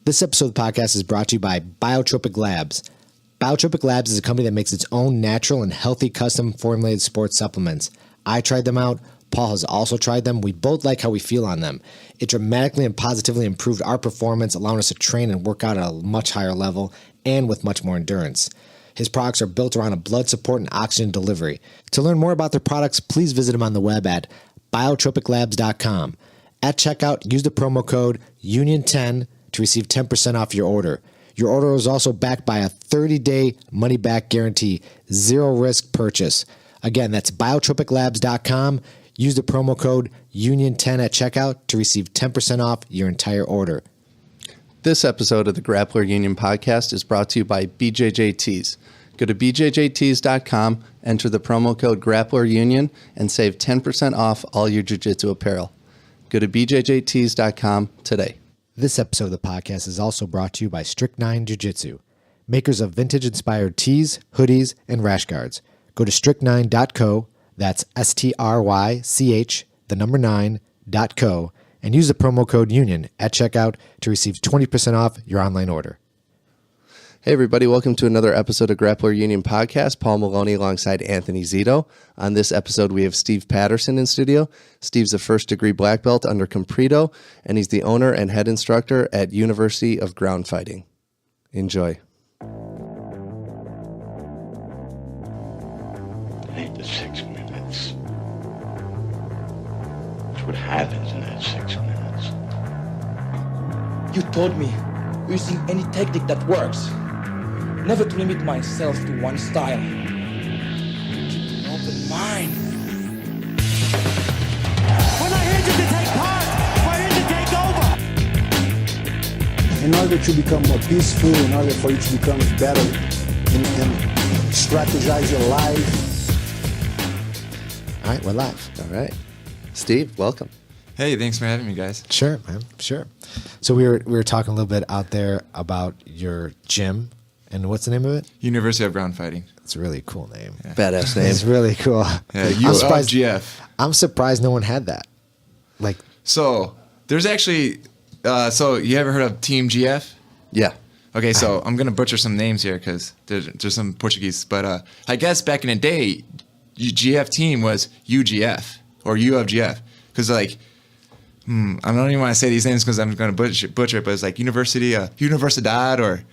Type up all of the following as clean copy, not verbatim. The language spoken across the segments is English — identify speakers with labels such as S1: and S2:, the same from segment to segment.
S1: This episode of the podcast is brought to you by Biotropic Labs. Biotropic Labs is a company that makes its own natural and healthy custom formulated sports supplements. I tried them out. Paul has also tried them. We both like how we feel on them. It dramatically and positively improved our performance, allowing us to train and work out at a much higher level and with much more endurance. His products are built around a blood support and oxygen delivery. To learn more about their products, please visit them on the web at biotropiclabs.com. At checkout, use the promo code UNION10 to receive 10% off your order. Your order is also backed by a 30-day money-back guarantee, zero-risk purchase. Again, that's biotropiclabs.com. Use the promo code UNION10 at checkout to receive 10% off your entire order.
S2: This episode of the Grappler Union podcast is brought to you by BJJ Tees. Go to bjjtees.com, enter the promo code Grappler Union, and save 10% off all your jiu-jitsu apparel. Go to bjjtees.com today.
S1: This episode of the podcast is also brought to you by Strychnine Jiu-Jitsu, makers of vintage-inspired tees, hoodies, and rash guards. Go to strychnine.co, that's STRYCH9.co, and use the promo code UNION at checkout to receive 20% off your online order.
S2: Hey everybody, welcome to another episode of Grappler Union podcast. Paul Maloney alongside Anthony Zito. On this episode, we have Steve Patterson in studio. Steve's a first-degree black belt under Comprido, and he's the owner and head instructor at University of Ground Fighting. Enjoy.
S3: I need the 6 minutes. That's what happens in that 6 minutes.
S4: You told me using any technique that works. Never to limit myself to one style. Keep an open mind.
S5: We're not here to take part. We're here to take over.
S6: In order to become more peaceful, in order for you to become better and strategize your life.
S1: All right, we're live.
S2: All right. Steve, welcome.
S7: Hey, thanks for having me, guys.
S1: Sure, man, sure. So we were talking a little bit out there about your gym. And what's the name of it?
S7: University of Ground Fighting.
S1: It's a really cool name.
S2: Yeah. Badass name.
S1: It's really cool.
S7: Yeah, UFGF.
S1: I'm surprised no one had that. Like,
S7: so there's actually, so you ever heard of Team GF?
S2: Yeah.
S7: Okay, so I'm gonna butcher some names here because there's some Portuguese, but I guess back in the day, GF team was UGF or UFGF because like. I don't even want to say these names because I'm going to butcher it, but it's like Universidad or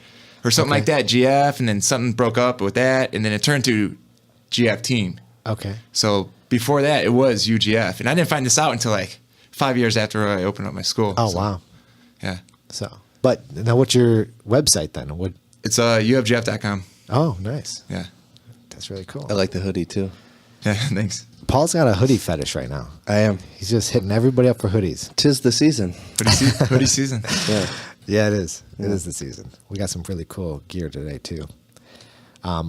S7: something like that, GF, and then something broke up with that, and then it turned to GF team.
S1: Okay.
S7: So before that, it was UGF, and I didn't find this out until like 5 years after I opened up my school.
S1: Oh, wow.
S7: Yeah.
S1: So, but now what's your website then? What?
S7: It's ufgf.com.
S1: Oh, nice.
S7: Yeah.
S1: That's really cool.
S2: I like the hoodie too.
S7: Yeah, thanks.
S1: Paul's got a hoodie fetish right now.
S2: I am.
S1: He's just hitting everybody up for hoodies.
S2: 'Tis the season.
S7: Hoodie season.
S2: Yeah.
S1: Yeah, it is.
S2: Yeah.
S1: It is the season. We got some really cool gear today too. I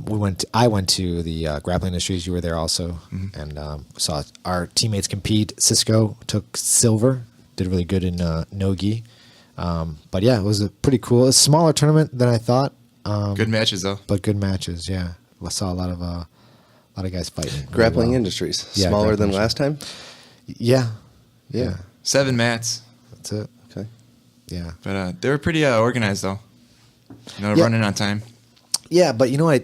S1: went to the Grappling Industries. You were there also, and saw our teammates compete. Cisco took silver, did really good in no-gi. But yeah, it was a pretty cool. It's a smaller tournament than I thought.
S7: Good matches though.
S1: But good matches. Yeah, I saw a lot of guys fighting.
S2: Grappling
S1: really well.
S2: Industries.
S1: Yeah,
S2: Smaller than
S1: Grappling
S2: last time?
S1: Yeah.
S7: 7 mats.
S1: That's it.
S2: Okay.
S1: Yeah.
S7: But they were pretty organized though.
S1: Yeah.
S7: Running on time.
S1: Yeah, but I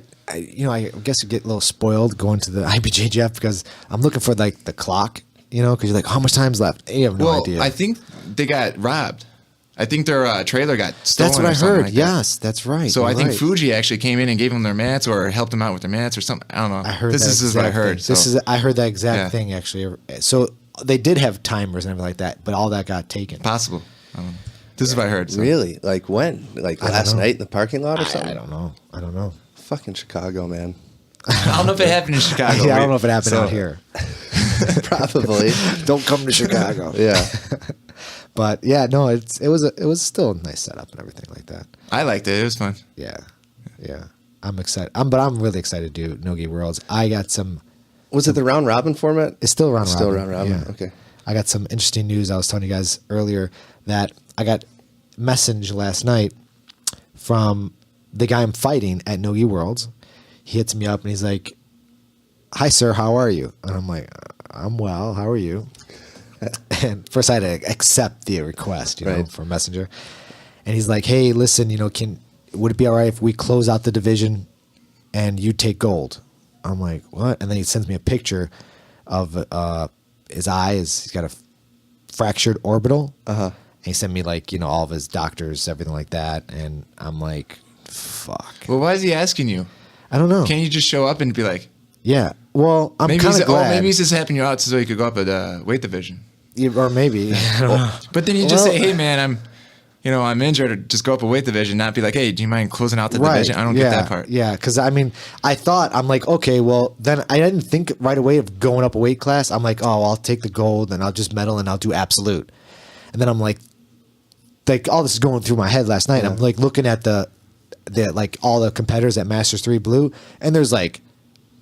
S1: guess you get a little spoiled going to the IBJJF because I'm looking for like the clock, because you're like, how much time's left? You have no idea.
S7: I think they got robbed. I think their trailer got stolen.
S1: That's what I
S7: something
S1: heard.
S7: like
S1: Yes, that's right.
S7: So
S1: You're
S7: I think
S1: right.
S7: Fuji actually came in and gave them their mats or helped them out with their mats or something. I don't know.
S1: I heard
S7: this is what I heard.
S1: I heard that exact
S7: Yeah.
S1: thing actually. So they did have timers and everything like that, but all that got taken.
S7: Possible. I don't know. This is what I heard. So.
S2: Really? Like when? Like
S1: I don't
S2: last
S1: know.
S2: night in the parking lot or something?
S1: I don't know.
S2: Fucking Chicago, man.
S7: I don't know if it happened in Chicago.
S1: Yeah, I don't know if it happened out here.
S2: Probably.
S1: Don't come to Chicago.
S2: Yeah.
S1: But yeah, no, it was still a nice setup and everything like that.
S7: I liked it. It was fun.
S1: Yeah. I'm excited. I'm really excited to do No-Gi Worlds. I got some.
S2: Was it the round robin format?
S1: It's still round robin.
S2: Still round robin.
S1: Yeah.
S2: Okay.
S1: I got some interesting news. I was telling you guys earlier that I got message last night from the guy I'm fighting at No-Gi Worlds. He hits me up and he's like, "Hi, sir. How are you?" And I'm like, "I'm well. How are you?" And first I had to accept the request,
S2: Right.
S1: from Messenger. and he's like, "Hey, listen, would it be all right if we close out the division and you take gold?" I'm like, "What?" And then he sends me a picture of his eye. He's got a fractured orbital. And he sent me all of his doctors, everything like that, and I'm like, "Fuck."
S7: Well, why is he asking you?
S1: I don't know.
S7: Can't you just show up and be like,
S1: Yeah. Well, I'm
S7: maybe
S1: kind
S7: he's
S1: of glad.
S7: maybe he's just helping you out so he could go up at the weight division.
S1: Yeah, or maybe. I don't know.
S7: But then you just say, "Hey, man, I'm injured." Or just go up a weight division, not be like, "Hey, do you mind closing out the division?" I don't get that part.
S1: Yeah, because I thought, I'm like, okay, well, then I didn't think right away of going up a weight class. I'm like, oh, I'll take the gold and I'll just medal and I'll do absolute. And then I'm like all this is going through my head last night. I'm like looking at the all the competitors at Masters 3 Blue, and there's like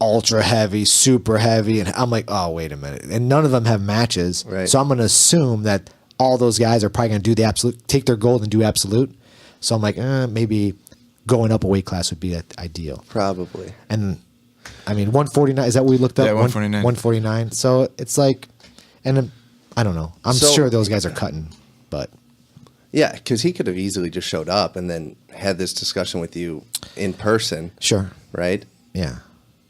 S1: ultra heavy, super heavy, and I'm like, oh, wait a minute. And none of them have matches.
S2: Right.
S1: So I'm going to assume that all those guys are probably going to do the absolute, take their gold and do absolute. So I'm like, maybe going up a weight class would be ideal.
S2: Probably.
S1: And 149, is that what we looked up?
S7: Yeah, 149.
S1: 149. So it's like, and I don't know. I'm sure those guys are cutting, but.
S2: Yeah, because he could have easily just showed up and then had this discussion with you in person.
S1: Sure.
S2: Right?
S1: Yeah.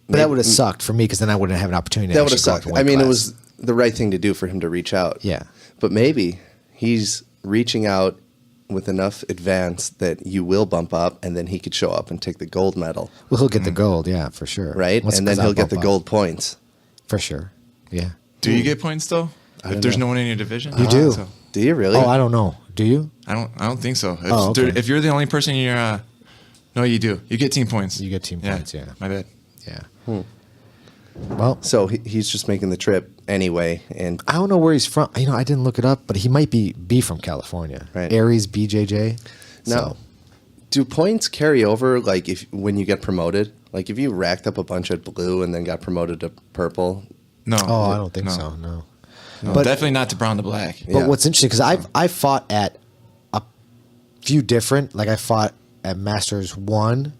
S1: But that would have sucked for me because then I wouldn't have an opportunity to
S2: That would have
S1: actually go up
S2: sucked.
S1: a weight
S2: It
S1: class.
S2: was the right thing to do for him to reach out.
S1: Yeah.
S2: But maybe he's reaching out with enough advance that you will bump up and then he could show up and take the gold medal.
S1: Well, he'll get the gold, yeah, for sure.
S2: Right? And then he'll get the gold points.
S1: For sure. Yeah.
S7: Do you get points though? If there's no one in your division,
S1: You do.
S7: So,
S2: Do you really?
S1: Oh, I don't know. Do you?
S7: I don't think so. If,
S1: okay.
S7: if you're the only person in your, no, you do. You get team points.
S1: You get team points, yeah.
S7: My bad.
S1: Yeah. Well,
S2: So he's just making the trip anyway. And
S1: I don't know where he's from. I didn't look it up, but he might be from California.
S2: Right.
S1: Aries BJJ.
S2: now, do points carry over like when you get promoted? Like if you racked up a bunch at blue and then got promoted to purple?
S7: No.
S1: Oh, I don't think
S7: no.
S1: so. No.
S7: No,
S1: But-
S7: definitely not to brown to black.
S1: But
S2: Yeah.
S1: what's interesting, because I fought at a few different, I fought at Masters 1,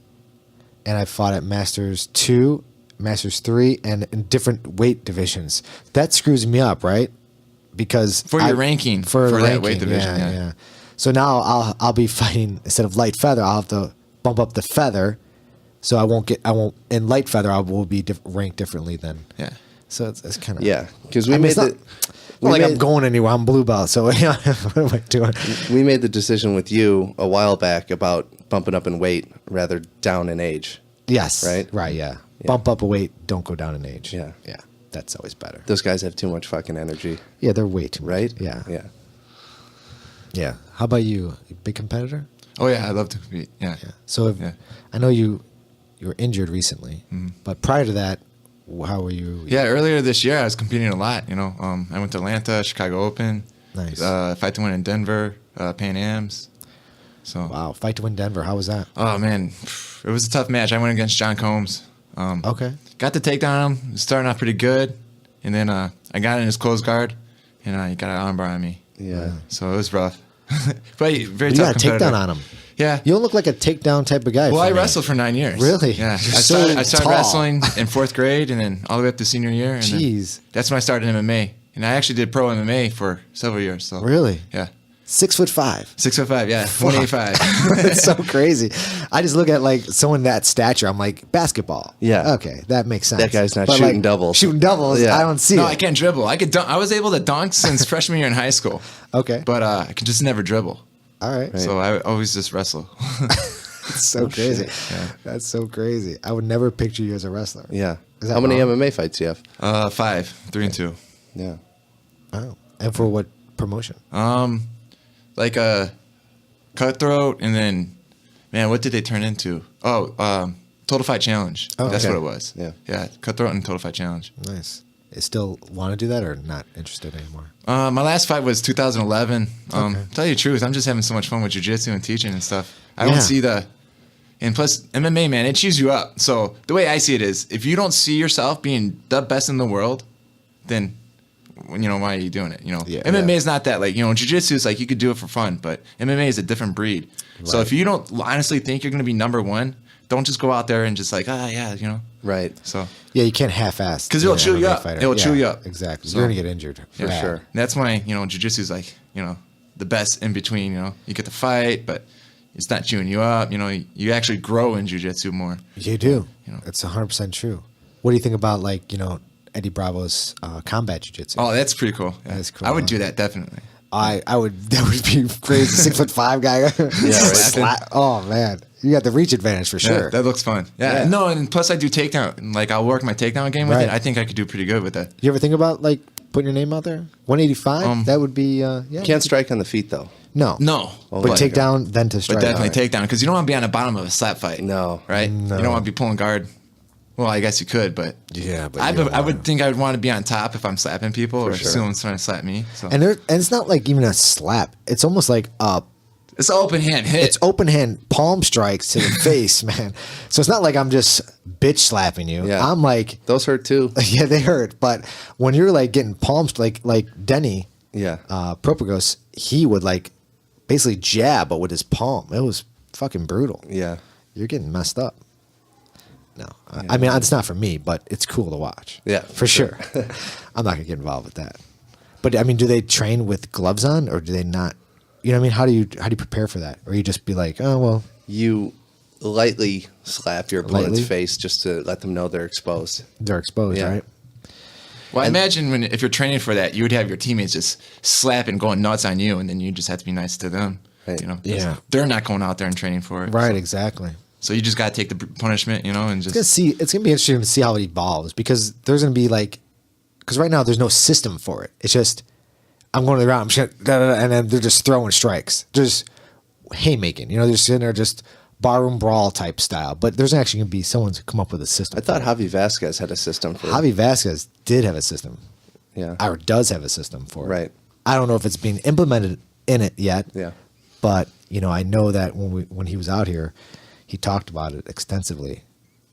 S1: and I fought at Masters 2, Masters 3, and in different weight divisions. That screws me up, right? Because
S7: For your ranking,
S1: for the
S7: that
S1: ranking,
S7: weight division,
S1: yeah,
S7: yeah.
S1: So now I'll be fighting, instead of light feather, I'll have to bump up the feather, so I won't in light feather I will be ranked differently then.
S7: Yeah.
S1: So it's kind of
S2: Yeah, because we made
S1: it's not,
S2: the
S1: not like I'm going anywhere. I'm blue belt, so what am I doing?
S2: we made the decision with you a while back about bumping up in weight rather down in age.
S1: Yes.
S2: Right?
S1: Right, yeah. Bump up a weight, don't go down in age.
S2: Yeah.
S1: Yeah. That's always better.
S2: Those guys have too much fucking energy,
S1: Yeah, they're way too much.
S2: right?
S1: Yeah.
S2: Yeah.
S1: Yeah. How about you? A big competitor?
S7: Oh yeah, I'd love to compete. Yeah.
S1: Yeah. So
S7: Yeah.
S1: I know you were injured recently, but prior to that, how were you?
S7: Yeah, earlier this year I was competing a lot. I went to Atlanta, Chicago Open,
S1: Nice.
S7: fight to win in Denver, Pan Am's. So
S1: Wow. Fight to win Denver. How was that?
S7: oh man, it was a tough match. I went against John Combs.
S1: Okay.
S7: Got the takedown on him. Starting off pretty good, and then I got in his closed guard, and he got an armbar on me.
S2: Yeah.
S7: So it was rough. But very
S1: You
S7: tough
S1: got a
S7: competitor.
S1: takedown on him.
S7: Yeah.
S1: You don't look like a takedown type of guy.
S7: Well,
S1: for
S7: I
S1: me.
S7: wrestled for 9 years.
S1: Really?
S7: Yeah.
S1: You're
S7: I
S1: so
S7: started
S1: tall.
S7: wrestling in 4th grade and then all the way up to senior year. And then
S1: Jeez.
S7: that's when I started MMA. And I actually did pro MMA for several years. So
S1: Really?
S7: Yeah.
S1: 6'5".
S7: 605, yeah. 185.
S1: That's so crazy. I just look at someone that stature. I'm like, basketball.
S2: Yeah.
S1: Okay, that makes sense.
S2: That guy's not
S1: But,
S2: shooting doubles.
S1: Shooting doubles.
S2: Yeah.
S1: I don't see
S7: No,
S1: it.
S7: I can't dribble. I could dunk. I was able to dunk since freshman year in high school.
S1: Okay.
S7: But I could just never dribble.
S1: All right.
S7: So I always just wrestle.
S1: That's so crazy. That's so crazy. I would never picture you as a wrestler.
S2: Yeah.
S1: Is that
S2: How many
S1: wrong?
S2: MMA fights do you have?
S7: 5, 3 and 2.
S2: Yeah.
S1: Oh. And for what promotion?
S7: Like a cutthroat, and then, man, what did they turn into? Oh, Total Fight Challenge.
S1: Oh,
S7: That's
S1: okay.
S7: what it was.
S2: Yeah.
S7: Cutthroat and Total Fight Challenge.
S1: Nice. You still want to do that or not interested anymore?
S7: My last fight was 2011. Tell you the truth, I'm just having so much fun with jiu-jitsu and teaching and stuff. I
S1: Yeah.
S7: don't see and plus MMA, man, it chews you up. So the way I see it is, if you don't see yourself being the best in the world, then why are you doing it?
S1: Yeah.
S7: MMA is not that. Jiu-jitsu is you could do it for fun, but MMA is a different breed. So if you don't honestly think you're going to be number one, don't just go out there and just
S2: Right.
S7: So
S1: Yeah, you can't half-ass.
S7: 'Cause it'll
S1: being
S7: chew
S1: an
S7: you
S1: MMA
S7: up.
S1: fighter.
S7: It'll chew you up.
S1: Exactly.
S7: So-
S1: You're going to get injured.
S7: yeah,
S1: bad.
S2: sure.
S7: That's why jiu-jitsu is the best in between. You know, you get to fight, but it's not chewing you up. You know, you actually grow in jiu-jitsu more.
S1: You do.
S7: You know.
S1: It's 100% true. What do you think about like Eddie Bravo's combat jiu-jitsu?
S7: Oh, that's pretty cool. Yeah.
S1: That's cool.
S7: I would do that definitely.
S1: I would. That would be crazy. 6'5" guy.
S7: right.
S1: Oh man, you got the reach advantage for sure.
S7: Yeah, that looks fun. Yeah. No, and plus I do takedown. Like I'll work my takedown game with
S1: Right.
S7: it. I think I could do pretty good with that.
S1: You ever think about like putting your name out there? 185. That would be. Yeah.
S2: Can't strike on the feet though.
S1: No.
S7: No,
S1: But take down, then to strike.
S7: But definitely
S1: All right.
S7: takedown because you don't want to be on the bottom of a slap fight.
S2: No.
S7: Right?
S1: No.
S7: You don't want to be pulling guard. Well, I guess you could, but
S1: Yeah, but
S7: I would think I would want to be on top if I'm slapping people or
S2: sure.
S7: someone's trying to slap me. So
S1: And it's not like even a slap. It's almost like
S7: it's an open hand hit.
S1: it's open hand palm strikes to the face, man. So it's not like I'm just bitch slapping you.
S2: Yeah.
S1: I'm like,
S2: Those hurt too.
S1: yeah, they hurt. But when you're like getting palms, like Denny,
S2: Yeah.
S1: Propagos, he would like basically jab, but with his palm. It was fucking brutal.
S2: Yeah.
S1: You're getting messed up. No, I mean it's not for me, but it's cool to watch.
S2: Yeah,
S1: for sure. I'm not gonna get involved with that. But I mean, do they train with gloves on, or do they not? You know what I mean? How do you prepare for that, or you just be like, oh well,
S2: You lightly slap your opponent's
S1: Lightly?
S2: face just to let them know they're exposed.
S1: they're exposed,
S2: Yeah.
S1: right?
S7: Well, I imagine if you're training for that, you would have your teammates just slapping, going nuts on you, and then you just have to be nice to them.
S2: Right.
S7: You know,
S1: Yeah.
S7: they're not going out there and training for it.
S1: Right, exactly.
S7: So you just got to take the punishment, you know, and just
S1: It's gonna be interesting to see how it evolves because there's gonna be like, because right now there's no system for it. It's just I'm going to the ground, I'm just gonna, and then they're just throwing strikes, just haymaking. You know, they're sitting there just barroom brawl type style. But there's actually gonna be someone's come up with a system.
S2: I thought
S1: for it.
S2: Javi Vasquez had a system for
S1: Javi Vasquez did have a system,
S2: Yeah.
S1: or does have a system for it.
S2: Right.
S1: I don't know if it's being implemented in it yet.
S2: Yeah.
S1: But I know that when he was out here, he talked about it extensively,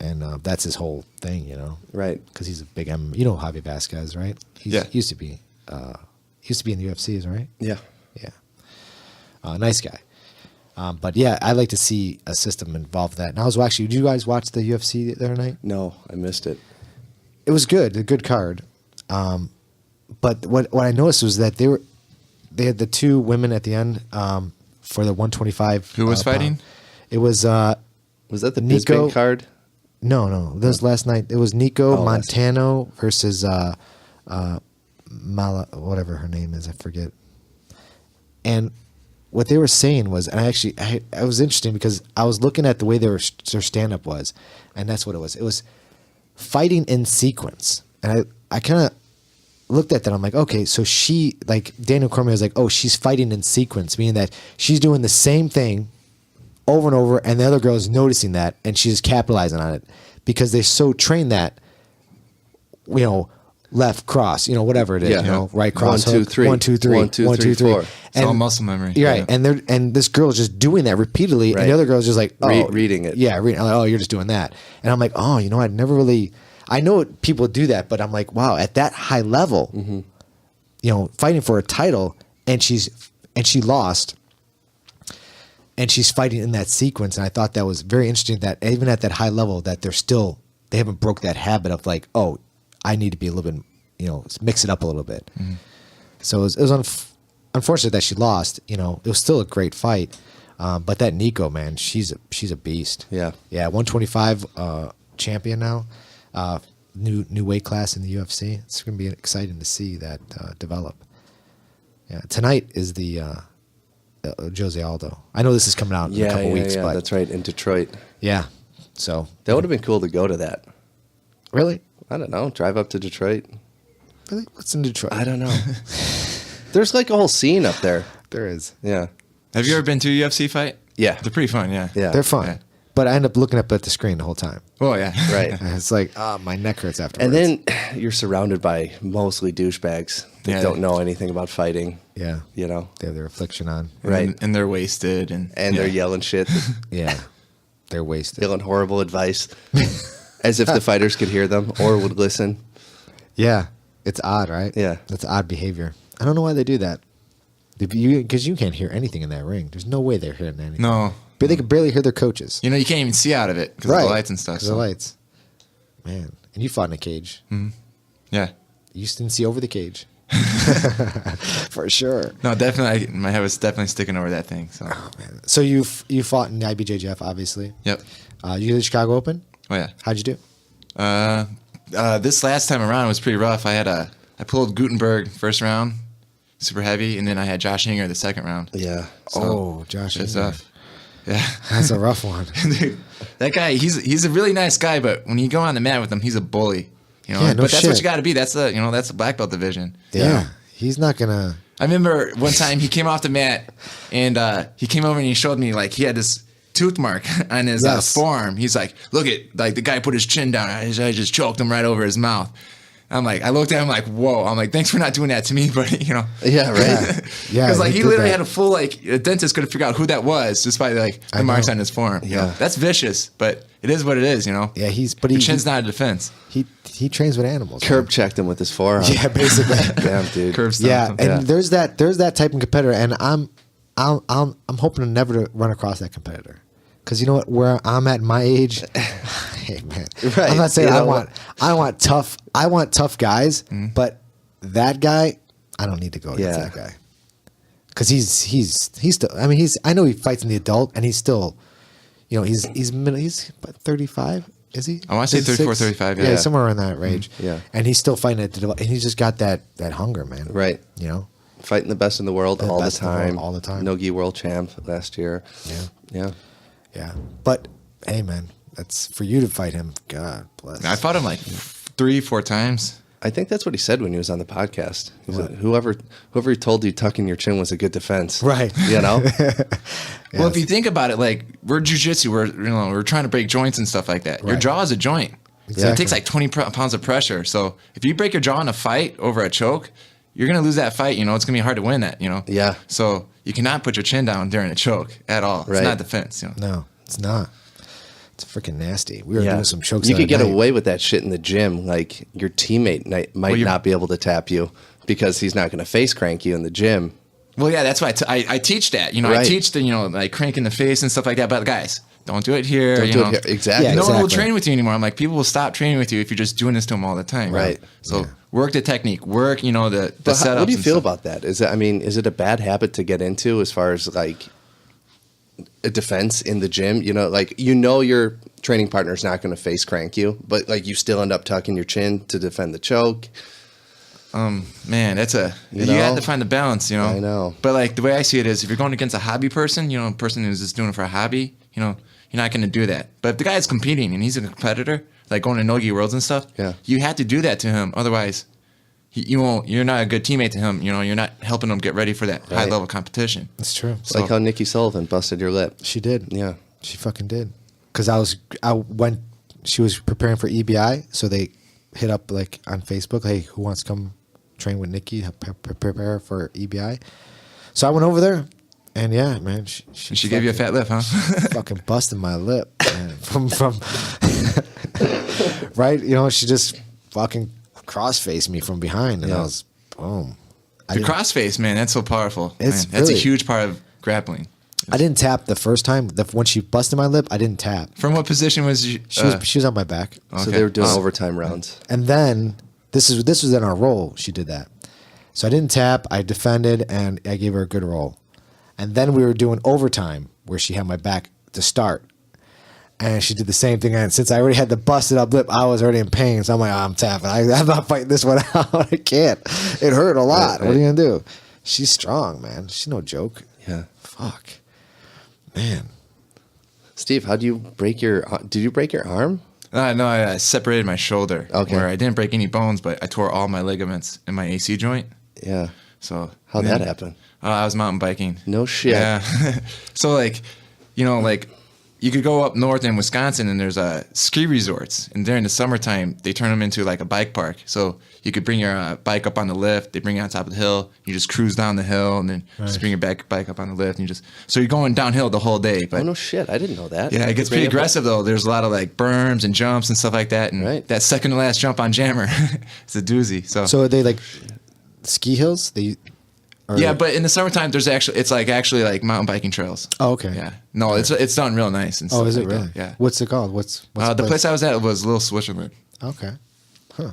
S1: and that's his whole thing.
S2: Right.
S1: Because he's a big Javi Vasquez, right? He used to be in the UFCs, right?
S2: Yeah.
S1: Yeah. Nice guy. But yeah, I'd like to see a system involved in that. And I was actually, did you guys watch the UFC the other night?
S2: No, I missed it.
S1: It was good, a good card. But what I noticed was that they had the two women at the end for the 125.
S7: Who was fighting?
S1: pound. It was
S2: Was that the
S1: Nico-
S2: Bisping card?
S1: no. This was last night. It was Nico
S2: Oh, last
S1: Montano versus Mala, whatever her name is, I forget. And what they were saying was, and I was interesting because I was looking at the way their stand up was, and that's what it was. It was fighting in sequence, and I kind of looked at that. I'm like, okay, so she, like Daniel Cormier was like, oh, she's fighting in sequence, meaning that she's doing the same thing over and over, and the other girl is noticing that, and she's capitalizing on it because they're so trained that, left cross, whatever it is,
S2: Yeah.
S1: right cross,
S2: 1, 2,
S1: hook,
S2: 3.
S1: 1, 2, 3,
S2: 1, 2,
S1: 1, 2, 3.
S2: 4.
S7: It's all muscle memory.
S1: You're right,
S7: Yeah.
S1: and this girl is just doing that repeatedly,
S2: Right.
S1: and the other girl's just like,
S2: Reading it.
S1: Yeah, reading. I'm like, oh, you're just doing that, and I'm like, oh, I'd never really. I know people do that, but I'm like, wow, at that high level, fighting for a title, and she lost, and she's fighting in that sequence, and I thought that was very interesting. That even at that high level, that they haven't broke that habit of like, oh, I need to be a little bit, mix it up a little bit. So it was unfortunate that she lost. It was still a great fight, but that Nico, man, she's a beast.
S2: Yeah.
S1: 125 champion now. New weight class in the UFC. It's going to be exciting to see that develop. Yeah, tonight is the Jose Aldo. I know this is coming out in a couple weeks, but
S2: that's right, in Detroit.
S1: yeah. So
S2: That would have been cool to go to that.
S1: really,
S2: I don't know, drive up to Detroit.
S1: what's in Detroit?
S2: I don't know. There's like a whole scene up there.
S1: There is.
S2: Yeah.
S7: Have you ever been to a UFC fight?
S2: Yeah.
S7: They're pretty fun. Yeah.
S2: Yeah.
S1: They're fun,
S7: Yeah.
S1: but I end up looking up at the screen the whole time.
S7: Oh yeah.
S2: Right.
S1: And it's like, my neck hurts
S2: And
S1: afterwards.
S2: then you're surrounded by mostly douchebags that
S7: Yeah.
S2: don't know anything about fighting,
S1: yeah,
S2: you know?
S1: they have their affliction on.
S2: Right.
S7: And they're wasted and
S2: They're yelling shit,
S1: Yeah, they're wasted.
S2: yelling horrible advice as if the fighters could hear them or would listen.
S1: Yeah, it's odd, right?
S2: Yeah.
S1: That's odd behavior. I don't know why they do that. Because you can't hear anything in that ring. There's no way they're hearing anything.
S7: No.
S1: But they can barely hear their coaches.
S7: You can't even see out of it because of the lights and stuff.
S1: Because of the lights. Man, and you fought in a cage.
S7: Yeah.
S1: You just didn't see over the cage. For sure.
S7: No, definitely. My head was definitely sticking over that thing. So.
S1: So you fought in the IBJJF, obviously.
S7: Yep.
S1: You did the Chicago Open.
S7: Oh yeah.
S1: How'd you do?
S7: This last time around was pretty rough. I pulled Gutenberg first round, super heavy, and then I had Josh Hinger the second round.
S2: Yeah.
S1: Oh, Josh.
S7: Good
S1: Hinger.
S7: stuff. Yeah.
S1: That's a rough one.
S7: Dude, that guy, he's a really nice guy, but when you go on the mat with him, he's a bully. You know,
S1: Yeah, no
S7: but that's what
S1: shit.
S7: you got to be. That's the black belt division.
S1: Yeah. He's not gonna.
S7: I remember one time he came off the mat and he came over and he showed me like he had this tooth mark on his
S1: Yes.
S7: forearm. He's look at like the guy put his chin down. I just choked him right over his mouth. I'm like, I looked at him like, whoa. I'm like, thanks for not doing that to me, but you know.
S2: Yeah, right.
S1: Yeah.
S7: Because like he
S1: did
S7: literally
S1: that.
S7: had a full a dentist could have figured out who that was just by like the marks
S1: know.
S7: on his forearm. You
S2: Yeah.
S7: know? That's vicious, but it is what it is, you know.
S1: Yeah,
S7: Your chin's not a defense.
S1: he trains with animals.
S2: Curb checked him with his forearm.
S1: Yeah, basically.
S2: Damn, dude.
S7: Curb stomped
S1: Yeah,
S7: him.
S1: and there's that type of competitor, and I'm hoping to never run across that competitor, because you know what, where I'm at in my age, hey man,
S2: Right.
S1: I'm not saying
S2: You
S1: I
S2: know
S1: want tough guys, but that guy, I don't need to go against
S2: Yeah.
S1: that guy, because he's still. I mean, I know he fights in the adult, and he's still, you know, he's about 35. Is he?
S7: I wanna say 34,
S1: 36?
S7: 35,
S1: Yeah,
S7: yeah.
S1: somewhere around that range.
S2: Yeah.
S1: And he's still fighting at the adult, and he's just got that hunger, man.
S2: Right.
S1: You know.
S2: Fighting the best in the world
S1: The
S2: all the
S1: best in the world
S2: time.
S1: all the time.
S2: No-gi world champ last year.
S1: Yeah.
S2: Yeah.
S1: Yeah, but hey, man, that's for you to fight him. God bless.
S7: I fought him like 3-4 times.
S2: I think that's what he said when he was on the podcast. He said, whoever told you tucking your chin was a good defense.
S1: Right.
S2: You know?
S7: Well, if you think about it, like we're jujitsu, we're trying to break joints and stuff like that. Your
S1: Right.
S7: jaw is a joint, so
S1: Exactly.
S7: it takes like 20 pounds of pressure. So if you break your jaw in a fight over a choke, you're gonna lose that fight. You know, it's gonna be hard to win that. You know.
S2: Yeah.
S7: So you cannot put your chin down during a choke at all.
S2: Right.
S7: It's not defense. You know.
S1: No, it's not. It's freaking nasty. We were
S2: Yeah.
S1: doing some chokes.
S2: You
S1: the
S2: could get
S1: other night.
S2: away with that shit in the gym. Like your teammate might
S7: you're-
S2: not be able to tap you because he's not going to face crank you in the gym.
S7: Well, yeah, that's why I teach that. You know, I
S2: Right.
S7: teach the like crank in the face and stuff like that. But guys, don't do it here.
S2: Don't
S7: you
S2: do
S7: know.
S2: it here. Exactly.
S1: Yeah,
S7: No one will
S1: exactly.
S7: train with you anymore. I'm like, people will stop training with you if you're just doing this to them all the time.
S2: Right.
S7: So work the technique. Work, the
S2: But
S7: setups.
S2: what do you
S7: and
S2: feel
S7: stuff.
S2: about that? Is it a bad habit to get into as far as like a defense in the gym? You know, like your training partner's not going to face crank you, but like you still end up tucking your chin to defend the choke.
S7: Man, that's you
S2: know?
S7: have to find the balance, you know.
S2: I know.
S7: But like the way I see it is, if you're going against a hobby person, a person who's just doing it for a hobby, you're not going to do that. But if the guy's competing and he's a competitor, like going to no-gi worlds and stuff,
S2: Yeah.
S7: you have to do that to him. Otherwise, you won't. You're not a good teammate to him. You're not helping him get ready for that high level competition.
S1: It's true.
S7: So-
S2: Like how Nikki Sullivan busted your lip.
S1: She did.
S2: Yeah.
S1: She fucking did. Because she was preparing for EBI, so they hit up like on Facebook, hey, who wants to come train with Nikki, prepare for EBI? So I went over there, and yeah, man,
S7: She gave you a fat lip, huh?
S1: fucking busted my lip, man. from right. She just fucking cross-faced me from behind, and
S2: Yeah.
S1: I was boom.
S7: The crossface, man, that's so powerful.
S1: It's
S7: Man, that's a
S1: really-
S7: huge part of grappling.
S1: I didn't tap the first time. When she busted my lip, I didn't tap.
S7: From what position was you?
S1: She was on my back.
S2: So
S7: Okay.
S2: they were doing
S7: Oh.
S2: overtime rounds.
S1: And then this was in our roll. She did that. So I didn't tap. I defended, and I gave her a good roll. And then we were doing overtime, where she had my back to start, and she did the same thing. And since I already had the busted up lip, I was already in pain. So I'm like, I'm tapping. I'm not fighting this one out. I can't. It hurt a lot.
S2: Right.
S1: What are you gonna do? She's strong, man. She's no joke.
S2: Yeah.
S1: Fuck, man.
S2: Steve, did you break your arm?
S7: No, I separated my shoulder.
S2: Okay.
S7: Where I didn't break any bones, but I tore all my ligaments in my AC joint.
S2: Yeah.
S7: So
S2: How'd
S7: and
S2: that
S7: then-
S2: happen?
S7: I was mountain biking.
S2: No shit.
S7: Yeah. So like you could go up north in Wisconsin and there's ski resorts, and during the summertime they turn them into like a bike park. So you could bring your bike up on the lift. They bring it on top of the hill. You just cruise down the hill, and then just bring your bike up on the lift. And so you're going downhill the whole day. But
S2: Oh no shit! I didn't know that.
S7: yeah, it gets pretty aggressive though. There's a lot of like berms and jumps and stuff like that. And
S2: Right.
S7: that second to last jump on Jammer, it's a doozy.
S1: So are they like ski hills?
S7: Yeah, but in the summertime, it's actually like mountain biking trails.
S1: Oh, okay.
S7: Yeah, no, it's done real nice. And
S1: Oh,
S7: stuff
S1: is it
S7: like that.
S1: really?
S7: Yeah.
S1: What's it called? What's
S7: The place I was at was Little Switzerland.
S1: Okay. Huh.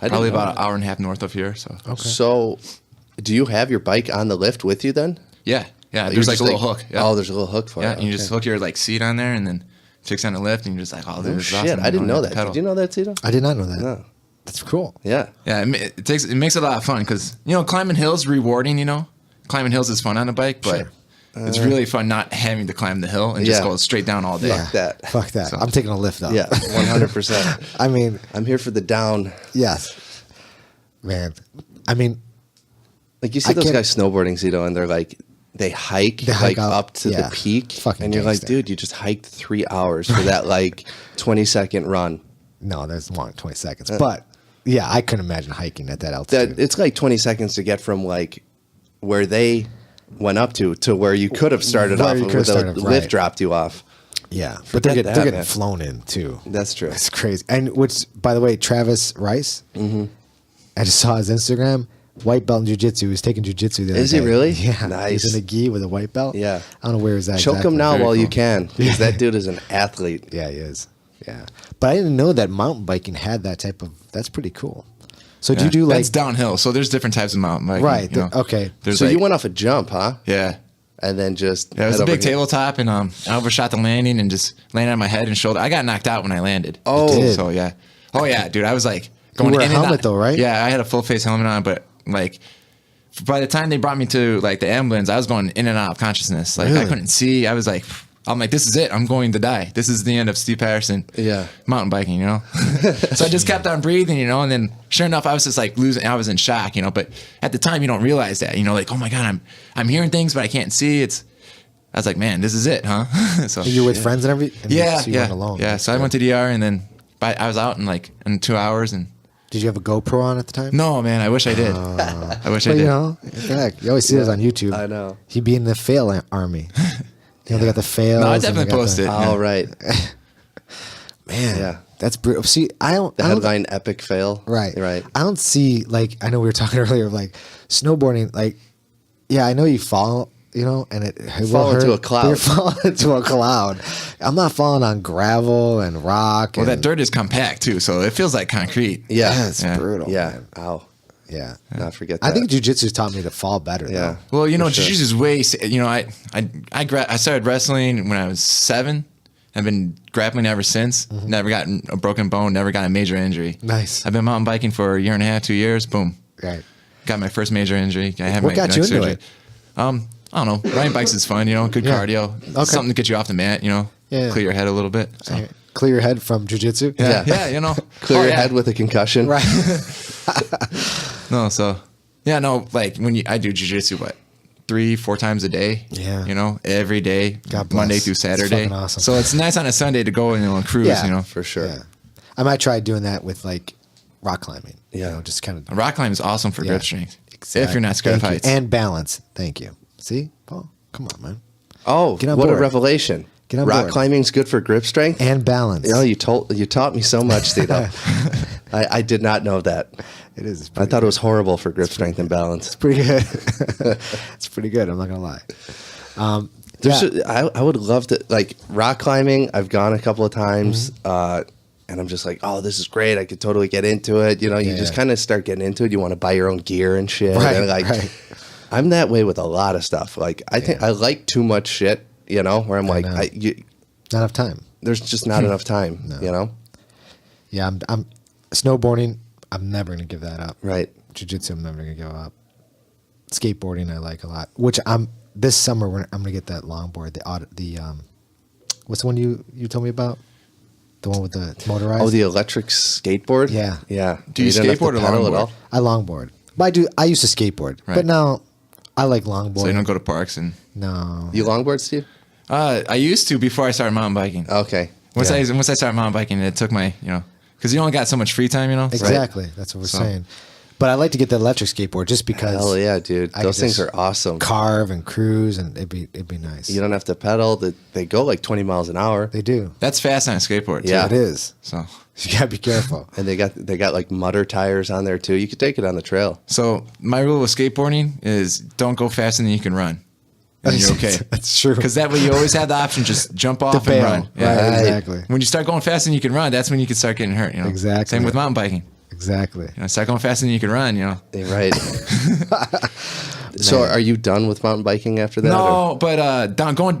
S7: Probably
S2: know
S7: about an
S2: that.
S7: hour and a half north of here. So
S2: So, do you have your bike on the lift with you then?
S7: yeah.
S2: You're
S7: There's like
S2: just
S7: a little hook. Yeah.
S2: Oh, there's a little hook for
S7: Yeah,
S2: it.
S7: and you just hook your like seat on there and then fix on the lift and you're just like, oh, this
S2: Oh,
S7: is
S2: shit,
S7: awesome.
S2: I didn't
S7: You
S2: know
S7: don't have
S2: that.
S7: to pedal.
S2: Did you know that, Tito?
S1: I did not know that.
S2: No.
S1: That's cool.
S2: Yeah.
S7: Yeah, it makes it a lot of fun because climbing hills is rewarding. Climbing hills is fun on a bike, but it's really fun not having to climb the hill and just
S2: Yeah.
S7: go straight down all day.
S1: Yeah.
S2: that.
S1: Fuck that.
S7: So-
S1: I'm taking a lift though.
S2: Yeah, 100%.
S1: I mean,
S2: I'm here for the down.
S1: yes. Man. I mean,
S2: Like you see
S1: I
S2: those
S1: can't-
S2: guys snowboarding, Zito, and they're like, they hike,
S1: They hike
S2: like
S1: up,
S2: up to
S1: yeah.
S2: the peak.
S1: Fucking
S2: and you're like,
S1: gangster.
S2: dude, you just hiked 3 hours for that like 20-second run.
S1: no, there's more than 20 seconds. But yeah, I couldn't imagine hiking at that altitude.
S2: That it's like 20 seconds to get from like where they went up to where you could have started
S1: Where
S2: off
S1: you
S2: with
S1: could
S2: the
S1: have started,
S2: lift
S1: right.
S2: dropped you off.
S1: Yeah, but
S2: Forget
S1: they're
S2: that,
S1: getting
S2: man.
S1: flown in too.
S2: That's true.
S1: It's crazy. And which, by the way, Travis Rice, I just saw his Instagram, white belt in jiu-jitsu. He was taking jiu-jitsu the other
S2: Is he
S1: day.
S2: really?
S1: Yeah.
S2: Nice.
S1: He's in a gi with a white belt.
S2: Yeah.
S1: I don't know where he's at.
S2: Choke him
S1: exactly.
S2: now
S7: Very
S2: while you
S7: cool.
S2: can, because that dude is an athlete.
S1: Yeah, he is. Yeah. But I didn't know that mountain biking had that type of, that's pretty cool. So do
S7: Yeah.
S1: you do like,
S7: That's downhill, so there's different types of mountain biking.
S1: right,
S7: you know.
S1: okay.
S7: There's
S2: So
S7: like,
S2: you went off a jump, huh?
S7: yeah.
S2: And then just
S7: Yeah, it was
S2: head
S7: a big
S2: over here.
S7: tabletop, and I overshot the landing and just landed on my head and shoulder. I got knocked out when I landed.
S2: Oh. You did?
S7: So yeah. Oh yeah, dude. I was like going
S1: wore a
S7: in and
S1: helmet
S7: out.
S1: though, right?
S7: Yeah, I had a full face helmet on, but like by the time they brought me to like the ambulance, I was going in and out of consciousness. Like I
S1: Really?
S7: couldn't see. I'm like, this is it. I'm going to die. This is the end of Steve Patterson.
S2: Yeah.
S7: Mountain biking, So I just kept on breathing, and then sure enough, I was just like losing. I was in shock, But at the time, you don't realize that, like, oh my god, I'm hearing things, but I can't see. I was like, man, this is it, huh? So
S1: Are you with friends and everything?
S7: yeah,
S1: So you
S7: yeah,
S1: weren't alone.
S7: yeah. So I went to the ER, and then I was out in 2 hours, and
S1: Did you have a GoPro on at the time?
S7: no, man, I wish I did. I wish I
S1: But
S7: did.
S1: you always see those on YouTube.
S2: I know.
S1: He'd be in the fail army. They got the fails.
S7: No, I
S1: and they
S7: definitely
S1: got
S7: post
S1: the-
S7: it.
S2: All right.
S1: Man,
S2: Yeah.
S1: that's brutal. See, I don't.
S2: The
S1: I don't-
S2: headline epic fail.
S1: Right.
S2: Right.
S1: I don't see, like, I know we were talking earlier of like snowboarding, like, yeah, I know you fall, and it will
S2: Fall into
S1: hurt,
S2: a cloud.
S1: but you're falling into a cloud. I'm not falling on gravel and rock.
S7: Well, that
S1: and,
S7: dirt is compact too, so it feels like concrete.
S2: Yeah.
S1: Yeah, it's
S7: Yeah.
S1: brutal.
S2: Yeah.
S1: man.
S2: Ow.
S1: Yeah.
S2: Not forget that.
S1: I think jujitsu's taught me to fall better.
S2: Yeah.
S1: Though.
S7: Well,
S2: For sure.
S7: jiu-jitsu is way. I started wrestling when I was 7. I've been grappling ever since. Never gotten a broken bone. Never got a major injury.
S1: Nice.
S7: I've been mountain biking for a year and a half, 2 years. Boom.
S1: Right.
S7: Got my first major injury. I had
S1: What
S7: my
S1: got
S7: neck
S1: you into
S7: surgery.
S1: it?
S7: I don't know. Riding bikes is fun. Good
S1: Yeah.
S7: cardio.
S1: Okay.
S7: Something to get you off the mat.
S1: Yeah.
S7: Clear your head a little bit. So.
S1: Okay. Clear your head from jujitsu.
S7: Yeah.
S2: Yeah.
S7: Yeah.
S2: Clear
S7: Oh,
S2: your
S7: yeah.
S2: head with a concussion.
S1: Right.
S7: No, so yeah, no, like I do jiu-jitsu, 3-4 times a day.
S1: Yeah.
S7: Every day,
S1: God bless.
S7: Monday through
S1: It's
S7: Saturday.
S1: fucking awesome.
S7: So it's nice on a Sunday to go and cruise.
S1: Yeah.
S2: For sure.
S1: Yeah. I might try doing that with like rock climbing.
S2: Yeah.
S1: Just kind of.
S7: Rock climbing is awesome for
S1: Yeah.
S7: grip strength. If you're not scared of
S1: Thank
S7: heights.
S1: you. And balance. Thank you. See, Paul, come on, man.
S2: Oh,
S1: Get on
S2: what a
S1: board.
S2: revelation.
S1: Get on
S2: Rock
S1: board.
S2: climbing's good for grip strength.
S1: And balance.
S2: You taught me so much, Tito. I did not know that.
S1: It is.
S2: I thought it was horrible for grip strength and balance.
S1: pretty good. It's pretty good. I'm not gonna lie.
S2: I would love to, like, rock climbing. I've gone a couple of times,
S1: Mm-hmm.
S2: and I'm just like, oh, this is great. I could totally get into it. You just
S1: Yeah.
S2: kind of start getting into it. You want to buy your own gear and shit.
S1: Right,
S2: And like,
S1: right.
S2: I'm that way with a lot of stuff. Like, I think I like too much shit. Where I'm like,
S1: know.
S2: there's
S1: Not enough time.
S2: just not enough time.
S1: Yeah, I'm snowboarding. I'm never gonna give that up.
S2: Right.
S1: Jiu-jitsu, I'm never gonna give up. Skateboarding, I like a lot. Which this summer I'm gonna get that longboard. What's the one you told me about? The one with the motorized.
S2: Oh, the electric skateboard.
S1: Yeah.
S2: Yeah.
S7: Do you
S2: don't have to
S7: skateboard or
S2: pedal at
S7: longboard?
S2: all?
S1: I longboard. But I used to skateboard,
S7: Right.
S1: but now I like longboard.
S7: So you don't go to parks and.
S1: No.
S2: You longboard, Steve?
S7: I used to before I started mountain biking.
S2: Okay.
S7: Once
S1: Yeah.
S7: I started mountain biking, it took my because you only got so much free time.
S1: Exactly. That's what we're
S7: So-
S1: saying. But I like to get the electric skateboard just because
S2: Hell yeah, dude.
S1: I
S2: Those
S1: could
S2: things
S1: just
S2: are awesome.
S1: carve and cruise, and it'd be nice.
S2: You don't have to pedal. They go like 20 miles an hour.
S1: They do.
S7: That's fast on a skateboard. Too.
S2: Yeah.
S1: It is.
S7: So
S1: You gotta be careful.
S2: And they got like mutter tires on there too. You could take it on the trail.
S7: So my rule with skateboarding is don't go faster than you can run. And you're okay.
S1: That's true.
S7: Because that way you always have the option just jump off
S1: bail.
S7: and run.
S1: Right, exactly.
S7: When you start going faster than you can run, that's when you can start getting hurt.
S1: Exactly.
S7: Same with mountain biking.
S1: Exactly.
S7: Cycling faster than you can run.
S2: Right. So are you done with mountain biking after that?
S7: No, but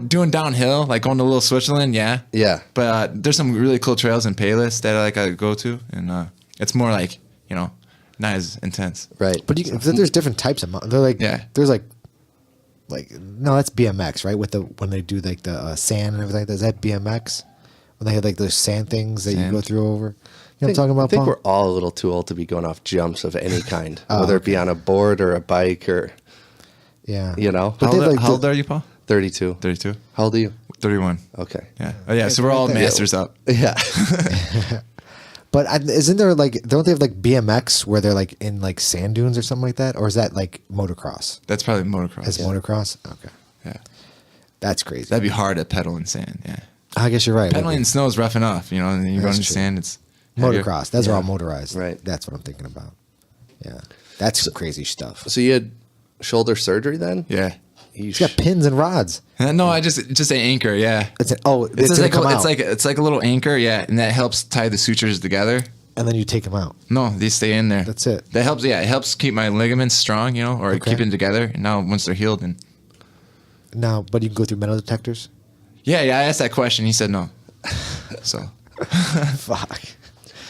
S7: doing downhill, like going to Little Switzerland, yeah.
S2: Yeah.
S7: But there's some really cool trails in Payless that I go to, and it's more like not as intense.
S2: Right.
S1: But there's different types of mountain. They're like there's like no, that's BMX, right? When they do like the sand and everything like that. Is that BMX? When they have like those sand things that you go through over. You know what I'm talking about,
S2: I think
S1: Paul?
S2: we're all a little too old to be going off jumps of any kind, whether it be on a board or a bike or,
S1: Yeah.
S7: How old are you, Paul?
S2: 32.
S7: 32.
S2: How old are you?
S7: 31.
S2: Okay.
S7: Yeah. Oh yeah. So we're all masters up.
S2: Yeah.
S1: But isn't there don't they have like BMX where they're like in like sand dunes or something like that? Or is that like motocross?
S7: That's probably motocross.
S1: It's motocross? Okay.
S7: Yeah.
S1: That's crazy.
S7: That'd be hard to pedal in sand. Yeah.
S1: I guess you're right.
S7: Pedaling in snow is rough enough, and then you go in
S1: That's true.
S7: sand. It's
S1: Motocross. Those are all motorized.
S2: Right.
S1: That's what I'm thinking about. Yeah. That's some crazy stuff.
S2: So you had shoulder surgery then?
S7: Yeah.
S1: It's got pins and rods.
S7: No, I just an anchor. Yeah.
S1: It's
S7: like a little anchor. Yeah, and that helps tie the sutures together.
S1: And then you take them out.
S7: No, they stay in there.
S1: That's it.
S7: That helps. Yeah, it helps keep my ligaments strong. Or keep them together. And now once they're healed, and
S1: now, but you can go through metal detectors.
S7: Yeah. I asked that question. He said no. So.
S1: Fuck.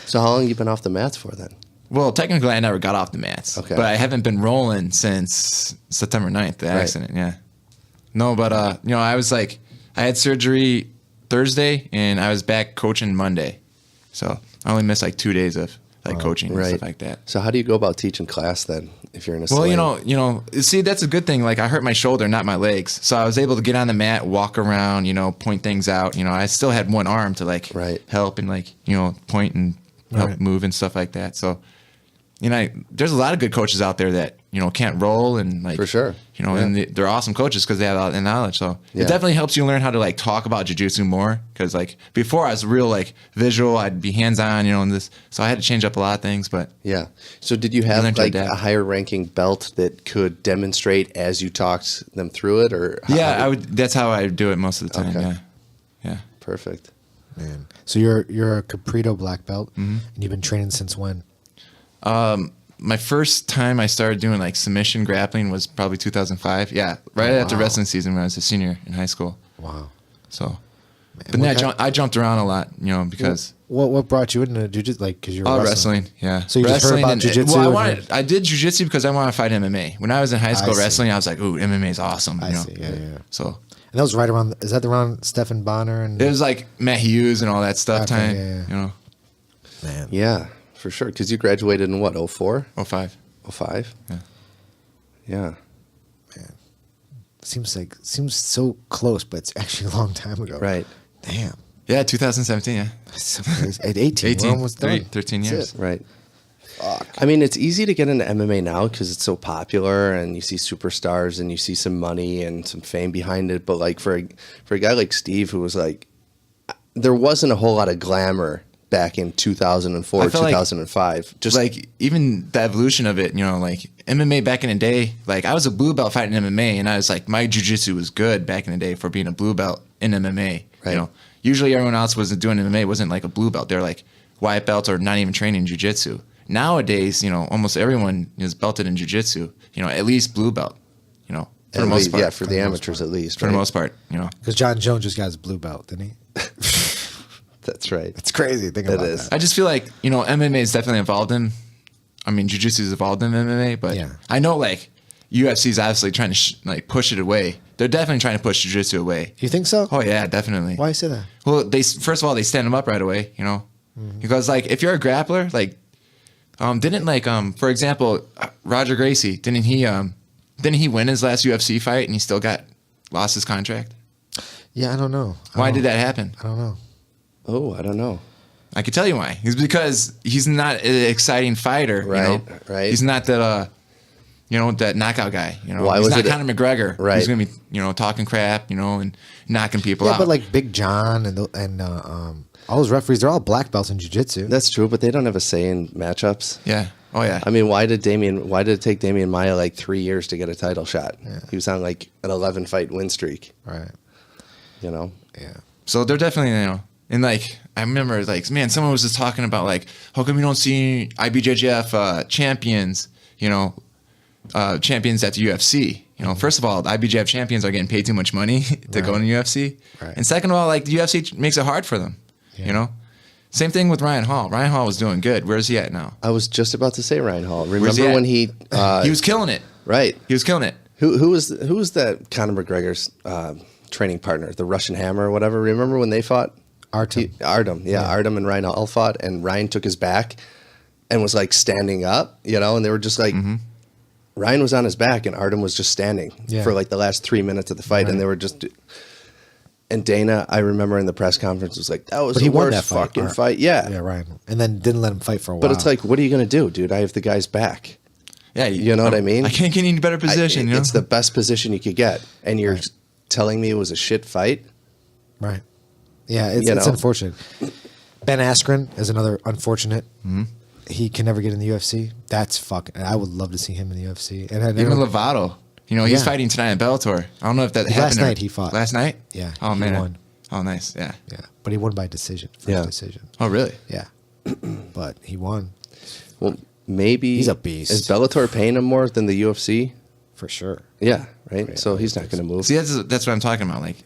S2: So how long you been off the mats for then?
S7: Well, technically, I never got off the mats.
S2: Okay.
S7: But I haven't been rolling since September 9th, the accident. Yeah. No, but I was I had surgery Thursday, and I was back coaching Monday. So I only missed 2 days of coaching and stuff like that.
S2: So how do you go about teaching class then if you're in a
S7: Well,
S2: sling?
S7: see, that's a good thing. I hurt my shoulder, not my legs. So I was able to get on the mat, walk around, point things out. I still had one arm to help and point and help move and stuff like that. So, there's a lot of good coaches out there that, can't roll and
S2: For sure.
S7: and they're awesome coaches because they have all the knowledge. So it definitely helps you learn how to talk about jiu-jitsu more. Cause before I was real visual, I'd be hands-on, and this, so I had to change up a lot of things, but
S2: yeah. So did you have
S7: learned to adapt.
S2: a higher ranking belt that could demonstrate as you talked them through it or?
S7: I would, that's how I do it most of the time.
S2: Okay.
S7: Yeah.
S2: Perfect.
S1: Man. So you're a Comprido black belt, and you've been training since when?
S7: My first time I started doing submission grappling was probably 2005. Yeah, right after wrestling season when I was a senior in high school.
S1: Wow.
S7: So, but then I jumped around a lot, because
S1: what brought you into jiu-jitsu? Because you're
S7: wrestling. Yeah.
S1: So you just heard about jiu-jitsu?
S7: I did jiu-jitsu because I wanted to fight MMA. When I was in high school wrestling, I was like, ooh, MMA is awesome.
S1: I see. Yeah.
S7: So.
S1: And that was right around. Is that around Stephen Bonner and?
S7: It was Matt Hughes and all that stuff.
S1: Okay,
S7: time.
S1: yeah. Man.
S2: Yeah, for sure. Because you graduated in what? 04?
S7: 05.
S2: 05? Yeah.
S1: Man. Seems so close, but it's actually a long time ago.
S2: Right.
S1: Damn.
S7: Yeah, 2017. Yeah.
S1: That's so crazy. At 18, we're almost done.
S7: 13 years.
S2: Right. I mean, it's easy to get into MMA now because it's so popular and you see superstars and you see some money and some fame behind it. But for a guy like Steve, who was there wasn't a whole lot of glamour back in 2004, 2005.
S7: Just even the evolution of it, MMA back in the day, I was a blue belt fighting MMA, and I was my jiu-jitsu was good back in the day for being a blue belt in MMA.
S2: Right.
S7: Usually everyone else wasn't doing MMA, wasn't a blue belt. They're white belts or not even training jiu-jitsu. Nowadays, almost everyone is belted in jiu-jitsu, at least blue belt, for the most part.
S2: Yeah, for the amateurs at least.
S7: For the most part,
S1: Because John Jones just got his blue belt, didn't he?
S2: That's right.
S1: It's crazy thinking about that.
S7: I just feel MMA is definitely involved in, jiu-jitsu is involved in MMA, but I know UFC is obviously trying to push it away. They're definitely trying to push jiu-jitsu away.
S1: You think so?
S7: Oh yeah, definitely.
S1: Why say that?
S7: Well, first of all, they stand them up right away, because if you're a grappler, didn't for example, Roger Gracie, didn't he win his last UFC fight and he still lost his contract?
S1: Yeah, I don't know.
S7: Why did that happen?
S1: I don't know.
S2: Oh, I don't know.
S7: I could tell you why. It's because he's not an exciting fighter.
S2: Right.
S7: He's not that that knockout guy.
S2: Why
S7: he's
S2: was
S7: not
S2: it
S7: Conor McGregor.
S2: Right.
S7: He's gonna be talking crap, and knocking people out.
S1: Yeah, but Big John and all those referees, they're all black belts in jiu-jitsu.
S2: That's true, but they don't have a say in matchups.
S7: Yeah. Oh yeah.
S2: I mean, why did it take Damian Maia 3 years to get a title shot? Yeah. He was on an 11 fight win streak.
S1: Right.
S2: Yeah.
S7: So they're definitely And like, I remember like, man, someone was just talking about like, how come you don't see IBJJF champions, champions at the UFC? First of all, the IBJJF champions are getting paid too much money to go in the UFC.
S1: Right.
S7: And second of all, like the UFC makes it hard for them, Same thing with Ryan Hall. Ryan Hall was doing good. Where's he at now?
S2: I was just about to say Ryan Hall.
S7: Where's he
S2: Remember
S7: at?
S2: when he
S7: He was killing it.
S2: right.
S7: He was killing it.
S2: Who was that Conor McGregor's training partner, the Russian Hammer or whatever? Remember when they fought?
S1: Artem.
S2: Artem and Ryan Hall fought, and Ryan took his back and was like standing up, and they were just like, Ryan was on his back and Artem was just standing for like the last 3 minutes of the fight, and they were just. And Dana, I remember in the press conference, was like, "That was the worst fucking fight." Yeah,
S1: Ryan, and then didn't let him fight for a while.
S2: But it's like, what are you gonna do, dude? I have the guy's back.
S7: Yeah,
S2: you know what I mean.
S7: I can't get any better position.
S2: It's the best position you could get, and you're telling me it was a shit fight,
S1: right? Yeah, it's unfortunate. Ben Askren is another unfortunate. Mm-hmm. He can never get in the UFC. That's fucking. I would love to see him in the UFC. And
S7: even Lovato. He's fighting tonight in Bellator. I don't know if that happened.
S1: Last night he fought.
S7: Last night?
S1: Yeah.
S7: Oh, man.
S1: He won.
S7: Oh, nice. Yeah.
S1: Yeah. But he won by decision. First decision.
S7: Oh, really?
S1: Yeah. But he won.
S2: Well, maybe.
S1: He's a beast.
S2: Is Bellator paying him more than the UFC?
S1: For sure.
S2: Yeah, right? Yeah, so he's not going to move.
S7: See, that's what I'm talking about. Like,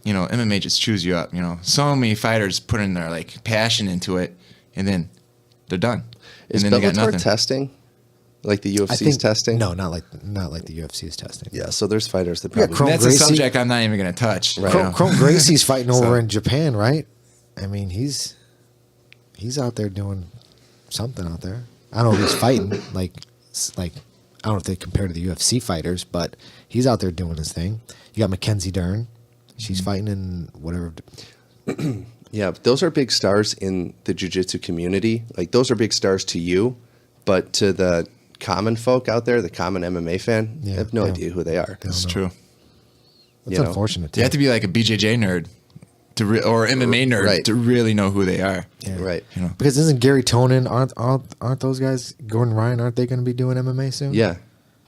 S7: MMA just chews you up. So many fighters put in their, like, passion into it, and then they're done.
S2: Is
S7: and then
S2: Bellator
S7: they got nothing.
S2: Testing? Like the UFC's testing?
S1: No, not like the UFC's testing.
S2: Yeah, so there's fighters that probably...
S1: Chrome
S7: that's
S1: Gracie,
S7: a subject I'm not even going to touch.
S2: Right.
S1: Chrome Gracie's fighting over in Japan, right? I mean, he's out there doing something out there. I don't know if he's fighting. Like I don't know if they compare to the UFC fighters, but he's out there doing his thing. You got Mackenzie Dern. She's fighting in whatever...
S2: Yeah, but those are big stars in the jiu-jitsu community. Like, those are big stars to you, but to the common folk out there, the common MMA fan, they have no idea who they are.
S7: That's true.
S1: That's unfortunate, too.
S7: You have to be like a BJJ nerd or MMA nerd to really know who they are.
S1: Yeah.
S2: Right.
S1: Because isn't Gary Tonin, aren't those guys, Gordon Ryan, aren't they going to be doing MMA soon?
S2: Yeah,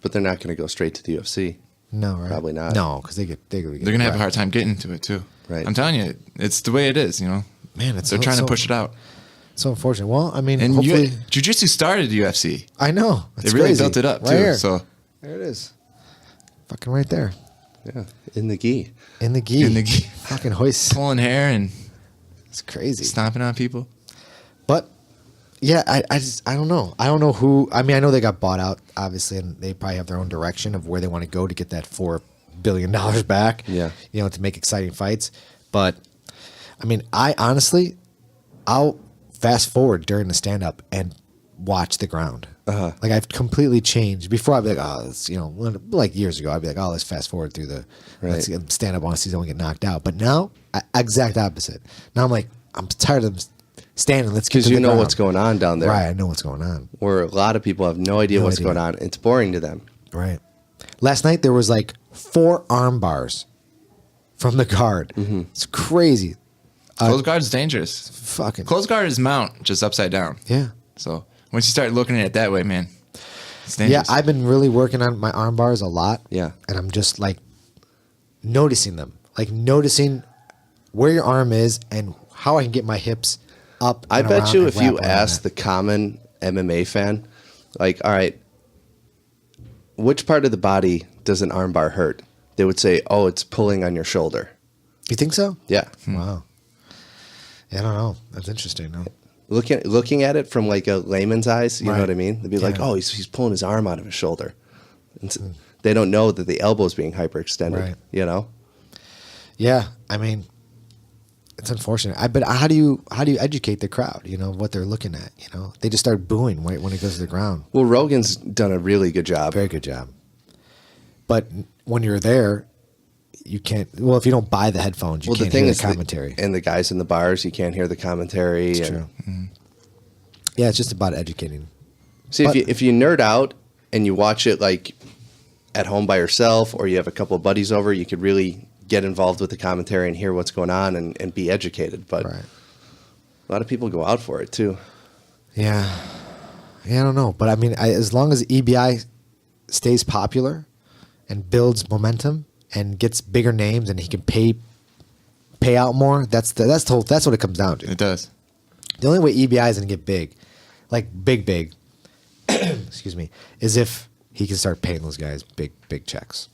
S2: but they're not going to go straight to the UFC.
S1: No, right?
S2: Probably not.
S1: No, because they're going
S7: to have a hard time getting to it, too.
S2: Right.
S7: I'm telling you, it's the way it is,
S1: Man,
S7: they're trying to push it out.
S1: So unfortunate. Well, I mean,
S7: and
S1: hopefully...
S7: Jiu-Jitsu started the UFC.
S1: I know.
S7: They really built it up, too.
S1: Here.
S7: So
S1: there it is. Fucking right there.
S2: Yeah, in the gi.
S1: In the gi.
S7: In the gi.
S1: Fucking hoist.
S7: Pulling hair and...
S1: It's crazy.
S7: Stomping on people.
S1: But, yeah, I don't know. I don't know who... I mean, I know they got bought out, obviously, and they probably have their own direction of where they want to go to get that $4 billion back.
S2: Yeah.
S1: To make exciting fights. But, I mean, I'll fast forward during the stand-up and watch the ground.
S2: Uh-huh.
S1: Like, I've completely changed. Before, I'd be like, oh, it's, like years ago, I'd be like, oh, let's fast forward through the stand-up on season, we get knocked out. But now, exact opposite. Now I'm like, I'm tired of standing. Let's get to the ground.
S2: Because you know what's going on down there.
S1: Right, I know what's going on.
S2: Where a lot of people have no idea what's going on. It's boring to them.
S1: Right. Last night, there was like 4 arm bars from the guard. Mm-hmm. It's crazy.
S7: Close guard is dangerous.
S1: Fucking.
S7: Close guard is mount, just upside down.
S1: Yeah.
S7: So once you start looking at it that way, man, it's dangerous.
S1: Yeah, I've been really working on my arm bars a lot.
S2: Yeah.
S1: And I'm just like noticing them. Like noticing where your arm is and how I can get my hips up.
S2: I bet you if you ask the common MMA fan, like, all right, which part of the body does an arm bar hurt? They would say, oh, it's pulling on your shoulder.
S1: You think so?
S2: Yeah.
S1: Wow. Yeah, I don't know. That's interesting. No?
S2: Looking at it from like a layman's eyes, you know
S1: Right.
S2: what I mean? They'd be like, oh, he's pulling his arm out of his shoulder. And they don't know that the elbow's being hyperextended,
S1: Right. Yeah, I mean, it's unfortunate. But how do you educate the crowd? What they're looking at. They just start booing when it goes to the ground.
S2: Well, Rogan's done a really good job.
S1: Very good job. But when you're there, you can't. Well, if you don't buy the headphones, you can't hear the commentary.
S2: And the guys in the bars, you can't hear the commentary.
S1: It's true. Mm-hmm. Yeah, it's just about educating.
S2: See, if you nerd out and you watch it like at home by yourself, or you have a couple of buddies over, you could really get involved with the commentary and hear what's going on and be educated. But a lot of people go out for it too.
S1: Yeah, I don't know. But I mean, as long as EBI stays popular and builds momentum and gets bigger names and he can pay pay out more. That's what it comes down to.
S7: It does.
S1: The only way EBI is going to get big, like big, excuse me, is if he can start paying those guys big checks.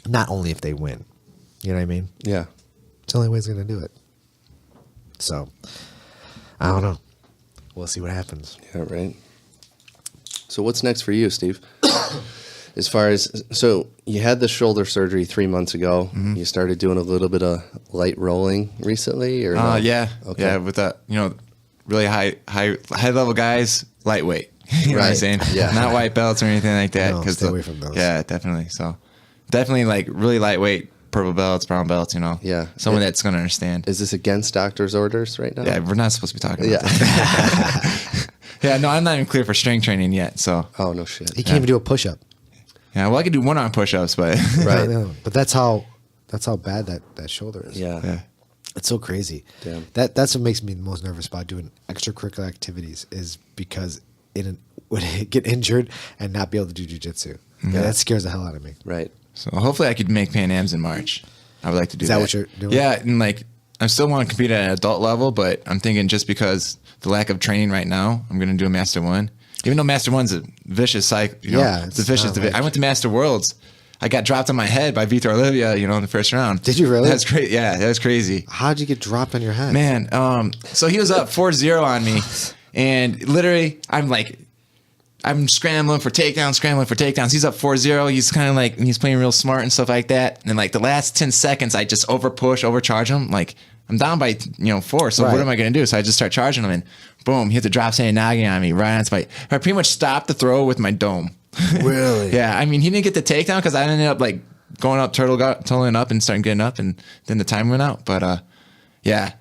S1: Not only if they win. You know what I mean?
S2: Yeah.
S1: It's the only way he's going to do it. So, I don't know. We'll see what happens.
S2: Yeah, right. So what's next for you, Steve? As far as, so you had the shoulder surgery 3 months ago.
S7: Mm-hmm.
S2: You started doing a little bit of light rolling recently, or no?
S7: Yeah.
S2: Okay.
S7: Yeah, with the, really high level guys, lightweight. You know what I'm
S2: Right.
S7: saying?
S2: Yeah.
S7: Not white belts or anything like that.
S1: No, stay away from those.
S7: Yeah, definitely. So definitely like really lightweight, purple belts, brown belts,
S2: Yeah.
S7: Someone that's going to understand.
S2: Is this against doctor's orders right now?
S7: Yeah, we're not supposed to be talking about
S2: Yeah.
S7: that. Yeah, no, I'm not even clear for strength training yet. So,
S2: Oh, no shit.
S1: He can't even do a push-up.
S7: yeah, well, I could do one-arm push-ups, but
S2: Right.
S1: I know. But that's how bad that shoulder is.
S2: Yeah.
S7: yeah.
S1: It's so crazy.
S2: Damn.
S1: That's what makes me the most nervous about doing extracurricular activities is because would get injured and not be able to do jujitsu. Yeah, that scares the hell out of me.
S2: Right.
S7: So hopefully I could make Pan Ams in March. I would like to do that.
S1: Is that what you're doing?
S7: Yeah, and like I still want to compete at an adult level, but I'm thinking just because the lack of training right now, I'm going to do a Master 1. Even though Master 1's a vicious cycle.
S1: Yeah,
S7: it's a vicious
S1: not
S7: division.
S1: right.
S7: I went to Master Worlds. I got dropped on my head by Vitor Olivia, in the first round.
S1: Did you really?
S7: That's great. Yeah, that was crazy.
S1: How'd you get dropped on your head?
S7: Man, so he was up 4-0 on me, and literally, I'm scrambling for takedowns. He's up 4-0. He's kind of like, he's playing real smart and stuff like that. And then like the last 10 seconds, I just overcharge him. Like I'm down by 4. So
S1: Right.
S7: what am I going to do? So I just start charging him, and boom, he hit the drop standing nagi on me right onto I pretty much stopped the throw with my dome.
S1: Really?
S7: Yeah. I mean, he didn't get the takedown because I ended up like going up, turtling up and starting getting up, and then the time went out. But yeah,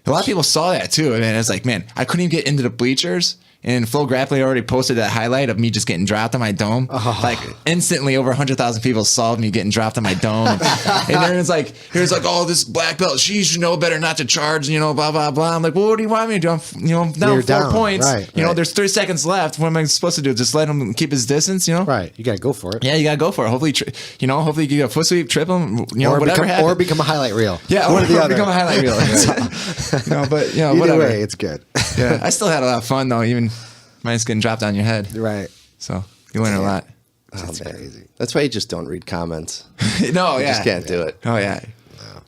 S7: a lot of people saw that too. And it's like, man, I couldn't even get into the bleachers. And Flow Grappling already posted that highlight of me just getting dropped on my dome. Like instantly, over 100,000 people saw me getting dropped on my dome. And everyone's like, oh, this black belt, she should know better not to charge, blah blah blah. I'm like, well, what do you want me to do? I'm down
S1: You're
S7: 4
S1: down.
S7: points.
S1: Right,
S7: right.
S1: right.
S7: There's 3 seconds left. What am I supposed to do? Just let him keep his distance?
S1: Right. You got to go for it.
S7: Yeah, you gotta go for it. Hopefully, hopefully you get a foot sweep, trip him. Whatever happens.
S1: become a highlight reel.
S7: Yeah,
S1: One or the other.
S7: become a highlight reel.
S1: Either
S7: whatever.
S1: way, it's good.
S7: Yeah, I still had a lot of fun though. Even mine's getting dropped on your head.
S1: Right.
S7: So you learn a lot.
S1: That's
S2: man.
S1: crazy.
S2: That's why you just don't read comments.
S7: No,
S2: You
S7: yeah.
S2: just can't do it.
S7: Oh yeah.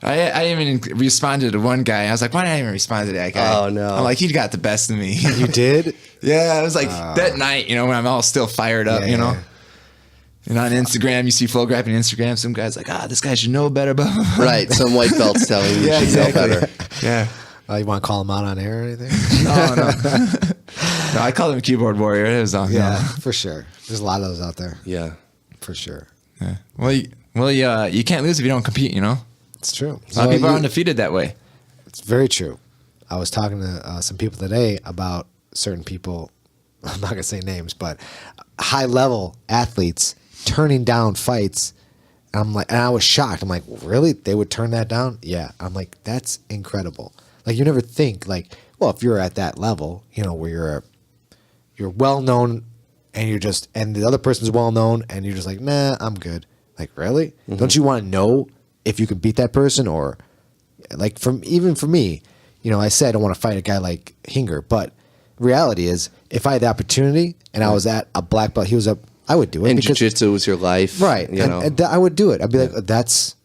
S7: I even responded to one guy. I was like, why did I even respond to that guy?
S2: Oh, no.
S7: I'm like, he got the best of me.
S1: You did?
S7: Yeah, I was like that night, when I'm all still fired up,
S1: Yeah.
S7: And on Instagram, you see Flow Grappling Instagram, some guy's like, this guy should know better, blah, blah, blah.
S2: Right. Some white belt's telling you
S7: Yeah,
S2: you should
S7: exactly.
S2: know better.
S7: Yeah.
S1: You want to call him out on air or anything?
S7: No. No, I called him Keyboard Warrior. It was on.
S1: Yeah, for sure. There's a lot of those out there.
S2: Yeah.
S1: For sure.
S7: Yeah. Well, you can't lose if you don't compete,
S1: It's true.
S7: A lot of people are undefeated that way.
S1: It's very true. I was talking to some people today about certain people. I'm not gonna say names, but high level athletes turning down fights. And I was shocked. I'm like, really? They would turn that down? Yeah. I'm like, that's incredible. Like you never think like, well, if you're at that level, where you're well known, and and the other person's well known, and you're just like, nah, I'm good. Like really?
S2: Mm-hmm.
S1: Don't you want to know if you can beat that person or? Like even for me, I said I don't want to fight a guy like Hinger, but reality is if I had the opportunity and I was at a black belt, he was up, I would do it.
S2: And
S1: because,
S2: jiu-jitsu was your life.
S1: right?
S2: You know.
S1: And I would do it. I'd be like, that's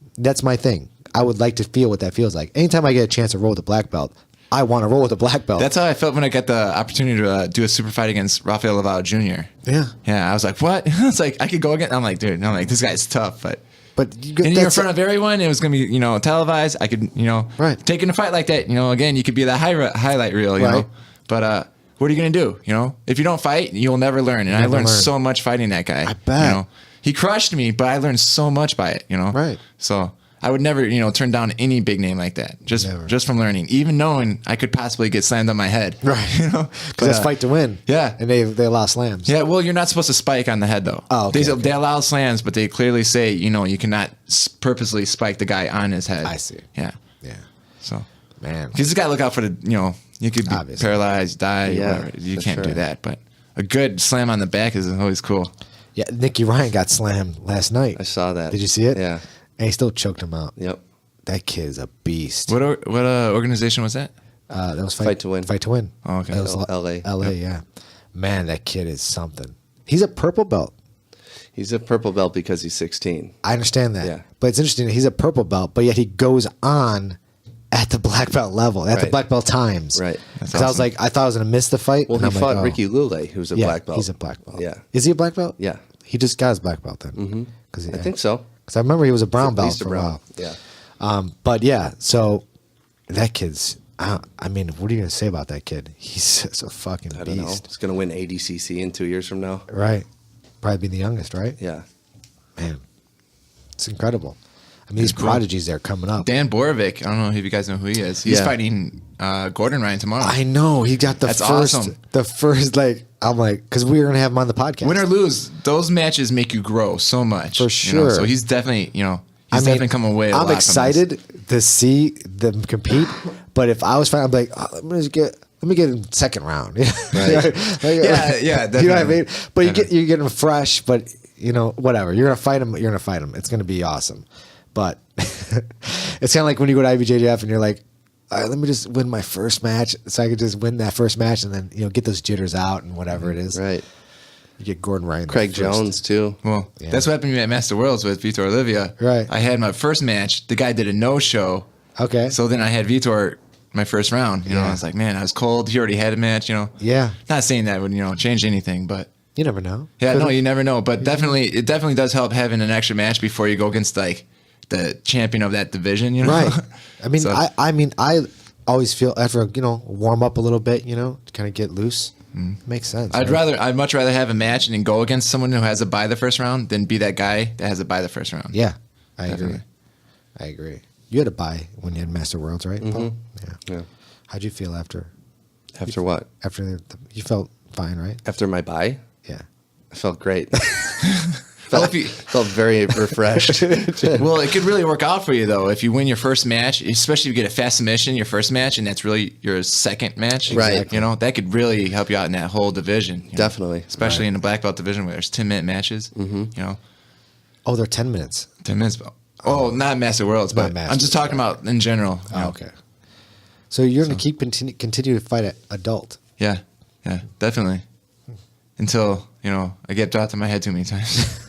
S1: my thing. I would like to feel what that feels like. Anytime I get a chance to roll with a black belt, I want to roll with a black belt.
S7: That's how I felt when I got the opportunity to do a super fight against Rafael Laval Jr.
S1: Yeah.
S7: Yeah, I was like, what? It's like, I could go again. I'm like, dude, this guy's tough, but
S1: you
S7: and you're in front of everyone. It was going to be, televised. I could,
S1: Right.
S7: taking a fight like that, again, you could be the highlight reel, you
S1: Right.
S7: know. But what are you going to do? If you don't fight, you'll never learn. And I
S1: Never
S7: learned
S1: learn.
S7: so much fighting that guy.
S1: I bet.
S7: He crushed me, but I learned so much by it,
S1: Right.
S7: So I would never, turn down any big name like that.
S1: Never.
S7: Just from learning, even knowing I could possibly get slammed on my head.
S1: Right.
S7: But,
S1: Because it's fight to win.
S7: yeah.
S1: And they allow slams.
S7: Yeah, well, you're not supposed to spike on the head, though.
S1: Oh, okay,
S7: They allow slams, but they clearly say, you cannot purposely spike the guy on his head.
S1: I see.
S7: Yeah.
S1: Yeah.
S7: So,
S1: Man.
S7: because you got to look out for the, you could be
S1: Obviously.
S7: paralyzed, die,
S2: Yeah,
S7: whatever. You
S2: for
S7: can't do
S2: sure.
S7: that. But a good slam on the back is always cool.
S1: Yeah, Nicky Ryan got slammed last night.
S2: I saw that.
S1: Did you see it?
S2: Yeah.
S1: And he still choked him out.
S2: Yep.
S1: That kid is a beast.
S7: What organization was that?
S1: That was
S2: Fight to Win.
S1: Fight to Win.
S7: Oh, okay.
S1: That was
S2: LA.
S1: LA, yeah. Man, that kid is something. He's a purple belt.
S2: He's a purple belt because he's 16.
S1: I understand that.
S2: Yeah.
S1: But it's interesting. He's a purple belt, but yet he goes on at the black belt level, at the
S2: Right.
S1: black belt times.
S2: Right.
S1: Because I was like, I thought I was going to miss the fight.
S2: Well,
S1: and
S2: he
S1: I'm
S2: fought
S1: like, oh.
S2: Ricky Lule, who's a
S1: Yeah,
S2: black belt.
S1: He's a black belt.
S2: Yeah.
S1: Is he a black belt?
S2: Yeah.
S1: He just got his black belt then.
S2: I think so.
S1: Because I remember he was a brown
S2: At
S1: belt
S2: least a
S1: for a
S2: brown.
S1: while.
S2: Yeah.
S1: But yeah, so that kid's. I mean, what are you gonna say about that kid? He's such a fucking
S2: I don't know.
S1: beast,
S2: He's going to win ADCC in 2 years from now.
S1: right? Probably be the youngest, right?
S2: Yeah.
S1: Man, it's incredible. I mean, these
S7: cool.
S1: prodigies that are coming up.
S7: Dan Borovic. I don't know if you guys know who he is. He's
S2: Yeah.
S7: fighting Gordon Ryan tomorrow.
S1: I know he got the
S7: That's
S1: first.
S7: awesome.
S1: The first, like, I'm like, because we were gonna have him on the podcast.
S7: Win or lose, those matches make you grow so much.
S1: For
S7: you know?
S1: sure.
S7: So he's definitely, he's definitely come away.
S1: I'm excited to see them compete, but if I was fighting, I'm like, oh, let me get in second round.
S2: Right.
S7: Yeah,
S1: You know what I
S7: definitely.
S1: mean? But you get them fresh, but whatever. You're gonna fight them. You're gonna fight them. It's gonna be awesome. But it's kind of like when you go to IBJJF and you're like, all right, let me just win my first match, so I could just win that first match and then get those jitters out and whatever it is.
S2: Right.
S1: You get Gordon Ryan.
S2: Craig
S1: first.
S2: Jones, too.
S7: Well,
S1: Yeah.
S7: that's what happened to me at Master Worlds with Vitor Olivia.
S1: Right.
S7: I had my first match. The guy did a no-show.
S1: Okay.
S7: So then I had Vitor my first round.
S1: Yeah.
S7: I was like, man, I was cold. He already had a match.
S1: Yeah.
S7: Not saying that would change anything, but
S1: You never know.
S7: yeah, no, you never know. But it definitely does help having an extra match before you go against like the champion of that division.
S1: Right. I mean,
S7: So-
S1: I always feel after warm up a little bit, to kind of get loose. Makes sense.
S7: I'd
S1: right?
S7: I'd much rather have a match and then go against someone who has a bye the first round than be that guy that has a bye the first round.
S1: Yeah, I
S7: Definitely.
S1: agree. You had a bye when you had Master Worlds, right, Paul? Yeah.
S2: Yeah.
S1: How'd you feel after?
S2: After what?
S1: You felt fine, right?
S2: After my bye?
S1: Yeah.
S2: I felt great.
S7: Well, if you-
S2: felt very refreshed.
S7: Well, it could really work out for you though if you win your first match, especially if you get a fast submission your first match, and that's really your second match.
S2: Right.
S7: Exactly. That could really help you out in that whole division.
S2: Definitely.
S7: Especially in the black belt division where there's 10-minute matches.
S1: Oh, they're 10 minutes.
S7: 10 minutes. Oh, not Master Worlds, but
S1: Not Masters,
S7: I'm just talking about in general.
S1: Oh, okay. So you're going to continue to fight at adult.
S7: Yeah, definitely. Until I get dropped on my head too many times.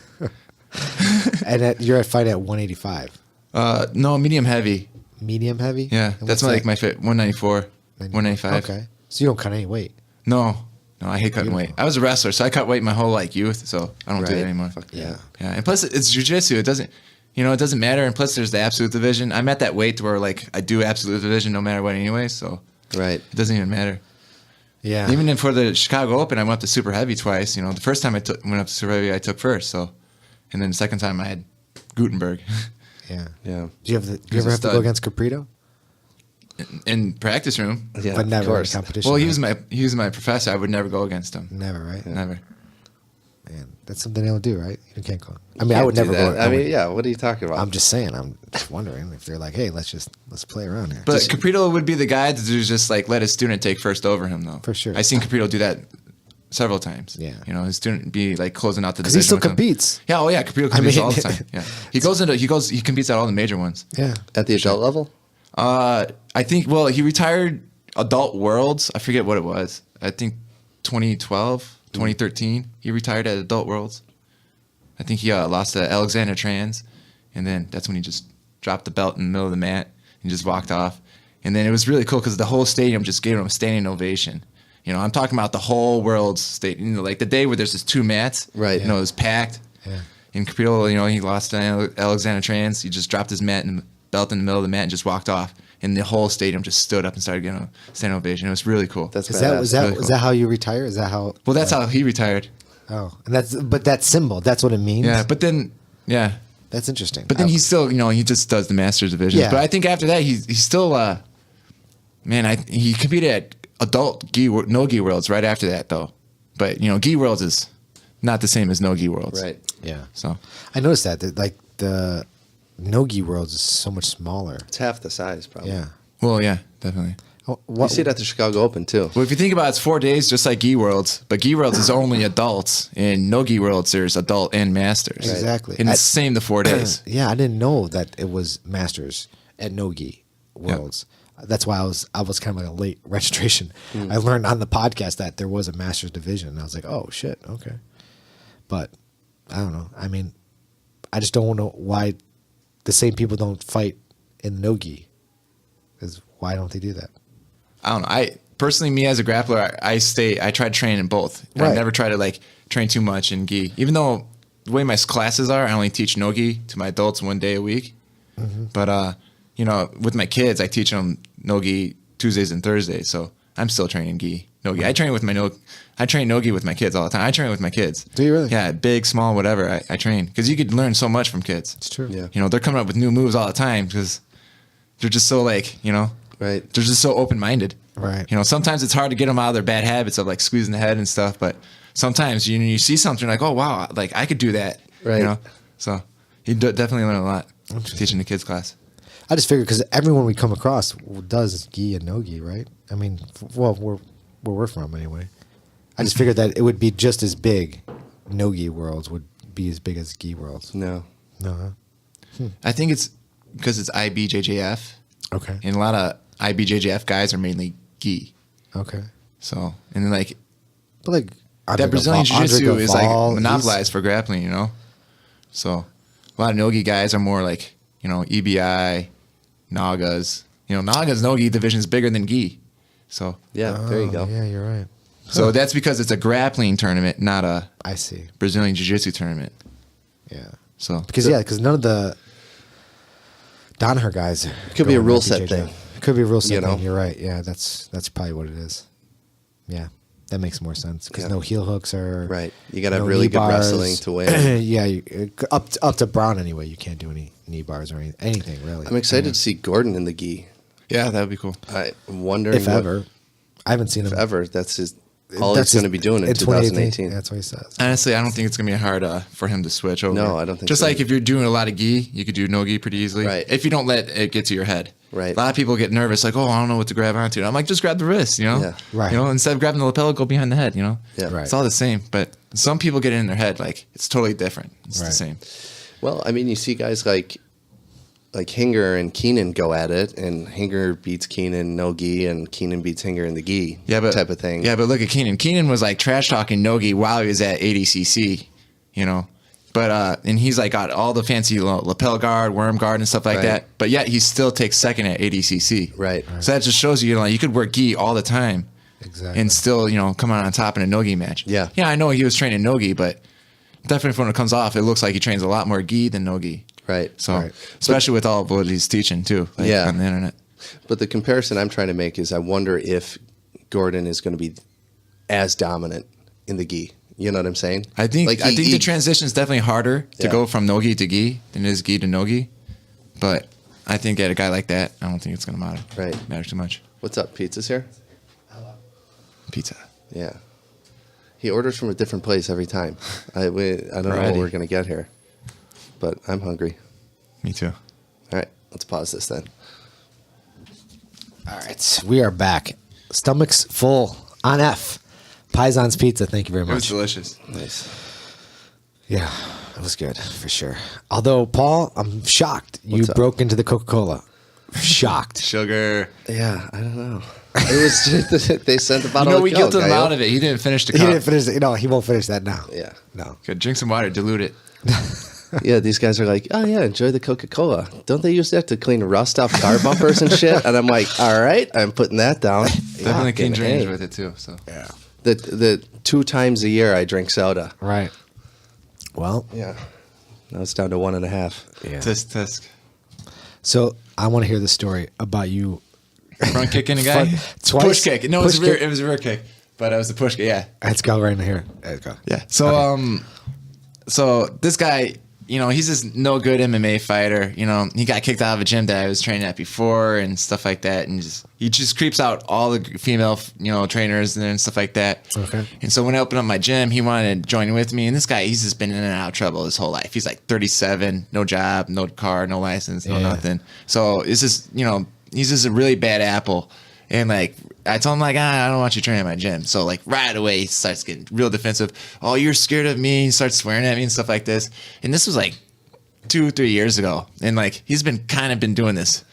S1: And you're at fight at 185.
S7: No, medium heavy.
S1: Medium heavy?
S7: Yeah,
S1: And
S7: that's
S1: what's
S7: like
S1: that?
S7: my fit. 194, 195.
S1: Okay. So you don't cut any weight.
S7: No, I hate cutting weight. I was a wrestler, so I cut weight my whole youth, so I don't do
S2: Right.
S7: that anymore.
S1: Yeah.
S7: Yeah, and plus it's jiu-jitsu. It doesn't, it doesn't matter. And plus there's the absolute division. I'm at that weight to where I do absolute division no matter what anyway, so
S2: Right.
S7: it doesn't even matter.
S1: Yeah.
S7: Even for the Chicago Open, I went up to super heavy twice. The first time went up to super heavy, I took first. So, and then the second time I had Gutenberg
S1: Yeah.
S2: Yeah.
S1: Do you ever
S7: He's a
S1: have to go
S7: stud.
S1: against Caprito?
S7: in practice room.
S2: Yeah,
S1: But
S2: of
S1: never in
S2: course.
S1: competition.
S7: Well, he
S1: right?
S7: was my professor. I would never go against him.
S1: Never, right?
S7: Never.
S1: Man, that's something they'll do, right? You can't go. I mean,
S2: Can't
S1: I would
S2: do
S1: never
S2: that.
S1: go.
S2: I mean, yeah. What are you talking about?
S1: I'm just saying. I'm just wondering if they're like, hey, let's play around here.
S7: But Comprido would be the guy to just let his student take first over him, though.
S1: For sure.
S7: I've seen Comprido do that several times.
S1: Yeah.
S7: His student be closing out the
S1: Because
S7: division.
S1: he still
S7: with him.
S1: competes.
S7: Yeah. Oh yeah. Comprido competes
S1: mean-
S7: all the time. Yeah. He competes at all the major ones.
S1: Yeah.
S2: At the adult level?
S7: I think. Well, he retired Adult Worlds. I forget what it was. I think 2012, 2013. He retired at Adult Worlds. I think he lost to Alexander Trans, and then that's when he just dropped the belt in the middle of the mat and just walked off. And then it was really cool because the whole stadium just gave him a standing ovation. I'm talking about the whole world's stadium. Like the day where there's just two mats.
S2: Right.
S7: It was packed.
S1: Yeah.
S7: And Comprido, he lost to Alexander Trans. He just dropped his belt in the middle of the mat and just walked off. And the whole stadium just stood up and started getting a standing ovation. It was really cool.
S2: That's
S1: Is that
S2: badass.
S1: was that
S7: Really
S1: is
S7: cool.
S1: that how you retire? Is that how?
S7: Well, that's how he retired.
S1: Oh, and but that symbol. That's what it means.
S7: Yeah, but then,
S1: That's interesting.
S7: But then he's still, he just does the Masters divisions.
S1: Yeah.
S7: But I think after that, he's still, he competed at adult no gi worlds right after that though. But gi worlds is not the same as no gi worlds.
S2: Right.
S1: Yeah.
S7: So
S1: I noticed that the Nogi Worlds is so much smaller.
S2: It's half the size, probably.
S1: Yeah.
S7: well, yeah, definitely.
S1: Oh,
S2: You see it at the Chicago Open, too.
S7: Well, if you think about it, it's 4 days, just like gi worlds. But gi worlds is only adults, and no gi worlds there's adult and masters.
S1: Exactly.
S7: And it's the same the 4 days.
S1: Yeah, I didn't know that it was Masters at no-gi worlds. That's why I was kind of like a late registration. I learned on the podcast that there was a master's division. And I was like, oh shit, okay. But I don't know. I mean, I just don't know why the same people don't fight in no-gi. Why don't they do that?
S7: I don't know. I personally, me as a grappler, I try to train in both.
S1: Right.
S7: I never try to like train too much in gi. Even though the way my classes are, I only teach no gi to my adults 1 day a week. But you know, with my kids, I teach them no gi Tuesdays and Thursdays. So I'm still training gi, no gi. I train no gi with my kids all the time. I train with my kids.
S1: Do you really?
S7: Yeah, big, small, whatever. I train because you could learn so much from kids.
S1: It's true.
S2: Yeah.
S7: You know, they're coming up with new moves all the time because they're just so like, you know,
S2: Right.
S7: they're just so open minded.
S1: Right.
S7: You know, sometimes it's hard to get them out of their bad habits of like squeezing the head and stuff. But sometimes you see something like, oh wow, like I could do that.
S2: Right.
S7: You know, so you definitely learn a lot teaching the kids class.
S1: I just figured because everyone we come across does gi and no-gi, right? I mean, well, where we're from anyway. I just figured that it would be just as big. No-gi worlds would be as big as gi worlds.
S2: No.
S1: No, huh?
S7: I think it's because it's IBJJF.
S1: Okay.
S7: And a lot of IBJJF guys are mainly gi.
S1: Okay.
S7: So, and then like
S1: But like
S7: that Brazilian Jiu-Jitsu is like
S1: Gaval,
S7: monopolized for grappling, you know? So a lot of no-gi guys are more like, you know, EBI, Nagas. You know, Naga's no-gi division is bigger than gi. So,
S2: Yeah, there you go.
S1: Yeah, you're right.
S7: so that's because it's a grappling tournament, not a
S1: I see.
S7: Brazilian Jiu-Jitsu tournament.
S1: Yeah.
S7: So,
S1: Because none of the Danaher guys
S2: Could be a
S1: go in
S2: rule
S1: IBJJF.
S2: set thing.
S1: Could be a rule set
S2: You know?
S1: thing. You're right. Yeah, that's probably what it is. Yeah, that makes more sense because
S2: Yeah.
S1: no heel hooks are
S2: Right. You got to have
S1: no
S2: really
S1: knee
S2: good
S1: bars.
S2: wrestling to win.
S1: Yeah, up to Brown anyway. You can't do any knee bars or anything really.
S2: I'm excited to see Gordon in the gi.
S7: yeah, that would be cool.
S2: I'm wondering
S1: if ever. I haven't seen him
S2: if ever. That's all he's going to be doing in 2018.
S1: That's what he says.
S7: Honestly, I don't think it's going to be hard for him to switch over.
S2: No, I don't think
S7: Just
S2: so.
S7: like if you're doing a lot of gi, you could do no gi pretty easily.
S2: Right.
S7: If you don't let it get to your head.
S2: Right.
S7: A lot of people get nervous, like, oh, I don't know what to grab onto. And I'm like, just grab the wrist, you know?
S2: Yeah.
S1: Right.
S7: You know, instead of grabbing the lapel, go behind the head, you know?
S2: Yeah.
S1: Right.
S7: It's all the same. But some people get it in their head, like, it's totally different. It's
S1: Right.
S7: the same.
S2: Well, I mean, you see guys like Hinger and Keenan go at it, and Hinger beats Keenan no gi, and Keenan beats Hinger in the gi type of thing.
S7: Yeah, but look at Keenan. Keenan was like trash talking no-gi while he was at ADCC, you know. But and he's like got all the fancy lapel guard, worm guard, and stuff like
S2: Right.
S7: that. But yet he still takes second at ADCC.
S2: Right.
S7: So that just shows you, like, you could work gi all the time,
S1: Exactly.
S7: and still, you know, come out on top in a no-gi match.
S2: Yeah.
S7: Yeah, I know he was training no-gi, but definitely when it comes off, it looks like he trains a lot more gi than no-gi.
S2: Right.
S7: So
S1: Right.
S7: especially with all of what he's teaching too, like,
S2: Yeah.
S7: on the internet.
S2: But the comparison I'm trying to make is I wonder if Gordon is going to be as dominant in the gi. You know what I'm saying?
S7: I think
S2: Like,
S7: I think the transition is definitely harder to
S2: Yeah.
S7: go from no-gi to gi than it is gi to no-gi. But I think at a guy like that, I don't think it's going to matter too much.
S2: What's up? Pizza's here?
S7: Pizza.
S2: Yeah. He orders from a different place every time. I don't know what
S7: Variety.
S2: we're going to get here, but I'm hungry.
S7: Me too.
S2: All right, let's pause this then.
S1: All right, we are back. Stomachs full on F. Paisan's Pizza. Thank you very
S7: It was
S1: much.
S7: delicious.
S2: Nice.
S1: Yeah, it was good for sure. Although, Paul, I'm shocked you
S2: What's up?
S1: broke into the Coca-Cola. Shocked.
S7: Sugar.
S2: Yeah, I don't know. It was just, they sent the
S7: You
S2: bottle
S7: know,
S2: of
S7: we
S2: Coke,
S7: guilted him
S2: I
S7: out
S2: hope.
S7: of it. He didn't finish the
S1: He
S7: cup.
S1: didn't finish it. You know, he won't finish that now.
S2: Yeah.
S1: No.
S7: Good. Drink some water. Dilute it.
S2: Yeah, these guys are like, oh yeah, enjoy the Coca-Cola. Don't they use that to clean rust off car bumpers and shit? And I'm like, all right, I'm putting that down.
S7: Definitely clean
S2: Fucking
S7: drainage
S2: A.
S7: with it too. So
S1: Yeah.
S2: The 2 times a year I drink soda.
S1: Right. Well,
S2: Yeah. Now it's down to 1.5.
S1: yeah.
S7: tisk.
S1: So I want to hear the story about you.
S7: Front kicking a guy.
S1: Twice?
S7: Push kick. No, it was
S1: Push kick?
S7: it was a rear kick, but it was the push kick. Yeah.
S1: Let's go right in here. Let's go.
S7: Yeah. So so this guy, you know, he's this no good MMA fighter. You know, he got kicked out of a gym that I was training at before and stuff like that, and he just creeps out all the female, you know, trainers and stuff like that.
S1: Okay.
S7: And so when I opened up my gym, he wanted to join with me, and this guy, he's just been in and out of trouble his whole life. He's like 37, no job, no car, no license, no
S1: Yeah.
S7: nothing. So it's just, you know, he's just a really bad apple. And like, I told him like, I don't want you training at my gym. So like right away he starts getting real defensive. Oh, you're scared of me. He starts swearing at me and stuff like this. And this was like 2-3 years ago. And like, he's been doing this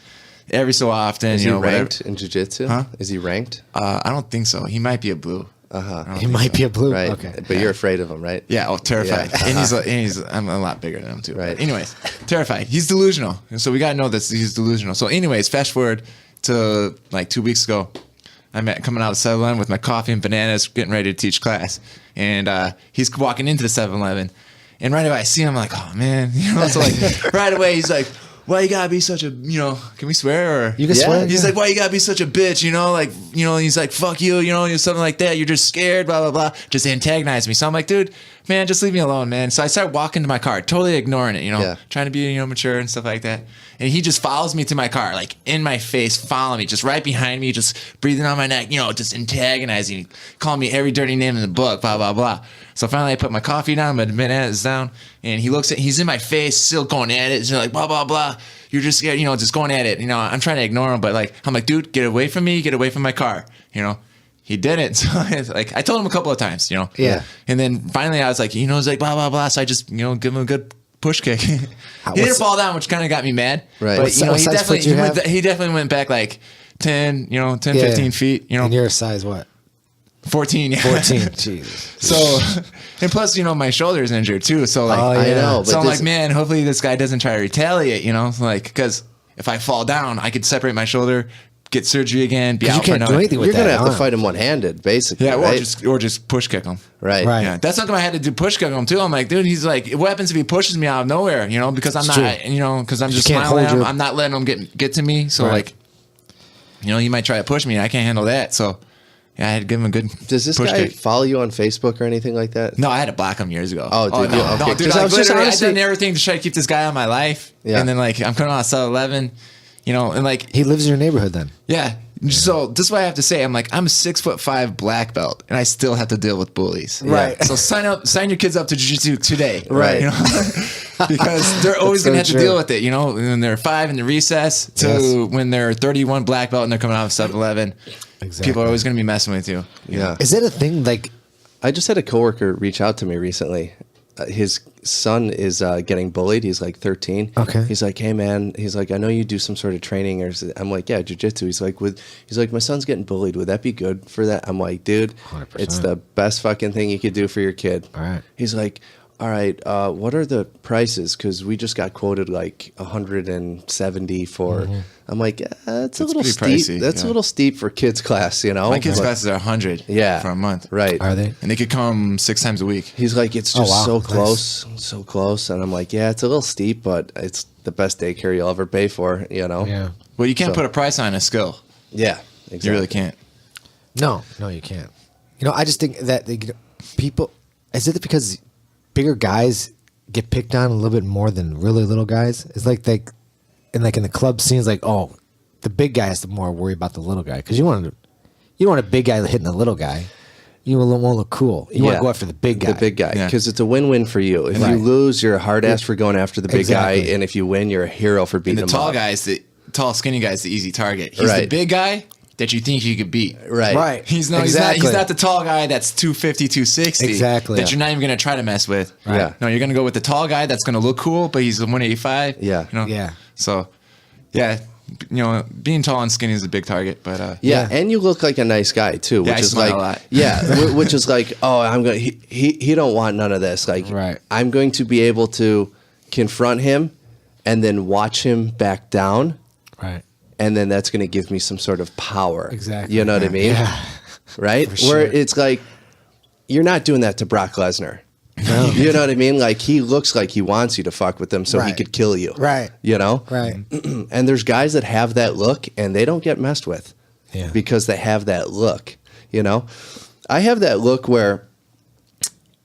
S7: every so often.
S2: Is
S7: you
S2: he
S7: know, whatever.
S2: ranked in jiu-jitsu?
S7: Huh?
S2: Is he ranked?
S7: I don't think so. He might be a blue.
S1: He might be a blue.
S2: Right.
S1: Okay.
S2: But you're afraid of him, right?
S7: Yeah, terrified.
S2: Yeah.
S7: And he's I'm a lot bigger than him too.
S2: Right.
S7: But anyways, terrified. He's delusional. And so we gotta know that he's delusional. So anyways, fast forward to like 2 weeks ago. I'm coming out of 7-Eleven with my coffee and bananas, getting ready to teach class. And he's walking into the 7-Eleven. And right away I see him, I'm like, oh man. You know, so like right away he's like, why you gotta be such a, you know, can we swear? Or
S1: You can swear.
S7: He's like, why you gotta be such a bitch? You know, like, you know, he's like, fuck you, you know, something like that. You're just scared, blah, blah, blah. Just antagonize me. So I'm like, dude, man, just leave me alone, man. So I start walking to my car, totally ignoring it, you know,
S2: Yeah.
S7: trying to be, you know, mature and stuff like that. And he just follows me to my car, like in my face, following me, just right behind me, just breathing on my neck, you know, just antagonizing me, calling me every dirty name in the book, blah, blah, blah. So finally I put my coffee down, my bananas down, and he's in my face, still going at it. He's like, blah, blah, blah. You're just scared, you know, just going at it. You know, I'm trying to ignore him, but like, I'm like, dude, get away from me, get away from my car. You know, he didn't. So like, I told him a couple of times, you know.
S1: Yeah.
S7: And then finally I was like, you know, it's like, blah, blah, blah. So I just, you know, give him a good push kick. He didn't fall down, which kind of got me mad.
S2: Right.
S7: But,
S2: What
S7: you know,
S1: size foot do you have?
S7: he definitely went back like 10, 15 feet, you know.
S1: And you're a size what?
S7: 14, yeah.
S1: 14. Jesus.
S7: So, and plus, you know, my shoulder's injured too. So like,
S1: Oh,
S2: I
S1: yeah.
S2: know. But
S7: so I'm
S2: this-
S7: like, man, hopefully this guy doesn't try to retaliate, you know, like, because if I fall down, I could separate my shoulder, get surgery again, be
S1: 'Cause you
S7: out for
S1: can't do
S7: another.
S1: anything with
S2: You're going to
S1: that
S2: have to
S1: arm.
S2: fight him one-handed, basically,
S7: Yeah,
S2: right?
S7: or just push kick him.
S2: Right.
S1: Right.
S7: Yeah, that's something I had to do. Push kick him too. I'm like, dude, he's like, what happens if he pushes me out of nowhere? You know, because I'm
S1: It's
S7: not,
S1: true.
S7: you know, because I'm just
S1: can't
S7: smiling at
S1: hold
S7: him.
S1: your-
S7: I'm not letting him get to me. So
S1: Right.
S7: like, you know, he might try to push me. I can't handle that. So yeah, I had to give him a good
S2: Does this
S7: push
S2: guy
S7: kick.
S2: follow you on Facebook or anything like that?
S7: No, I had to block him years ago.
S2: Oh, did
S7: no,
S2: you? Okay,
S7: no, dude,
S2: 'cause I
S7: like,
S2: was just
S7: literally,
S2: honestly-
S7: I done everything to try to keep this guy out of my life.
S2: Yeah.
S7: And then like I'm coming out of cell 11, you know, and like
S1: He lives in your neighborhood then.
S7: yeah. So this is what I have to say. I'm like, I'm a 6'5" black belt, and I still have to deal with bullies.
S1: Right.
S7: So sign your kids up to jiu-jitsu today.
S2: Right.
S7: You know? Because they're always
S1: That's
S7: gonna have
S1: so
S7: to
S1: true.
S7: deal with it. You know, when they're 5 in the recess to
S1: Yes.
S7: when they're 31 black belt and they're coming out of 7-Eleven.
S1: Exactly.
S7: People are always gonna be messing with you.
S2: Yeah.
S1: Is that a thing? Like,
S2: I just had a coworker reach out to me recently. His son is getting bullied. He's like 13.
S1: Okay.
S2: He's like, hey man. He's like, I know you do some sort of training, or I'm like, yeah, jujitsu. He's like, my son's getting bullied. Would that be good for that? I'm like, dude,
S1: 100%.
S2: it's the best fucking thing you could do for your kid.
S1: All right.
S2: He's like, all right, what are the prices? Because we just got quoted like 170 for.
S1: Mm-hmm.
S2: I'm like, that's a little
S7: pretty
S2: steep.
S7: pricey,
S2: That's a
S7: yeah.
S2: little steep for kids class, you know.
S7: My kids'
S2: But-
S7: classes are 100
S2: yeah,
S7: for a month.
S2: right?
S1: are they?
S7: And they could come 6 times a week.
S2: He's like, it's
S1: Oh,
S2: just
S1: wow.
S2: so
S1: Nice.
S2: close, so close. And I'm like, yeah, it's a little steep, but it's the best daycare you'll ever pay for, you know?
S1: Yeah.
S7: Well, you can't
S2: So-
S7: put a price on a skill.
S2: Yeah, exactly.
S7: You really can't.
S1: No, you can't. You know, I just think that people, is it because bigger guys get picked on a little bit more than really little guys? It's like they, and like in the club scenes, like, oh, the big guy has to more worry about the little guy because you don't want a big guy hitting a little guy. You want to look cool. You want
S2: Yeah.
S1: to go after the big guy.
S2: The big guy.
S7: Yeah.
S2: Because it's a win-win for you. If
S1: Right.
S2: you lose, you're a hard ass for going after the big
S1: Exactly.
S2: guy. And if you win, you're a hero for beating
S7: And the
S2: him
S7: tall
S2: up.
S7: guy's the tall, skinny guy's the easy target. He's the
S2: Right.
S7: big guy that you think you could beat.
S2: Right.
S1: Right.
S7: He's
S1: Exactly.
S7: not the tall guy that's 250, 260.
S1: Exactly.
S7: That you're not even gonna try to mess with.
S2: Right. Yeah.
S7: No, you're gonna go with the tall guy that's gonna look cool, but he's 185.
S2: Yeah.
S7: You know?
S1: Yeah.
S7: So, yeah, you know, being tall and skinny is a big target, but
S2: Yeah,
S1: Yeah.
S2: and you look like a nice guy too,
S7: Yeah,
S2: which
S7: I
S2: is
S7: smile
S2: like,
S7: a lot.
S2: yeah, which is like, oh, I'm going. He don't want none of this. Like,
S1: Right.
S2: I'm going to be able to confront him, and then watch him back down,
S1: Right.
S2: and then that's going to give me some sort of power.
S1: Exactly.
S2: You know what I mean?
S1: Yeah.
S2: Right?
S1: For
S2: Where
S1: sure.
S2: it's like, you're not doing that to Brock Lesnar.
S1: No.
S2: You know what I mean? Like, he looks like he wants you to fuck with him so he
S1: Right.
S2: could kill you.
S1: Right.
S2: You know?
S1: Right.
S2: And there's guys that have that look and they don't get messed with
S1: Yeah.
S2: because they have that look, you know? I have that look where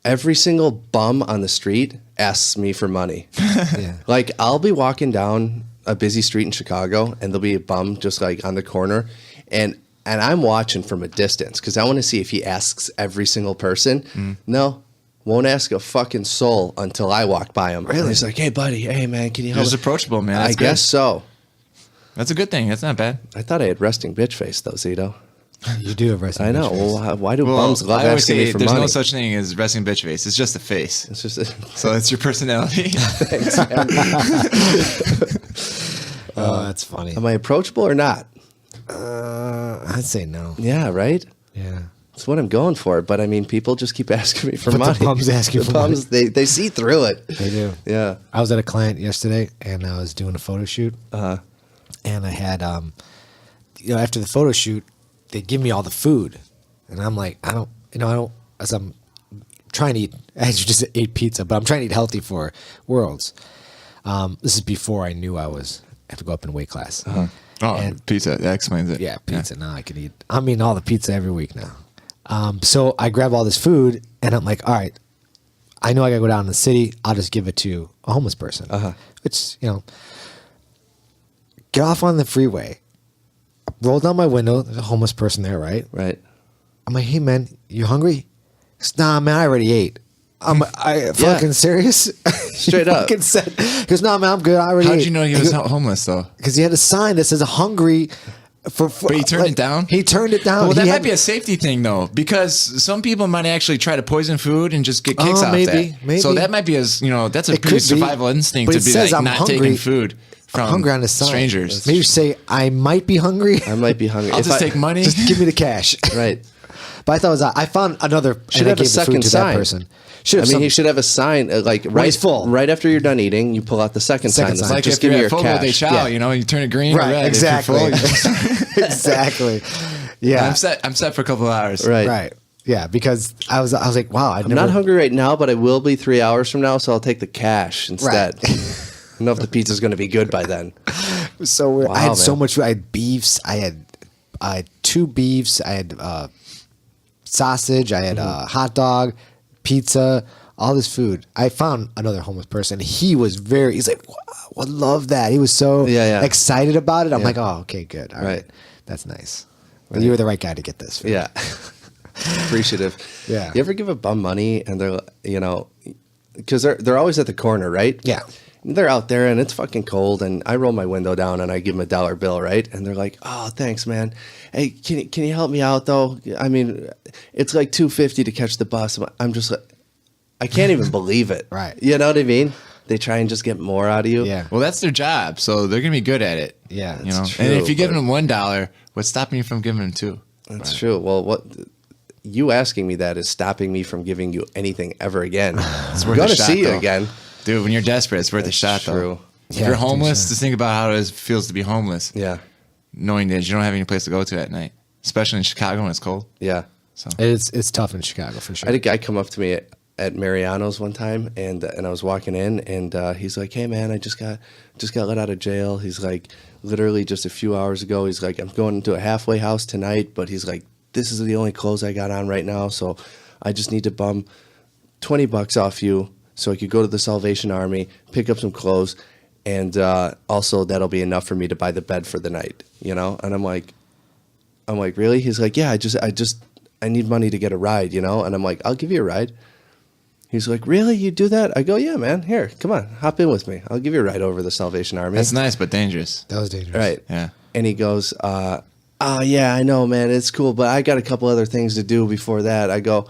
S2: every single bum on the street asks me for money.
S1: Yeah.
S2: Like, I'll be walking down a busy street in Chicago and there'll be a bum just like on the corner and I'm watching from a distance because I want to see if he asks every single person. No, won't ask a fucking soul until I walk by him. Really? He's like, hey, buddy, hey, man, can you
S7: you're
S2: help?
S7: just approachable, man.
S2: I
S7: That's
S2: guess
S7: good.
S2: so.
S7: That's a good thing. That's not bad.
S2: I thought I had resting bitch face though, Zito.
S1: You do have wrestling.
S2: I know.
S1: bitch face.
S2: Well, why do
S7: Well,
S2: bums love
S7: I always
S2: asking
S7: say
S2: me for
S7: there's
S2: money?
S7: no such thing as resting bitch face. It's just a face.
S2: It's just
S7: So it's your personality.
S1: Oh, that's funny.
S2: Am I approachable or not?
S1: I'd say no.
S2: Yeah, right?
S1: Yeah.
S2: That's what I'm going for. But I mean, people just keep asking me for
S1: But the
S2: money.
S1: bums ask you
S2: The
S1: for
S2: bums,
S1: money.
S2: They see through it.
S1: They do.
S2: Yeah.
S1: I was at a client yesterday, and I was doing a photo shoot.
S2: Uh-huh.
S1: And I had, after the photo shoot, they give me all the food. And I'm like, as I'm trying to eat, I just ate pizza, but I'm trying to eat healthy for Worlds. This is before I knew I have to go up in weight class.
S7: Oh,
S1: And-
S7: pizza. That explains it.
S1: Yeah, pizza. Now I can eat. I'm eating all the pizza every week now. So I grab all this food, and I'm like, all right, I know I gotta go down to the city. I'll just give it to a homeless person. Which, get off on the freeway. I roll down my window. There's a homeless person there, right?
S2: Right.
S1: I'm like, hey man, you hungry? He goes, nah, man, I already ate. I fucking serious?
S2: Straight up.
S1: He goes, nah, man, I'm good. I already ate.
S7: How'd you know he was homeless though?
S1: Because he had a sign that says hungry.
S7: But he turned it down?
S1: He turned it down.
S7: Well, that
S1: He
S7: might
S1: had-
S7: be a safety thing, though, because some people might actually try to poison food and just get kicks off
S1: maybe,
S7: that.
S1: maybe.
S7: So that might be that's a
S1: It
S7: pretty
S1: could be,
S7: survival instinct
S1: but
S7: to
S1: it
S7: be
S1: says
S7: like
S1: I'm
S7: not
S1: hungry.
S7: taking food
S1: I'm
S7: from
S1: hungry on the sign.
S7: strangers.
S1: Maybe you say, I might be hungry.
S2: I might be hungry.
S7: I'll
S2: If
S7: just
S2: I-
S7: take money.
S1: Just give me the cash.
S2: Right.
S1: But I thought it was, I found another,
S2: Should
S1: and I
S2: have a
S1: gave the food
S2: second
S1: to
S2: sign.
S1: that person. Should
S2: I
S1: have
S2: mean,
S1: some-
S2: he should have a sign right
S1: he's full.
S2: right after you're done eating. You pull out the second sign.
S1: Second
S2: That's
S1: sign.
S2: like,
S7: Like
S2: just
S7: if
S2: give me
S7: you're
S2: your
S7: at Fogo de
S2: cash.
S7: Chao,
S1: Yeah.
S7: you turn it green or
S1: right,
S7: red.
S1: exactly.
S7: If you're full,
S1: Exactly. Yeah.
S7: I'm set for a couple of hours.
S2: Right.
S1: Right. Yeah, because I was like, wow,
S2: I'm not hungry right now, but I will be 3 hours from now, so I'll take the cash instead.
S1: Right.
S2: I don't know if the pizza's going to be good by then.
S1: So weird. I
S2: Wow,
S1: had so
S2: man.
S1: much food. I had beefs. I had 2 beefs. I had sausage. I had hot dog, pizza, all this food. I found another homeless person. He's like, wow, I love that. He was so
S2: Yeah.
S1: excited about it. I'm
S2: Yeah.
S1: like, oh, okay, good. All right.
S2: Right.
S1: That's nice. But you were the right guy to get this. Food.
S2: Yeah. Appreciative.
S1: Yeah.
S2: You ever give a bum money and they're, because they're always at the corner, right?
S1: Yeah.
S2: They're out there and it's fucking cold, and I roll my window down and I give them a $1 bill, right? And they're like, "Oh, thanks, man. Hey, can you help me out though? I mean, it's like $2.50 to catch the bus." I'm just like, I can't even believe it.
S1: Right.
S2: You know what I mean? They try and just get more out of you.
S1: Yeah.
S7: Well, that's their job, so they're gonna be good at it.
S1: Yeah,
S7: you know.
S2: that's true,
S7: and if you give
S2: but-
S7: them $1, what's stopping you from giving them 2?
S2: That's true. Well, what you asking me that is stopping me from giving you anything ever again.
S7: It's
S2: I'm
S7: worth a
S2: gonna
S7: shot,
S2: see you
S7: though.
S2: again.
S7: Dude, when you're desperate, it's worth
S2: That's
S7: a shot,
S2: true.
S7: though. If
S1: Yeah,
S7: you're
S1: I think
S7: homeless,
S1: so.
S7: just think about how it feels to be homeless.
S2: Yeah.
S7: Knowing that you don't have any place to go to at night, especially in Chicago when it's cold.
S2: Yeah.
S7: So
S1: It's tough in Chicago for sure.
S2: I had a guy come up to me at Mariano's one time, and I was walking in, and he's like, "Hey man, I just got let out of jail." He's like, literally just a few hours ago. He's like, "I'm going to a halfway house tonight," but he's like, "This is the only clothes I got on right now, so I just need to bum $20 off you so I could go to the Salvation Army, pick up some clothes, and also that'll be enough for me to buy the bed for the night." And I'm like, really? He's like, "Yeah, I need money to get a ride, And I'm like, "I'll give you a ride." He's like, "Really? You do that?" I go, "Yeah, man. Here, come on, hop in with me. I'll give you a ride over the Salvation Army."
S7: that's nice, but dangerous.
S1: That was dangerous.
S2: Right.
S7: Yeah.
S2: And he goes, "Oh, yeah, I know, man. It's cool, but I got a couple other things to do before that." I go,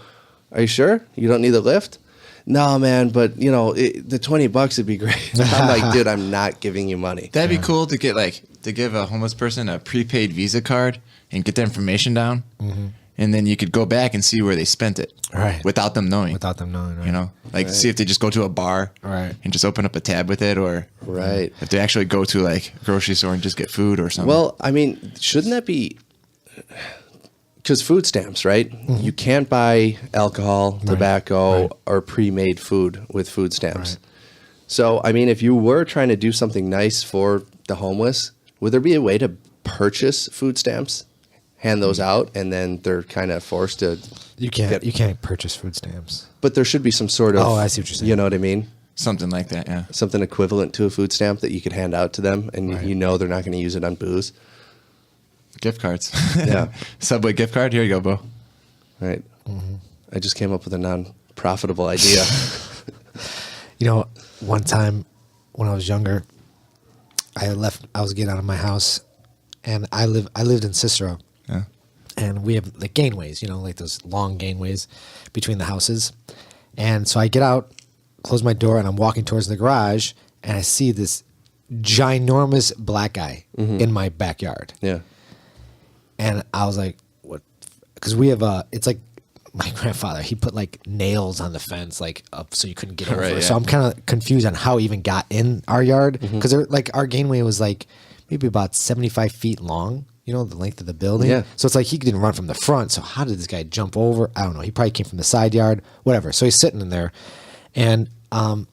S2: "Are you sure? You don't need the lift?" "No, man, but, the $20 would be great." I'm like, "Dude, I'm not giving you money."
S7: That'd be cool to give a homeless person a prepaid Visa card and get their information down, and then you could go back and see where they spent it,
S1: Right.
S7: Without them knowing.
S1: Without them knowing, right?
S7: See if they just go to a bar,
S1: Right.
S7: and just open up a tab with it, or
S2: Right.
S7: if they actually go to like a grocery store and just get food or something.
S2: Well, I mean, shouldn't that be because food stamps, right? You can't buy alcohol, tobacco,
S1: right.
S2: or pre-made food with food stamps.
S1: Right.
S2: So, I mean, if you were trying to do something nice for the homeless, would there be a way to purchase food stamps, hand those out, and then they're kind of forced to?
S1: You can't purchase food stamps.
S2: But there should be some sort of.
S1: Oh, I see what you're saying.
S2: You know what I mean?
S7: something like that, yeah.
S2: Something equivalent to a food stamp that you could hand out to them, and
S1: Right.
S2: you know they're not going to use it on booze.
S7: Gift cards.
S2: Yeah.
S7: Subway gift card. Here you go, Bo.
S2: Right. I just came up with a non-profitable idea.
S1: You know, one time when I was younger, I was getting out of my house, and I lived in Cicero.
S7: Yeah.
S1: And we have like gateways, like those long gateways between the houses. And so I get out, close my door, and I'm walking towards the garage, and I see this ginormous black guy in my backyard.
S2: Yeah.
S1: And I was like, what? Because we have it's like my grandfather, he put like nails on the fence, like up so you couldn't get over.
S2: Right, yeah.
S1: So I'm kind of confused on how he even got in our yard. Because like our gangway was like maybe about 75 feet long, you know, the length of the building.
S2: Yeah.
S1: So it's like he didn't run from the front. So how did this guy jump over? I don't know. He probably came from the side yard, whatever. So he's sitting in there. And I'm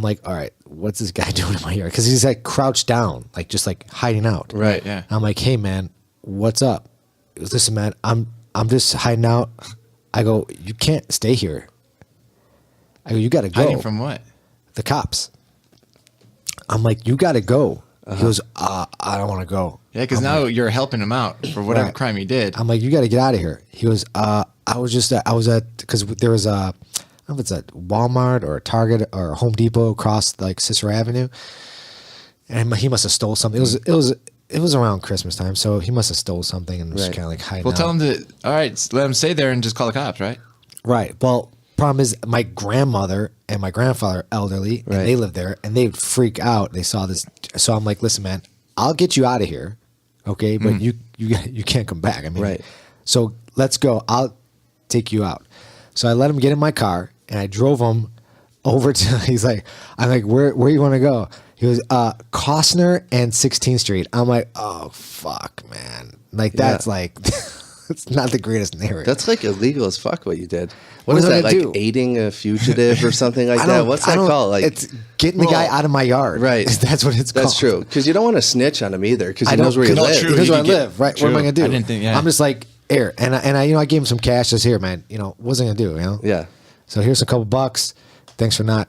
S1: like, all right, what's this guy doing in my yard? Because he's like crouched down, like just like hiding out.
S2: Right.
S7: Yeah.
S1: I'm like, hey man, what's up? He goes, listen, man, I'm just hiding out. I go, you can't stay here. I go, you got to go.
S7: Hiding from what?
S1: The cops. I'm like, you got to go. He goes, I don't want to go.
S7: Yeah, because now you're helping him out for whatever
S1: Right.
S7: crime he did.
S1: I'm like, you got to get out of here. He goes, I was at, because there was I don't know if it's a Walmart or a Target or a Home Depot across like Cicero Avenue. And he must have stole something. It was around Christmas time, so he must have stole something and was
S2: Right.
S1: kind of like hiding
S7: Well,
S1: out.
S7: tell him to, all right, let him stay there and just call the cops, right?
S1: Right. Well, problem is my grandmother and my grandfather are elderly,
S2: Right.
S1: and they live there, and they would freak out. They saw this, so I'm like, listen, man, I'll get you out of here, okay? But you can't come back. I mean,
S2: Right.
S1: So let's go. I'll take you out. So I let him get in my car, and I drove him over to. I'm like, where you want to go? He was Costner and 16th Street. I'm like, oh fuck, man. Like that's like, it's not the greatest neighborhood.
S2: That's like illegal as fuck what you did. What
S1: What
S2: is
S1: was I
S2: that,
S1: gonna
S2: like
S1: do?
S2: aiding a fugitive or something like
S1: I
S2: that?
S1: don't-
S2: What's
S1: I
S2: that
S1: don't-
S2: called? Like,
S1: it's getting the guy out of my yard.
S2: Right.
S1: That's what it's called.
S2: that's true. Because you don't want to snitch on him either because he
S1: I don't-
S2: knows where you
S1: no,
S2: live.
S7: true.
S1: He knows
S7: You
S1: where I
S7: could get-
S1: live, right? What
S7: true.
S1: am I gonna do?
S7: I didn't think- yeah.
S1: I'm just like here, and I I gave him some cash. Just here, man. You know, what was I gonna do? You know.
S2: Yeah.
S1: So here's a couple bucks. Thanks for not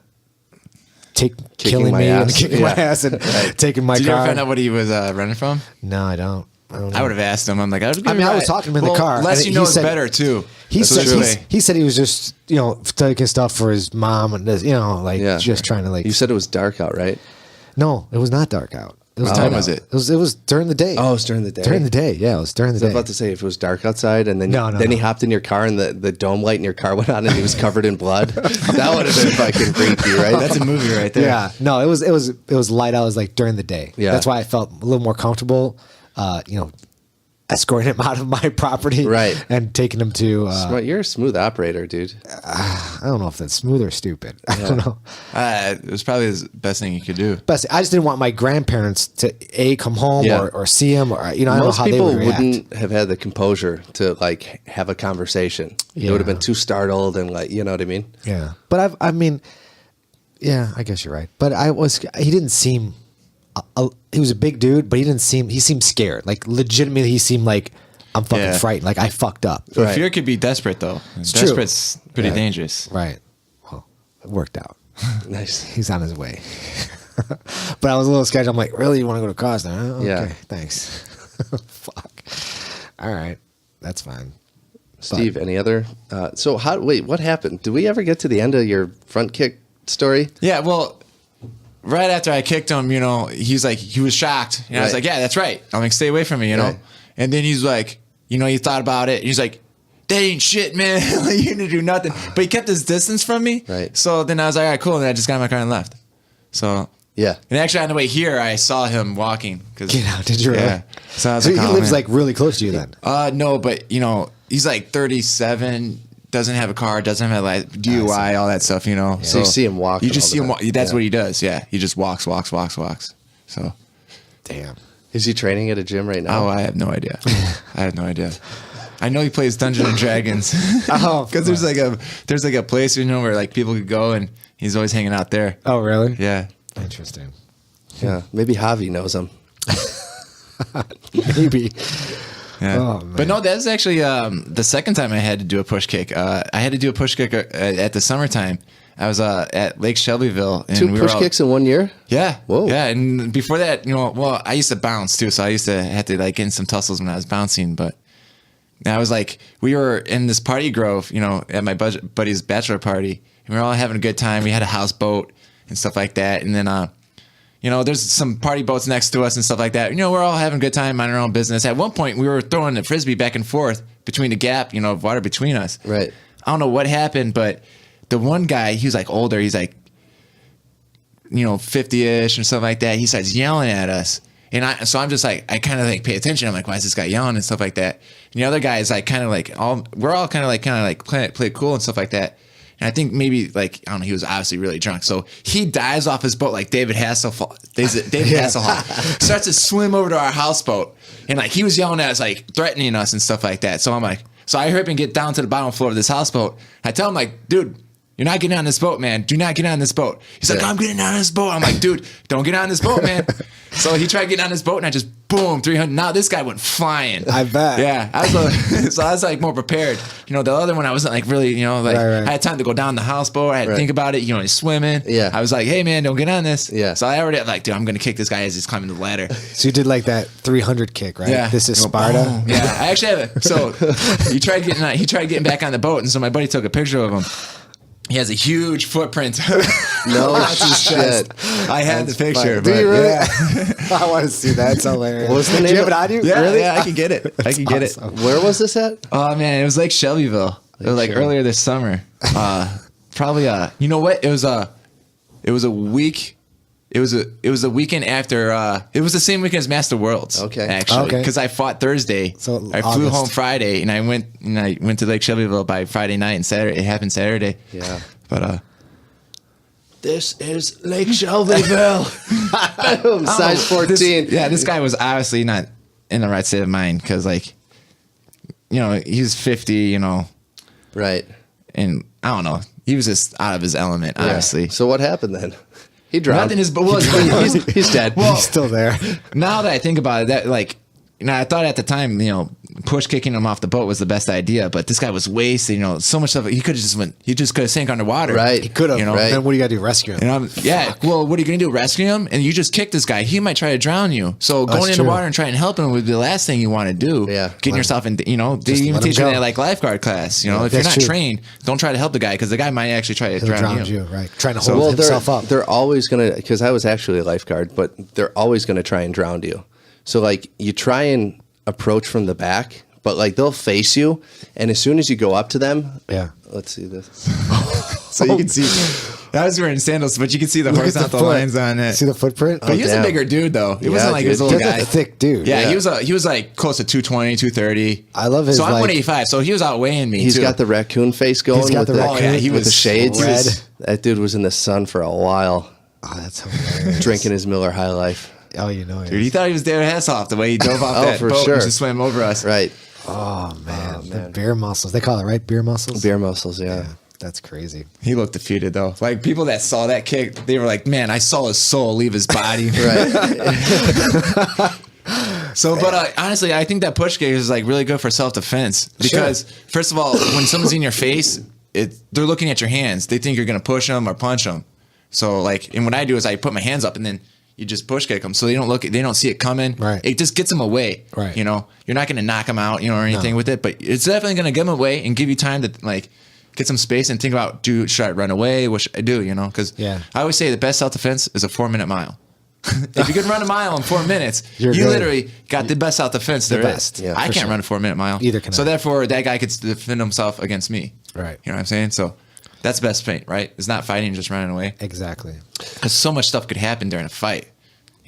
S2: Kicking
S1: killing
S2: my
S1: me and
S2: ass.
S1: kicking my
S2: Yeah.
S1: ass and taking my
S7: Did you
S1: car.
S7: ever find out what he was running from?
S1: No, I don't. I don't know.
S7: I would have asked him. I'm like, I was
S1: talking to him in the car,
S7: Less
S1: and
S7: you
S1: he
S7: know is
S1: said-
S7: better, too.
S1: He
S7: That's
S1: said
S7: what they say.
S1: he said he was just taking stuff for his mom and this, like
S2: Yeah.
S1: just trying to like.
S2: You said it was dark out, right?
S1: No, it was not dark out. It was
S7: What
S1: dark
S7: time was
S1: out.
S7: it?
S1: It was during the day.
S2: Oh, it was during the day.
S1: During the day, yeah, it was during the
S2: I was
S1: day.
S2: about to say if it was dark outside and then
S1: No,
S2: then he
S1: no.
S2: hopped in your car and the dome light in your car went on and he was covered in blood. That would have been fucking creepy, right?
S7: That's a movie right there.
S1: Yeah, no, it was light out. It was like during the day.
S2: Yeah.
S1: That's why I felt a little more comfortable. Escorting him out of my property,
S2: Right.
S1: and taking him to.
S2: Smart. You're a smooth operator, dude.
S1: I don't know if that's smooth or stupid. I don't know.
S7: It was probably the best thing you could do.
S1: But I just didn't want my grandparents to come home
S2: Yeah.
S1: or see him or I don't know
S2: Most
S1: how they
S2: people
S1: would react.
S2: wouldn't have had the composure to like have a conversation. They would have
S1: Yeah.
S2: been too startled and like, you know what I mean?
S1: Yeah, but I mean, yeah, I guess you're right. But he didn't seem. He was a big dude, but he seemed scared. Like legitimately, he seemed like I'm fucking
S7: Yeah.
S1: frightened. Like I fucked up.
S7: But
S2: Right.
S7: fear could be desperate, though.
S1: true.
S7: Desperate's pretty
S2: Right.
S7: dangerous.
S1: Right. Well, it worked out.
S2: Nice.
S1: He's on his way. But I was a little sketchy. I'm like, really? You want to go to Costner? Huh? Okay,
S2: Yeah.
S1: thanks. Fuck. All right. That's fine.
S2: Steve, any other? Wait, what happened? Did we ever get to the end of your front kick story?
S7: Yeah, well, right after I kicked him, he was shocked. And I was
S2: Right.
S7: like, yeah, that's right. I'm like, stay away from me,
S2: Right.
S7: And then he's like, he thought about it. And he's like, that ain't shit, man. Like, you didn't do nothing. But he kept his distance from me.
S2: Right.
S7: So then I was like, all right, cool. And then I just got in my car and left. So,
S2: Yeah.
S7: and actually on the way here, I saw him walking.
S1: Get out. Did you really?
S7: Yeah. So I was
S1: So
S7: like,
S1: he
S7: oh,
S1: lives
S7: man.
S1: like really close to you then.
S7: No, but he's like 37, doesn't have a car, doesn't have a DUI, all that stuff,
S2: So you see him walking
S7: You just
S2: all
S7: see
S2: the
S7: him
S2: time.
S7: walk. That's
S2: Yeah.
S7: what he does. Yeah. He just walks. So,
S1: Damn.
S2: Is he training at a gym right now?
S7: oh, I have no idea. I know he plays Dungeons and Dragons.
S1: Oh,
S7: Because there's like a place, where like people could go and he's always hanging out there.
S1: Oh, really?
S7: Yeah.
S1: Interesting.
S2: Yeah. Maybe Javi knows him.
S1: Maybe.
S7: Yeah.
S1: Oh, man.
S7: But no, that's actually the second time I had to do a push kick. I had to do a push kick at the summertime. I was at Lake Shelbyville. And
S2: Two
S7: we
S2: push
S7: were all,
S2: kicks in 1 year?
S7: Yeah.
S2: Whoa.
S7: Yeah. And before that, I used to bounce too. So I used to have to like get in some tussles when I was bouncing. But I was like, we were in this party grove, at my buddy's bachelor party. And we were all having a good time. We had a houseboat and stuff like that. And then, there's some party boats next to us and stuff like that. We're all having a good time, minding our own business. At one point, we were throwing the Frisbee back and forth between the gap, of water between us.
S2: Right.
S7: I don't know what happened, but the one guy, he was like older. He's like 50-ish or something like that. He starts yelling at us. And so I'm just like, I kind of like pay attention. I'm like, why is this guy yelling and stuff like that? And the other guy is like, kind of like, we're all kind of like play cool and stuff like that. And I think maybe like, I don't know, he was obviously really drunk. So he dives off his boat like David Hasselhoff, starts to swim over to our houseboat. And like, he was yelling at us, like threatening us and stuff like that. So I'm like, so I hurry up and get down to the bottom floor of this houseboat. I tell him like, dude, you're not getting on this boat, man. Do not get on this boat. He's like, I'm getting on this boat. I'm like, dude, don't get on this boat, man. So he tried getting on this boat, and I just, boom, 300. Now this guy went flying.
S1: I bet.
S7: Yeah. So I was like more prepared. The other one, I wasn't like really, right. I had time to go down the houseboat. I had to think about it. He's swimming.
S2: Yeah.
S7: I was like, hey, man, don't get on this.
S2: Yeah.
S7: So I already like, dude, I'm going to kick this guy as he's climbing the ladder.
S1: So you did like that 300 kick, right?
S7: Yeah.
S1: This is Sparta.
S7: Oh, yeah. I actually have it. So he tried getting back on the boat, and so my buddy took a picture of him. He has a huge footprint.
S2: No shit.
S7: I had the picture.
S1: Do you really?
S7: Yeah.
S1: I want to see that. It's hilarious.
S2: What's the
S1: Do
S2: name
S1: you have
S2: of-
S1: it on you?
S7: Yeah,
S1: Really?
S7: yeah, I can get it. I can get it.
S2: Where was this at?
S7: Oh man, it was Lake Shelbyville. It was like earlier this summer. Probably you know what? It was a week. It was a weekend after. It was the same weekend as Master Worlds.
S2: Okay.
S7: Actually,
S1: Okay.
S7: because I fought Thursday.
S1: So
S7: I flew
S1: August.
S7: home Friday, and I went to Lake Shelbyville by Friday night and Saturday. It happened Saturday.
S2: Yeah.
S7: But
S2: This is Lake Shelbyville. Size 14.
S7: This guy was obviously not in the right state of mind because, like, he's 50,
S2: Right.
S7: and I don't know. He was just out of his element,
S2: Yeah.
S7: honestly.
S2: So what happened then? He drowned.
S7: Nothing is,
S2: He's dead.
S1: He's still there.
S7: now that I think about it, that like, I thought at the time, push kicking him off the boat was the best idea, but this guy was wasted, so much stuff. He could have just could have sank underwater.
S2: Right.
S1: He could have.
S2: right.
S1: Then what do you got to do? Rescue him.
S7: Well, what are you going to do? Rescue him? And you just kick this guy. He might try to drown you. So
S1: That's
S7: going in the
S1: true.
S7: water and trying to help him would be the last thing you want to do.
S2: Yeah.
S7: Getting yourself in, they even
S1: let him
S7: teach you
S1: go.
S7: that like lifeguard class. If you're
S1: that's
S7: not
S1: true.
S7: trained, don't try to help the guy because the guy might actually try to
S1: He'll
S7: drown
S1: drown
S7: you.
S1: you, right? Trying to
S7: So-
S1: hold
S2: Well,
S1: himself up.
S2: they're always going to, because I was actually a lifeguard, but they're always going to try and drown you. So, like, you try and approach from the back, but, like, they'll face you, and as soon as you go up to them,
S1: Yeah.
S2: let's see this.
S7: So you can see. I was wearing sandals, but you can see the
S1: Look at the
S7: horizontal
S1: foot.
S7: lines on it.
S1: See the footprint?
S7: But he was
S2: damn.
S7: a bigger dude, though. It
S2: Yeah,
S7: wasn't like he was a
S2: dude.
S7: little
S1: That's
S7: guy.
S1: a thick dude.
S7: Yeah, he was like close to 220, 230.
S1: I love his,
S7: So I'm
S1: like-
S7: 185, so he was outweighing me.
S2: He's
S7: too.
S2: got the raccoon face going.
S1: He's got
S2: with
S1: the raccoon.
S7: Oh, yeah, he
S2: with the
S7: was
S2: shades.
S1: red.
S2: That dude was in the sun for a while,
S1: Oh, that's hilarious.
S2: drinking his Miller High Life.
S1: Oh, you know it.
S7: Dude, he thought he was David Hasselhoff the way he dove off
S2: Oh,
S7: that
S2: for
S7: boat
S2: sure.
S7: and just swam over us.
S2: Right.
S1: Oh, man. The beer muscles. They call it, right? Beer muscles?
S2: Beer muscles, yeah.
S1: Yeah. That's crazy.
S7: He looked defeated, though. Like, people that saw that kick, they were like, man, I saw his soul leave his body.
S2: Right.
S7: So, but honestly, I think that push kick is like really good for self-defense because, first of all, when someone's in your face, they're looking at your hands. They think you're going to push them or punch them. So, like, and what I do is I put my hands up and then you just push kick them, so they don't see it coming.
S1: Right.
S7: It just gets them away.
S1: Right.
S7: You're not going to knock them out, or anything with it, but it's definitely going to get them away and give you time to like get some space and think about, should I run away? What should I do? Because
S1: Yeah.
S7: I always say the best self-defense is a 4-minute mile. If you can run a mile in 4 minutes,
S1: You're
S7: you
S1: good.
S7: literally got the best self-defense there
S1: best.
S7: is.
S2: Yeah,
S7: I
S2: for
S7: can't
S2: sure.
S7: run a 4-minute mile.
S1: Either can
S7: So
S1: I.
S7: therefore, that guy could defend himself against me.
S1: Right.
S7: You know what I'm saying? So that's the best fight, right? It's not fighting, just running away.
S1: Exactly.
S7: Because so much stuff could happen during a fight.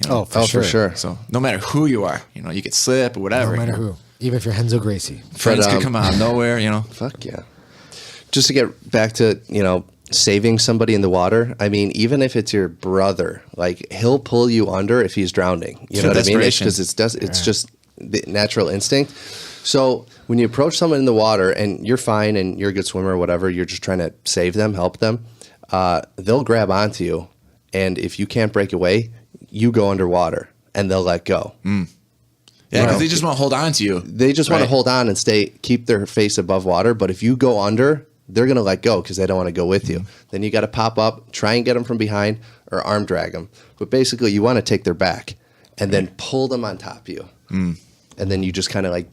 S1: Oh, for
S2: Oh,
S1: sure.
S2: for sure.
S7: So no matter who you are, you could slip or whatever.
S1: No matter who. Even if you're Henzo Gracie.
S7: Friends
S2: But,
S7: could come out of nowhere,
S2: Fuck yeah. Just to get back to, saving somebody in the water. I mean, even if it's your brother, like he'll pull you under if he's drowning. You know what I mean? It's
S7: desperation.
S2: because it's just the natural instinct. So when you approach someone in the water and you're fine and you're a good swimmer or whatever, you're just trying to save them, help them, they'll grab onto you. And if you can't break away, you go underwater and they'll let go.
S7: Yeah, because they just want to hold on to you.
S2: They just want to
S7: Right.
S2: hold on and keep their face above water. But if you go under, they're going to let go because they don't want to go with you. Then you got to pop up, try and get them from behind or arm drag them. But basically you want to take their back and then pull them on top of you. And then you just kind of like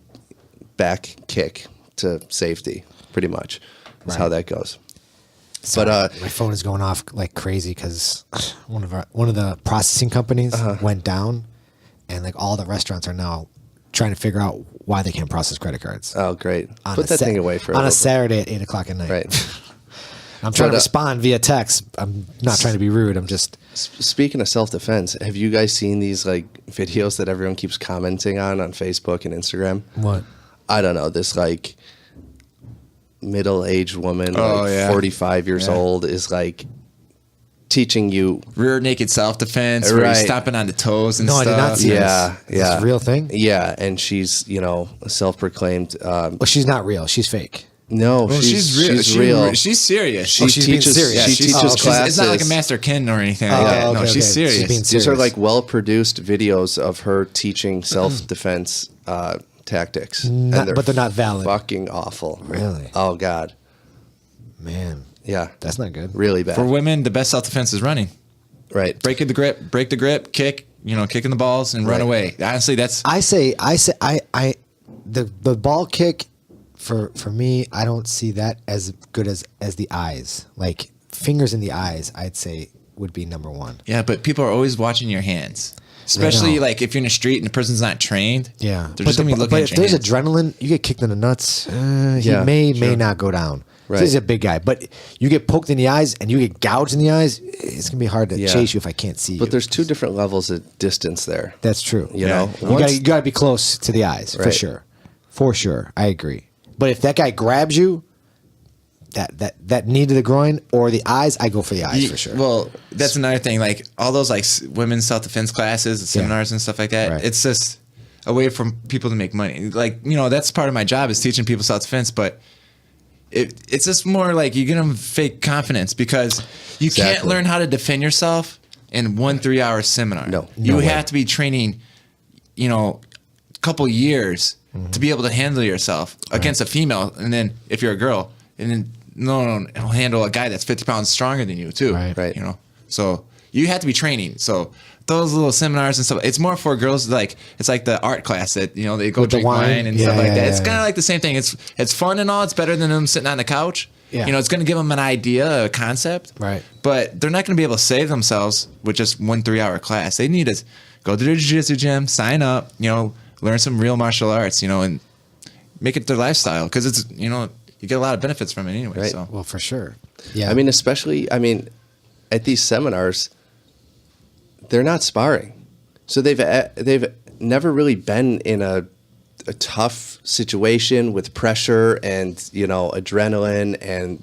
S2: back kick to safety pretty much. That's how that goes.
S1: Sorry,
S2: But
S1: my phone is going off like crazy because one of the processing companies went down, and like all the restaurants are now trying to figure out why they can't process credit cards.
S2: oh, great.
S1: On
S2: Put
S1: a
S2: that
S1: Sa-
S2: thing away for a
S1: on a
S2: little bit.
S1: Saturday at 8:00 at night.
S2: Right.
S1: I'm trying to
S2: But,
S1: respond via text. I'm not trying to be rude. I'm just.
S2: Speaking of self-defense, have you guys seen these like videos that everyone keeps commenting on Facebook and Instagram?
S1: What?
S2: I don't know. This like middle-aged woman,
S7: Oh,
S2: like
S7: yeah.
S2: 45 years
S7: Yeah.
S2: old, is like teaching you.
S7: Rear naked self-defense, where
S2: Right.
S7: you're stomping on the toes and
S1: No, I
S7: stuff.
S1: did not see
S2: Yeah,
S1: this. Is this
S2: yeah.
S1: a real thing?
S2: Yeah, and she's a self-proclaimed.
S1: Well, she's not real. She's fake.
S2: No,
S7: Well,
S2: she's
S7: real.
S2: real.
S7: She's serious.
S2: She
S1: she's being
S2: teaches.
S1: serious.
S2: She
S1: Yeah,
S2: teaches
S1: oh, okay.
S2: classes.
S7: It's not like a master kin or anything like
S1: Oh,
S7: that. No,
S1: okay,
S7: she's
S1: okay.
S7: serious.
S1: She's being
S2: These are
S1: serious.
S2: like well-produced videos of her teaching self-defense tactics,
S1: But they're not valid.
S2: Fucking awful.
S1: Really?
S2: Oh God.
S1: Man,
S2: Yeah.
S1: that's not good.
S2: Really bad.
S7: For women, the best self-defense is running.
S2: Right.
S7: Break the grip, kick, kicking the balls and run
S2: Right.
S7: away. Honestly, that's
S1: the ball kick for me, I don't see that as good as the eyes. Like fingers in the eyes, I'd say would be number one.
S7: yeah. But people are always watching your hands, especially
S1: know.
S7: like if you're in the street and the person's not trained.
S1: Yeah,
S7: they're just gonna be looking
S1: but
S7: at
S1: if
S7: your
S1: there's
S7: hands.
S1: adrenaline, you get kicked in the nuts. He
S2: Yeah,
S1: may not go down.
S2: Right.
S1: He's a big guy, but you get poked in the eyes and you get gouged in the eyes. It's gonna be hard to
S2: Yeah.
S1: chase you if I can't see you.
S2: But there's two different levels of distance there.
S1: That's true.
S2: You know,
S1: You gotta be close to the eyes for
S2: Right.
S1: sure. For sure, I agree. But if that guy grabs you, that knee to the groin or the eyes, I go for the eyes for sure.
S7: Well, that's another thing. Like all those like women's self-defense classes, and seminars, and stuff like that.
S1: Right.
S7: It's just a way for people to make money. Like that's part of my job is teaching people self-defense, but. It's just more like you get them fake confidence because you can't
S2: Exactly.
S7: learn how to defend yourself in 1 3-hour seminar.
S2: No
S7: you
S2: way.
S7: have to be training, a couple years to be able to handle yourself against a female, and then if you're a girl, and then no, handle a guy that's 50 pounds stronger than you too.
S1: Right.
S7: So you have to be training. So those little seminars and stuff, it's more for girls. Like it's like the art class that they go
S1: With the
S7: drink
S1: wine.
S7: wine and
S1: Yeah,
S7: stuff like
S1: yeah,
S7: that. It's
S1: yeah,
S7: kind of
S1: yeah.
S7: like the same thing. It's fun and all. It's better than them sitting on the couch.
S1: Yeah.
S7: It's going to give them an idea, a concept.
S1: Right.
S7: But they're not going to be able to save themselves with just 1 3-hour class. They need to go to the jiu-jitsu gym, sign up, learn some real martial arts, and make it their lifestyle because it's, you get a lot of benefits from it anyway.
S2: Right.
S7: So.
S1: well, for sure. Yeah.
S2: I mean, especially, at these seminars, they're not sparring, so they've never really been in a tough situation with pressure and adrenaline and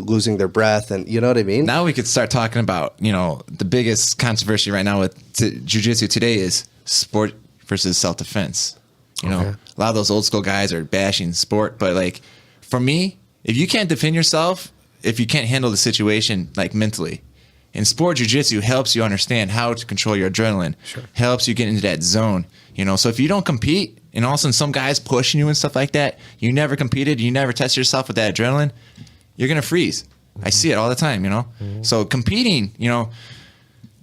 S2: losing their breath and you know what I mean.
S7: Now we could start talking about, the biggest controversy right now with jiu-jitsu today is sport versus self-defense. A lot of those old school guys are bashing sport, but like for me, if you can't defend yourself, if you can't handle the situation like mentally, in sport, jiu-jitsu helps you understand how to control your adrenaline, helps you get into that zone, So if you don't compete and all of a sudden some guy's pushing you and stuff like that, you never competed, you never test yourself with that adrenaline, you're going to freeze. I see it all the time, So competing,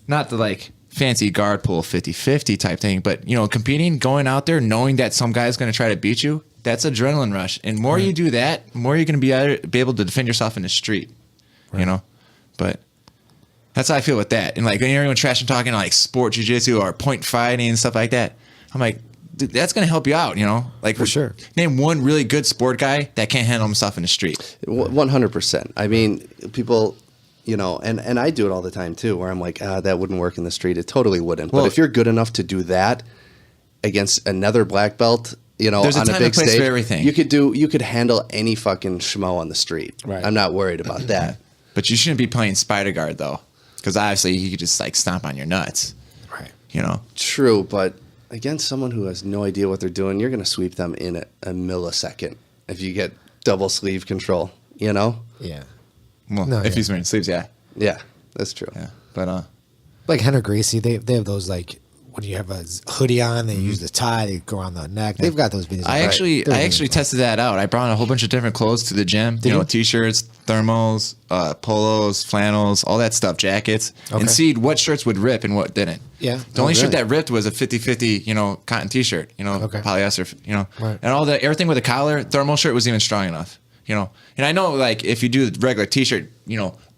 S7: not the like fancy guard pull 50-50 type thing, but, competing, going out there, knowing that some guy's going to try to beat you, that's adrenaline rush. And more you do that, more you're going to be able to defend yourself in the street, But that's how I feel with that. And like when everyone trash and talking like sport jiu-jitsu or point fighting and stuff like that, I'm like, dude, that's going to help you out, Like
S1: For sure.
S7: Name one really good sport guy that can't handle himself in the street.
S2: 100%. I mean, people, and I do it all the time too, where I'm like, that wouldn't work in the street. It totally wouldn't.
S7: Well,
S2: but if you're good enough to do that against another black belt,
S7: There's a
S2: on
S7: time
S2: a
S7: and
S2: big
S7: place
S2: stage,
S7: for everything.
S2: you could handle any fucking schmo on the street.
S1: Right.
S2: I'm not worried about that.
S7: But you shouldn't be playing spider guard though, because obviously he could just like stomp on your nuts.
S1: right.
S2: True, but against someone who has no idea what they're doing, you're going to sweep them in a millisecond if you get double sleeve control,
S1: Yeah.
S7: Well,
S1: No,
S7: if
S1: yeah.
S7: he's wearing sleeves, yeah.
S2: Yeah, that's true.
S7: Yeah. But
S1: Like Henry Gracie, they have those like when you have a hoodie on, they use the tie, they go around the neck. They've got those videos.
S7: I actually tested that out. I brought a whole bunch of different clothes to the gym.
S1: you?
S7: T-shirts, thermals, polos, flannels, all that stuff, jackets,
S1: Okay.
S7: and see what shirts would rip and what didn't.
S1: Yeah.
S7: The only shirt
S2: really?
S7: that ripped was a 50-50, cotton T-shirt,
S1: Okay.
S7: polyester,
S1: Right.
S7: and everything with a collar, thermal shirt was even strong enough, And I know like if you do the regular T-shirt,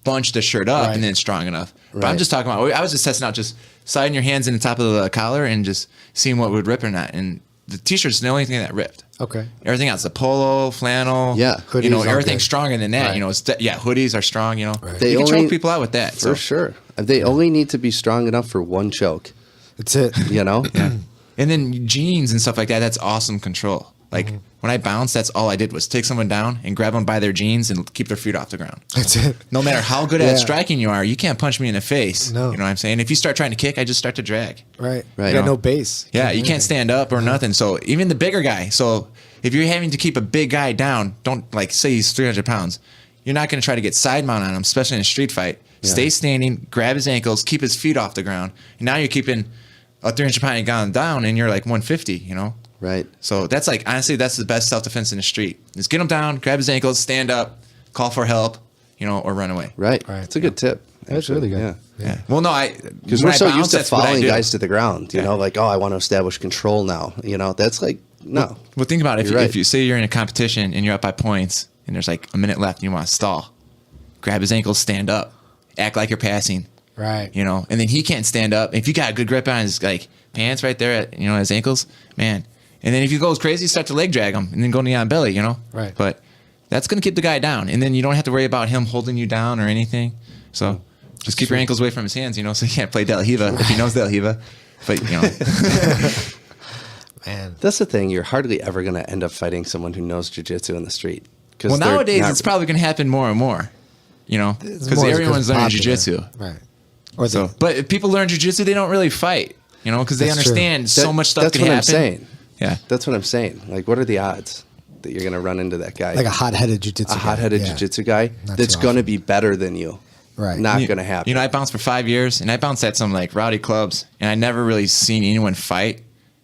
S7: bunch the shirt up
S1: Right.
S7: and then it's strong enough. But I'm
S2: Right.
S7: just talking about. I was just testing out, just sliding your hands in the top of the collar and just seeing what would rip or not. And the t-shirt's the only thing that ripped.
S1: Okay.
S7: Everything else, the polo, flannel,
S2: Yeah.
S1: Hoodies, all
S7: everything's
S1: good.
S7: stronger than that.
S1: Right.
S7: Hoodies are strong.
S2: They
S7: You can
S2: only-
S7: choke people out with that.
S2: For sure. They only need to be strong enough for one choke.
S1: That's it.
S2: You know?
S7: Yeah. And then jeans and stuff like that, that's awesome control. Like when I bounced, that's all I did was take someone down and grab them by their jeans and keep their feet off the ground.
S1: That's it.
S7: No matter how good
S1: Yeah.
S7: at striking you are, you can't punch me in the face.
S1: No.
S7: You know what I'm saying? If you start trying to kick, I just start to drag.
S1: Right.
S2: Right.
S1: You got no base.
S7: Yeah, you can't stand up or nothing. So even the bigger guy. So if you're having to keep a big guy down, don't like say he's 300 pounds. You're not going to try to get side mount on him, especially in a street fight.
S2: Yeah.
S7: Stay standing, grab his ankles, keep his feet off the ground. And now you're keeping a 300-pound guy down, and you're like 150.
S2: Right.
S7: So that's like, honestly, that's the best self-defense in the street. Is get him down, grab his ankles, stand up, call for help, or run away.
S2: Right.
S1: Right.
S2: It's a good tip.
S1: That's
S2: actually.
S1: really good.
S2: Yeah.
S7: Yeah. Well, no,
S2: Because
S7: when
S2: we're
S7: I
S2: so
S7: bounce,
S2: used to
S7: that's what I
S2: following
S7: do.
S2: guys to the ground,
S7: Yeah.
S2: like, I want to establish control now. That's like, no.
S7: Well, think about it.
S2: You're right.
S7: If you say you're in a competition and you're up by points and there's like a minute left and you want to stall, grab his ankles, stand up, act like you're passing,
S1: Right.
S7: and then he can't stand up. If you got a good grip on his like pants right there at his ankles, man. And then if he goes crazy, start to leg drag him and then go knee on belly,
S1: Right.
S7: But that's going to keep the guy down. And then you don't have to worry about him holding you down or anything. So just keep your ankles away from his hands, so you can't play Del Hiva if he knows Del Hiva. But,
S1: Man.
S2: That's the thing. You're hardly ever going to end up fighting someone who knows jiu-jitsu in the street.
S7: well, nowadays it's probably going to happen more and more,
S1: It's
S7: because
S1: more
S7: everyone's learning
S1: popular.
S7: jiu-jitsu.
S1: Right. Or
S7: So, but if people learn jiu-jitsu, they don't really fight, because they
S1: That's true.
S7: understand so much stuff
S2: That's
S7: can
S2: what
S7: happen.
S2: I'm saying.
S7: Yeah.
S2: That's what I'm saying. Like, what are the odds that you're going to run into that guy?
S1: like a hot-headed jiu-jitsu
S2: a
S1: guy.
S2: hot-headed
S1: Yeah.
S2: jiu-jitsu guy
S1: Not
S2: that's
S1: too
S2: going to
S1: often.
S2: be better than you.
S1: Right.
S2: Not going to happen.
S7: I bounced for 5 years, and I bounced at some like rowdy clubs, and I never really seen anyone fight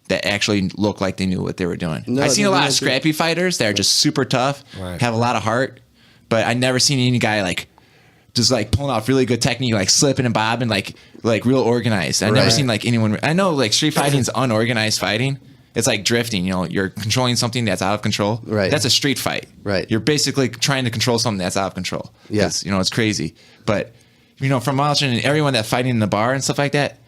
S7: that actually looked like they knew what they were doing.
S2: No,
S7: I've seen
S2: they
S7: a lot
S2: don't
S7: of
S2: do-
S7: scrappy fighters that are just super tough,
S1: Right.
S7: have a lot of heart, but I never seen any guy like just like pulling off really good technique, like slipping and bobbing, like real organized. I never
S2: Right.
S7: seen like anyone. I know like street fighting is unorganized fighting. It's like drifting. You're controlling something that's out of control.
S2: Right.
S7: That's a street fight.
S2: Right.
S7: You're basically trying to control something that's out of control.
S2: Yeah.
S7: It's crazy. But from watching everyone that fighting in the bar and stuff like that,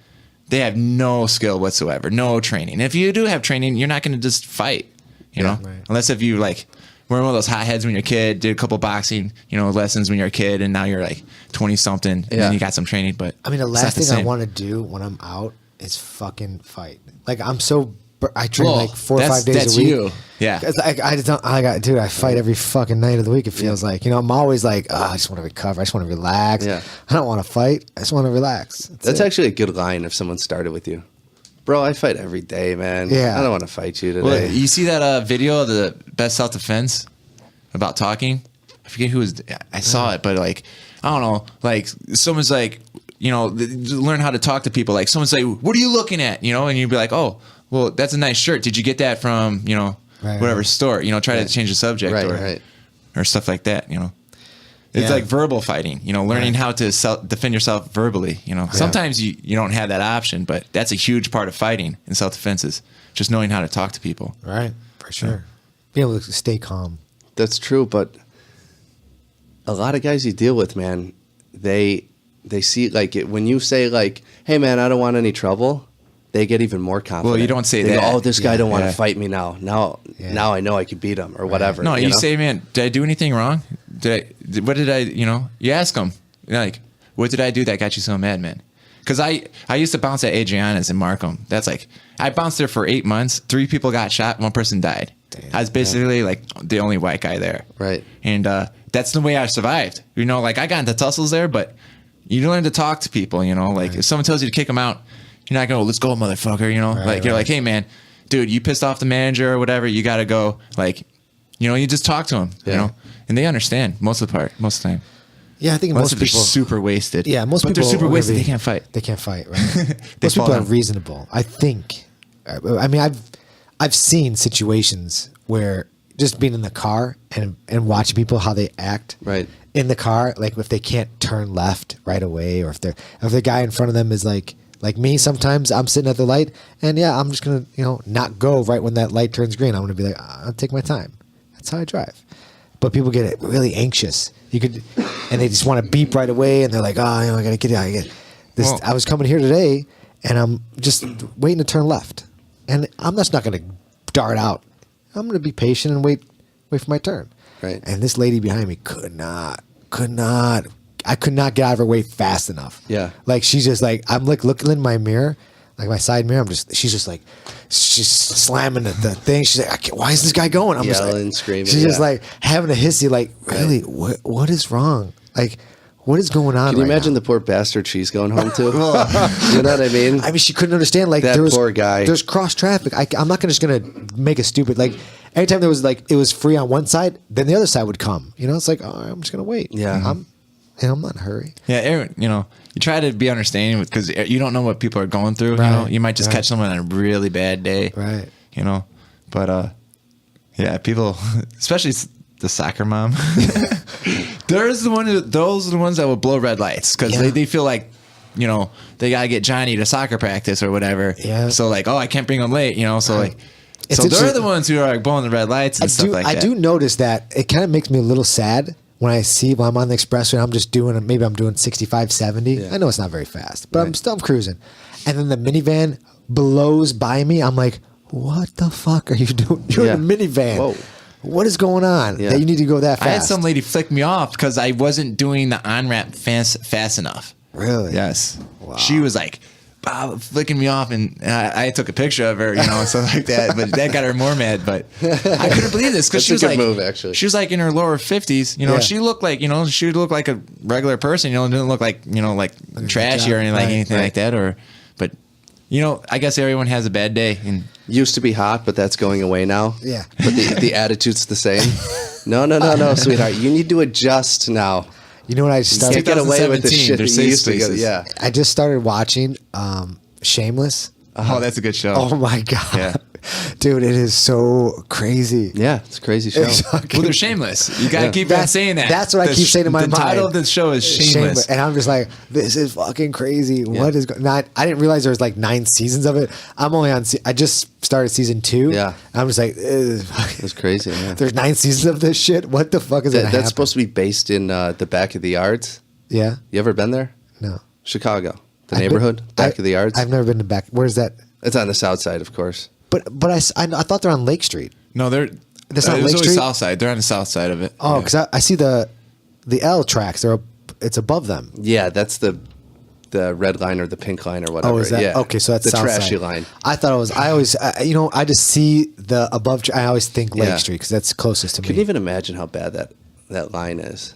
S7: they have no skill whatsoever, no training. If you do have training, you're not going to just fight,
S2: Yeah.
S1: Right.
S7: unless if you like were one of those hotheads when you're a kid, did a couple boxing, lessons when you're a kid, and now you're like 20 something, and
S2: Yeah.
S7: then you got some training. But
S1: I mean, the
S7: it's not
S1: last thing I
S7: same.
S1: want to do when I'm out is fucking fight. Like, I train
S7: Well,
S1: like 4 or
S7: that's-
S1: 5 days
S7: that's
S1: a week.
S7: you. Yeah.
S1: 'Cause dude, I fight every fucking night of the week. It feels like, I'm always like, I just want to recover. I just want to relax.
S2: Yeah.
S1: I don't want to fight. I just want to relax.
S2: That's
S1: it.
S2: actually a good line if someone started with you. Bro, I fight every day, man.
S1: Yeah.
S2: I don't want to fight you today.
S7: Well, you see that video of the best self defense about talking? I forget who was. I saw it, but like, I don't know. Like, someone's like, learn how to talk to people. Like, someone say, "What are you looking at?" And you'd be like, "Oh, well, that's a nice shirt. Did you get that from
S1: Right,
S7: whatever
S1: right.
S7: store?" Try to change the subject,
S2: Right.
S7: or stuff like that. It's
S1: Yeah.
S7: like verbal fighting. Learning
S1: Right.
S7: how to defend yourself verbally. Sometimes you don't have that option, but that's a huge part of fighting in self defense is just knowing how to talk to people.
S1: Right. For sure. Being able to stay calm.
S2: That's true, but a lot of guys you deal with, man, they see like it, when you say like, "Hey, man, I don't want any trouble," they get even more confident.
S7: Well, you don't say
S2: They go,
S7: that.
S2: "Oh, this guy
S1: Yeah.
S2: don't want to
S7: Yeah.
S2: fight me now. Now I know I could beat him or whatever."
S7: No, you
S2: know?
S7: say, "Man, did I do anything wrong? What did I, you ask them, like, what did I do that got you so mad, man?" Because I used to bounce at Adriana's in Markham. That's like, I bounced there for 8 months. 3 people got shot. 1 person died. I was basically like the only white guy there.
S2: Right.
S7: And that's the way I survived. Like I got into tussles there, but you learn to talk to people, like if someone tells you to kick them out, you're not going to, "Let's go, motherfucker," like you're like, "Hey man, dude, you pissed off the manager or whatever, you got to go." Like, you just talk to them,
S2: Yeah.
S7: and they understand most of the time.
S1: Yeah, I think
S7: Unless
S1: most
S7: if they're
S1: people
S7: super wasted.
S1: Yeah, most
S7: but
S1: people
S7: they're super
S1: are
S7: wasted.
S1: gonna
S7: They
S1: be-
S7: can't fight.
S1: They can't fight, right?
S7: They
S1: Most people
S7: fall
S1: are
S7: down.
S1: reasonable. I think. I mean, I've seen situations where just being in the car and watching people how they act
S2: Right.
S1: in the car, like if they can't turn left right away, or if the guy in front of them is like me. Sometimes I'm sitting at the light, and I'm just gonna not go right when that light turns green. I'm gonna be like, I'll take my time. That's how I drive. But people get really anxious. And they just want to beep right away, and they're like, "Oh, I gotta get out." This.
S7: Well-
S1: I was coming here today, and I'm just waiting to turn left, and I'm just not gonna dart out. I'm going to be patient and wait for my turn.
S2: Right.
S1: And this lady behind me could not. I could not get out of her way fast enough.
S2: Yeah.
S1: Like she's just like, I'm like looking in my mirror, like my side mirror. She's just like, she's slamming the thing. She's like, why is this guy going? I'm just
S2: Yelling,
S1: like,
S2: screaming,
S1: she's just
S2: yeah.
S1: like having a hissy, like, really, what is wrong? Like, what is going on?
S2: Can you
S1: right
S2: imagine
S1: now?
S2: the poor bastard she's going home to? You know what I mean?
S1: I mean, she couldn't understand. Like
S2: That
S1: there was
S2: poor guy.
S1: There's cross traffic. I'm not just gonna make a stupid like. Anytime there was like it was free on one side, then the other side would come. You know, it's like I'm just gonna wait.
S2: Yeah.
S1: I'm not in a hurry.
S7: Yeah, Aaron, you try to be understanding because you don't know what people are going through.
S1: Right,
S7: You might just
S1: right.
S7: catch someone on a really bad day.
S1: Right.
S7: But yeah, people, especially the soccer mom, those are the ones that will blow red lights because
S1: Yeah.
S7: they feel like, they gotta get Johnny to soccer practice or whatever.
S1: Yeah.
S7: So like, I can't bring him late. So like,
S1: It's
S7: so they're
S1: interesting.
S7: the ones who are like blowing the red lights and stuff like that.
S1: I do notice that it kind of makes me a little sad when I'm on the expressway and I'm just doing maybe I'm doing 65, 70.
S2: Yeah.
S1: I know it's not very fast, but I'm cruising. And then the minivan blows by me. I'm like, what the fuck are you doing? You're in a minivan.
S2: Whoa.
S1: What is going on?
S2: Yeah.
S1: That you need to go that fast?
S7: I had some lady flick me off because I wasn't doing the on-ramp fast enough.
S1: Really?
S7: Yes. Wow. She was like, flicking me off, and I took a picture of her, stuff like that. But that got her more mad. But I couldn't believe this because
S2: That's
S7: she
S2: a
S7: was
S2: good
S7: like,
S2: move, actually.
S7: she was like in her lower 50s.
S1: Yeah.
S7: She looked like, she looked like a regular person. Didn't look like, like trashy or anything like that. But I guess everyone has a bad day. And
S2: Used to be hot, but that's going away now.
S1: Yeah.
S2: But the attitude's the same. No, sweetheart. You need to adjust now.
S1: You know what I
S2: You
S1: started?
S2: can't get away with the
S7: 2017,
S2: shit
S7: they're
S2: that you used to
S7: safe
S2: get.
S7: spaces.
S2: Yeah.
S1: I just started watching Shameless.
S7: oh, that's a good show.
S1: Oh my god,
S7: Yeah.
S1: dude, it is so crazy.
S2: Yeah, it's a crazy show.
S1: It's fucking-
S7: Well, they're shameless. You gotta keep on
S1: That's-
S7: saying that.
S1: that's what I keep saying in my
S7: The title
S1: mind.
S7: of the show is Shameless.
S1: And I'm just like, this is fucking crazy. What is going on? I didn't realize there was like 9 seasons of it. I'm only on. I just started season 2.
S2: Yeah.
S1: I'm just like,
S2: It's crazy. Yeah.
S1: there's 9 seasons of this shit. What the fuck is
S2: That-
S1: that?
S2: that's supposed to be based in the back of the yards.
S1: Yeah.
S2: You ever been there?
S1: No.
S2: Chicago, the
S1: I've been-
S2: neighborhood, back of the yards.
S1: I've never been to back. Where's that?
S2: It's on the south side, of course.
S1: But I thought they're on Lake Street.
S7: No, they're.
S1: That's not
S7: it was
S1: Lake
S7: always
S1: Street?
S7: South Side. They're on the south side of it.
S1: Oh, because I see the L tracks. It's above them.
S2: Yeah, that's the red line or the pink line or whatever.
S1: Oh, is that
S2: yeah.
S1: okay? So that's
S2: the
S1: south
S2: trashy
S1: side.
S2: line.
S1: I thought it was. I always, I just see the above. I always think Lake
S2: Yeah.
S1: Street because that's closest to
S2: Couldn't
S1: me.
S2: even imagine how bad that line is.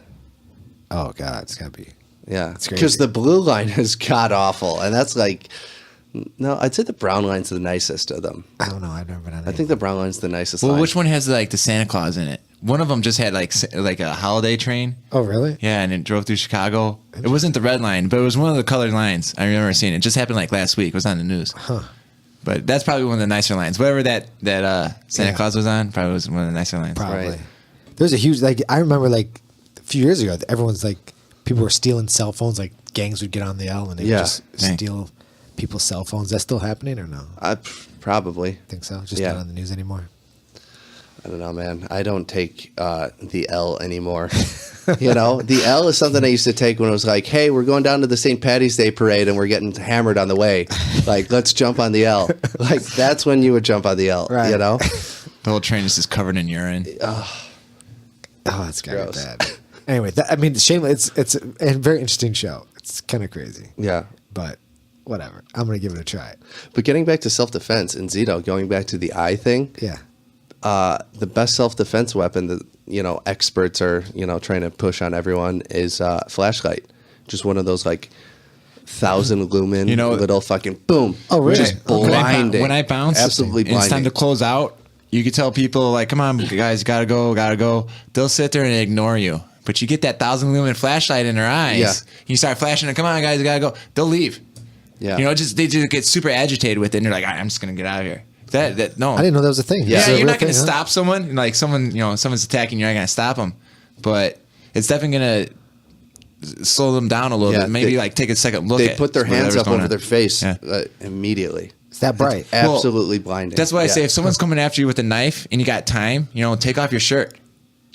S1: Oh God, it's gotta be.
S2: Yeah,
S1: It's
S2: because
S1: crazy.
S2: the blue line is god awful, and that's like, no, I'd say the brown line's the nicest of them.
S1: I don't know. I've never been on.
S2: I think the brown line's the nicest.
S7: Well,
S2: line.
S7: which one has like the Santa Claus in it? One of them just had like a holiday train.
S1: Oh really?
S7: Yeah, and it drove through Chicago. It wasn't the red line, but it was one of the colored lines. I remember seeing it. It just happened like last week. It was on the news.
S1: Huh.
S7: But that's probably one of the nicer lines. Whatever that Santa
S1: Yeah.
S7: Claus was on, probably was one of the nicer lines.
S1: Probably.
S2: Right.
S1: There's a huge I remember like a few years ago. Everyone's like people were stealing cell phones. Like gangs would get on the L and they would
S2: Yeah.
S1: just
S7: Dang.
S1: steal people's cell phones. Is that still happening or no?
S2: Probably.
S1: Think so? Just
S2: Yeah.
S1: not on the news anymore.
S2: I don't know, man. I don't take the L anymore. The L is something I used to take when it was like, hey, we're going down to the St. Patty's Day parade and we're getting hammered on the way. Like, let's jump on the L. Like, that's when you would jump on the L,
S1: Right.
S7: The whole train is just covered in urine.
S1: Oh, it's kind of
S2: Gross.
S1: bad. Anyway, Shameless. It's a very interesting show. It's kind of crazy,
S2: Yeah.
S1: but whatever. I'm gonna give it a try.
S2: But getting back to self-defense, and Zito, going back to the eye thing,
S1: Yeah.
S2: the best self-defense weapon that, experts are, trying to push on everyone is flashlight. Just one of those, like, 1,000 lumen little fucking boom.
S1: Oh, really?
S2: Just blinding.
S7: When I bounce,
S2: Absolutely
S7: and it's time
S2: blinding.
S7: to close out. You could tell people like, "Come on, guys, gotta go." They'll sit there and ignore you, but you get that 1,000 lumen flashlight in their eyes.
S2: Yeah.
S7: You start flashing, "Come on, guys, gotta go." They'll leave.
S2: Yeah.
S7: They just get super agitated with it, and they're like, "I'm just gonna get out of here." No,
S1: I didn't know that was a thing.
S2: Yeah,
S1: It's a
S7: you're
S1: real
S7: not going to
S1: thing, huh?
S7: stop someone. Like someone's attacking, you're not going to stop them. But it's definitely going to slow them down a little
S2: Yeah,
S7: bit. Maybe
S2: they-
S7: like take a second look.
S2: They
S7: at
S2: put their hands
S7: whatever's
S2: up
S7: going
S2: over
S7: on.
S2: their face
S7: Yeah.
S2: immediately.
S1: It's that bright.
S2: Absolutely blinding.
S7: That's why I say
S2: Yeah.
S7: if someone's coming after you with a knife and you got time, take off your shirt.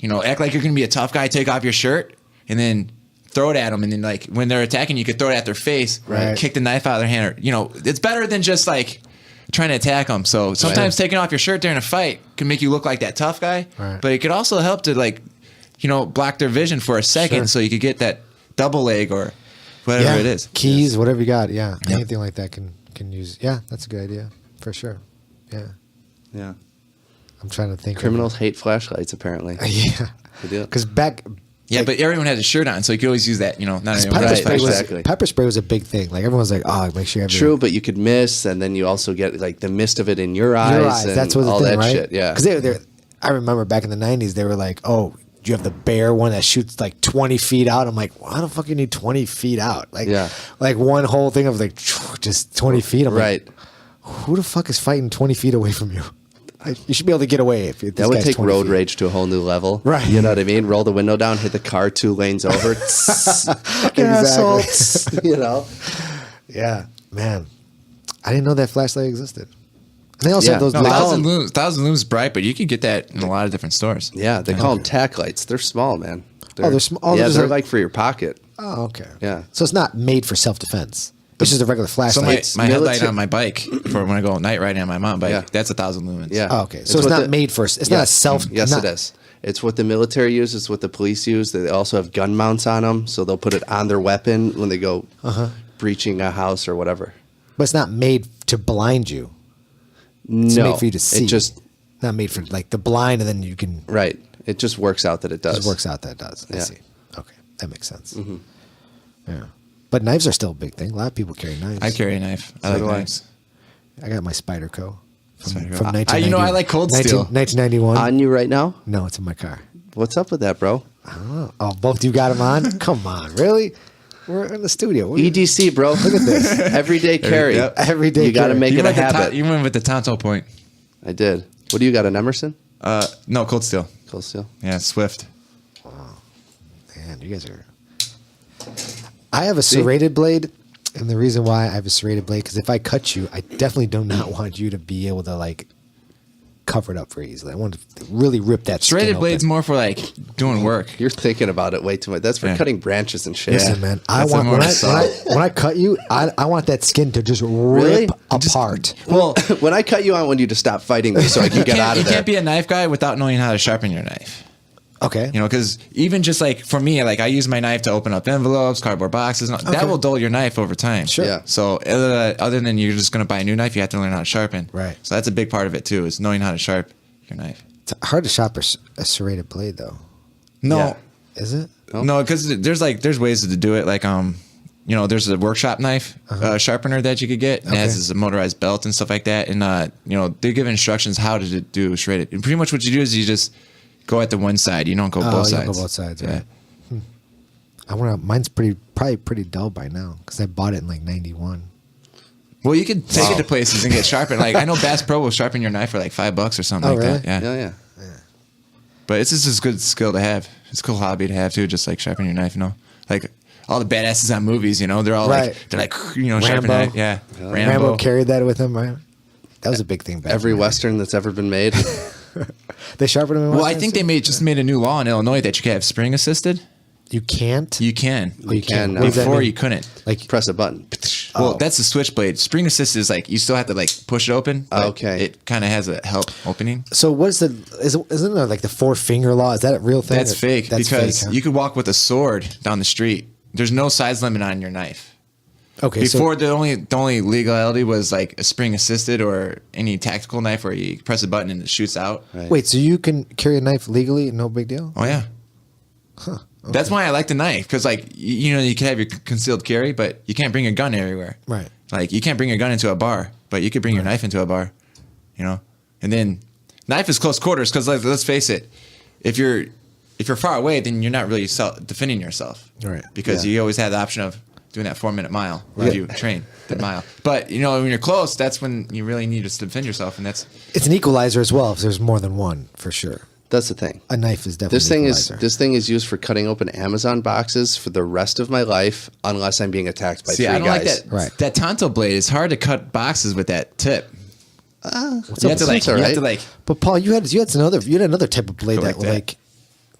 S7: Act like you're going to be a tough guy. Take off your shirt and then throw it at them. And then like when they're attacking, you could throw it at their face,
S1: Right.
S7: kick the knife out of their hand. Or, it's better than just like trying to attack them. So sometimes taking off your shirt during a fight can make you look like that tough guy,
S1: Right.
S7: but it could also help to like, block their vision for a second,
S1: Sure.
S7: so you could get that double leg or whatever it is.
S1: Keys, whatever you got. Yeah.
S7: Yep.
S1: Anything like that can use. Yeah, that's a good idea for sure. Yeah.
S2: Yeah.
S1: I'm trying to think.
S2: Criminals hate flashlights, apparently.
S1: Yeah.
S2: They do.
S1: Because back.
S7: Yeah, but everyone has a shirt on, so you can always use that. Not
S1: Pepper,
S7: everyone
S2: Right,
S7: has
S1: spray was,
S7: flashlights.
S2: exactly.
S1: pepper spray was a big thing. Like everyone's like, oh, make sure you have
S2: True, but you could miss, and then you also get like the mist of it in your eyes.
S1: your eyes.
S2: And
S1: That's what the
S2: all
S1: thing,
S2: that
S1: right?
S2: shit. Yeah.
S1: Because I remember back in the 90s, they were like, oh, do you have the bear one that shoots like 20 feet out? I'm like, why the fuck you need 20 feet out? Like,
S2: Yeah.
S1: like one whole thing of like just 20 feet. I'm
S2: Right.
S1: like, who the fuck is fighting 20 feet away from you? You should be able to get away. If this
S2: That would
S1: guy's
S2: take
S1: 20
S2: road
S1: feet.
S2: rage to a whole new level.
S1: Right.
S2: You know what I mean? Roll the window down, hit the car 2 lanes over. Fucking
S1: Exactly.
S2: assholes. You know?
S1: Yeah, man. I didn't know that flashlight existed. And they also
S2: Yeah.
S1: have those.
S2: No,
S1: they
S2: they
S1: call
S2: call
S1: them-
S7: Thousand Lumens bright, but you could get that in a lot of different stores.
S2: Yeah, they call them tack lights. They're small, man.
S1: they're small. Oh,
S2: yeah,
S1: they're just
S2: they're
S1: like-
S2: like for your pocket.
S1: Oh, okay.
S2: Yeah.
S1: So it's not made for self-defense. It's just a regular
S7: So
S1: flashlight.
S7: my headlight
S2: military-
S7: on my bike for when I go night riding on my mountain bike,
S2: Yeah.
S7: that's 1,000 lumens.
S2: Yeah.
S1: Oh, okay. So it's
S2: what
S1: not
S2: the-
S1: made for. It's not a
S2: Yes.
S1: self.
S2: Yes,
S1: not,
S2: it is. It's what the military uses. It's what the police use. They also have gun mounts on them, so they'll put it on their weapon when they go breaching a house or whatever.
S1: But it's not made to blind you. It's
S2: No,
S1: made for you to see.
S2: it just
S1: not made for like the blind, and then you can.
S2: right. It just works out that it does.
S1: It works out that it does. I
S2: Yeah.
S1: see. Okay, that makes sense. Yeah, but knives are still a big thing. A lot of people carry knives.
S7: I carry a knife. I
S2: So
S7: like
S2: do I.
S7: knives.
S1: I got my Spyderco from
S7: Spyderco.
S1: 1990.
S7: I like Cold Steel.
S1: 1991.
S2: On you right now?
S1: No, it's in my car.
S2: What's up with that, bro?
S1: Oh, both you got them on? Come on, really? We're in the studio. What are you-
S2: EDC, bro. Look at this. Everyday carry.
S7: Yep.
S1: Everyday
S2: You got to
S1: carry.
S2: make
S7: You
S2: it a
S7: went with the
S2: habit.
S7: you went with the Tonto point.
S2: I did. What do you got? An Emerson?
S7: No, Cold Steel.
S2: Cold Steel.
S7: Yeah, Swift.
S1: Man, you guys are. I have a serrated blade, and the reason why I have a serrated blade because if I cut you, I definitely do not want you to be able to like cover it up very easily. I want to really rip that.
S7: Serrated
S1: skin
S7: blade's
S1: open.
S7: more for like doing work.
S2: You're thinking about it way too much. That's for
S7: Yeah.
S2: cutting branches and shit.
S1: Listen, man. I
S7: That's
S1: want
S7: more
S1: when I cut you, I want that skin to just
S2: Really?
S1: rip apart.
S2: Well, when I cut you, I want you to stop fighting me so I can get out
S7: You
S2: of there.
S7: can't be a knife guy without knowing how to sharpen your knife.
S1: Okay.
S7: Because even just like for me, like I use my knife to open up envelopes, cardboard boxes. That will dull your knife over time.
S1: Sure.
S2: Yeah.
S7: So other than you're just going to buy a new knife, you have to learn how to sharpen.
S1: Right.
S7: So that's a big part of it too, is knowing how to sharpen your knife.
S1: It's hard to shop a serrated blade, though.
S7: No,
S2: Yeah.
S1: Is it?
S7: no, because there's ways to do it. Like there's a workshop knife sharpener that you could get. And It has
S1: Okay.
S7: this motorized belt and stuff like that. And they give instructions how to do shredded. And pretty much what you do is you just go at the one side. You don't go both
S1: you
S7: sides.
S1: don't go both sides,
S7: Yeah.
S1: right? I want to. Mine's probably pretty dull by now because I bought it in like '91.
S7: Well, you could take it to places and get sharpened. Like I know Bass Pro will sharpen your knife for like $5 or something
S1: Oh,
S7: like
S1: really?
S7: that. Yeah.
S2: Yeah.
S7: But it's just a good skill to have. It's a cool hobby to have too, just like sharpen your knife. Like all the badasses on movies, they're all
S1: Right.
S7: sharpen
S1: Rambo.
S7: knife. Yeah,
S1: Rambo carried that with him, right? That was a big thing back.
S2: Every
S1: then.
S2: Western that's ever been made.
S1: They sharpened him. In
S7: Well, I
S1: Westerns?
S7: think they just made a new law in Illinois that you can have spring assisted.
S1: you can't.
S7: You can.
S1: Oh, you
S2: can
S1: can't.
S2: now.
S1: What does that
S7: Before
S1: mean?
S7: you couldn't.
S1: Like
S2: Press a button.
S7: Well, that's the switchblade. Spring assisted is like you still have to like push it open. but
S2: Okay.
S7: It kind of has a help opening.
S1: so. What's isn't there like the 4-finger law? Is that a real thing?
S7: That's fake
S1: That's
S7: because
S1: fake, huh?
S7: you could walk with a sword down the street. There's no size limit on your knife.
S1: Okay.
S7: Before the only legality was like a spring assisted or any tactical knife where you press a button and it shoots out.
S1: So wait. So you can carry a knife legally? No big deal.
S7: Oh yeah. That's why I like the knife because like you can have your concealed carry, but you can't bring a gun everywhere.
S1: Right.
S7: Like you can't bring a gun into a bar, but you could bring your knife into a bar. And then knife is close quarters because let's face it, if you're far away, then you're not really defending yourself.
S1: Right.
S7: Because you always have the option of doing that 4-minute mile if you train the mile. But when you're close, that's when you really need to defend yourself, and that's
S1: It's an equalizer as well. If there's more than one, for sure.
S2: That's the thing.
S1: A knife is definitely.
S2: This
S1: an
S2: thing
S1: equalizer.
S2: this thing is used for cutting open Amazon boxes for the rest of my life, unless I'm being attacked by
S7: see.
S2: three
S7: I don't
S2: guys.
S7: like that.
S1: Right.
S7: That Tonto blade. It's hard to cut boxes with that tip.
S2: What's
S7: You
S2: up?
S7: have to
S2: That's all right.
S7: like.
S1: But Paul, you had another type of blade
S7: Like
S1: that
S7: that.
S1: like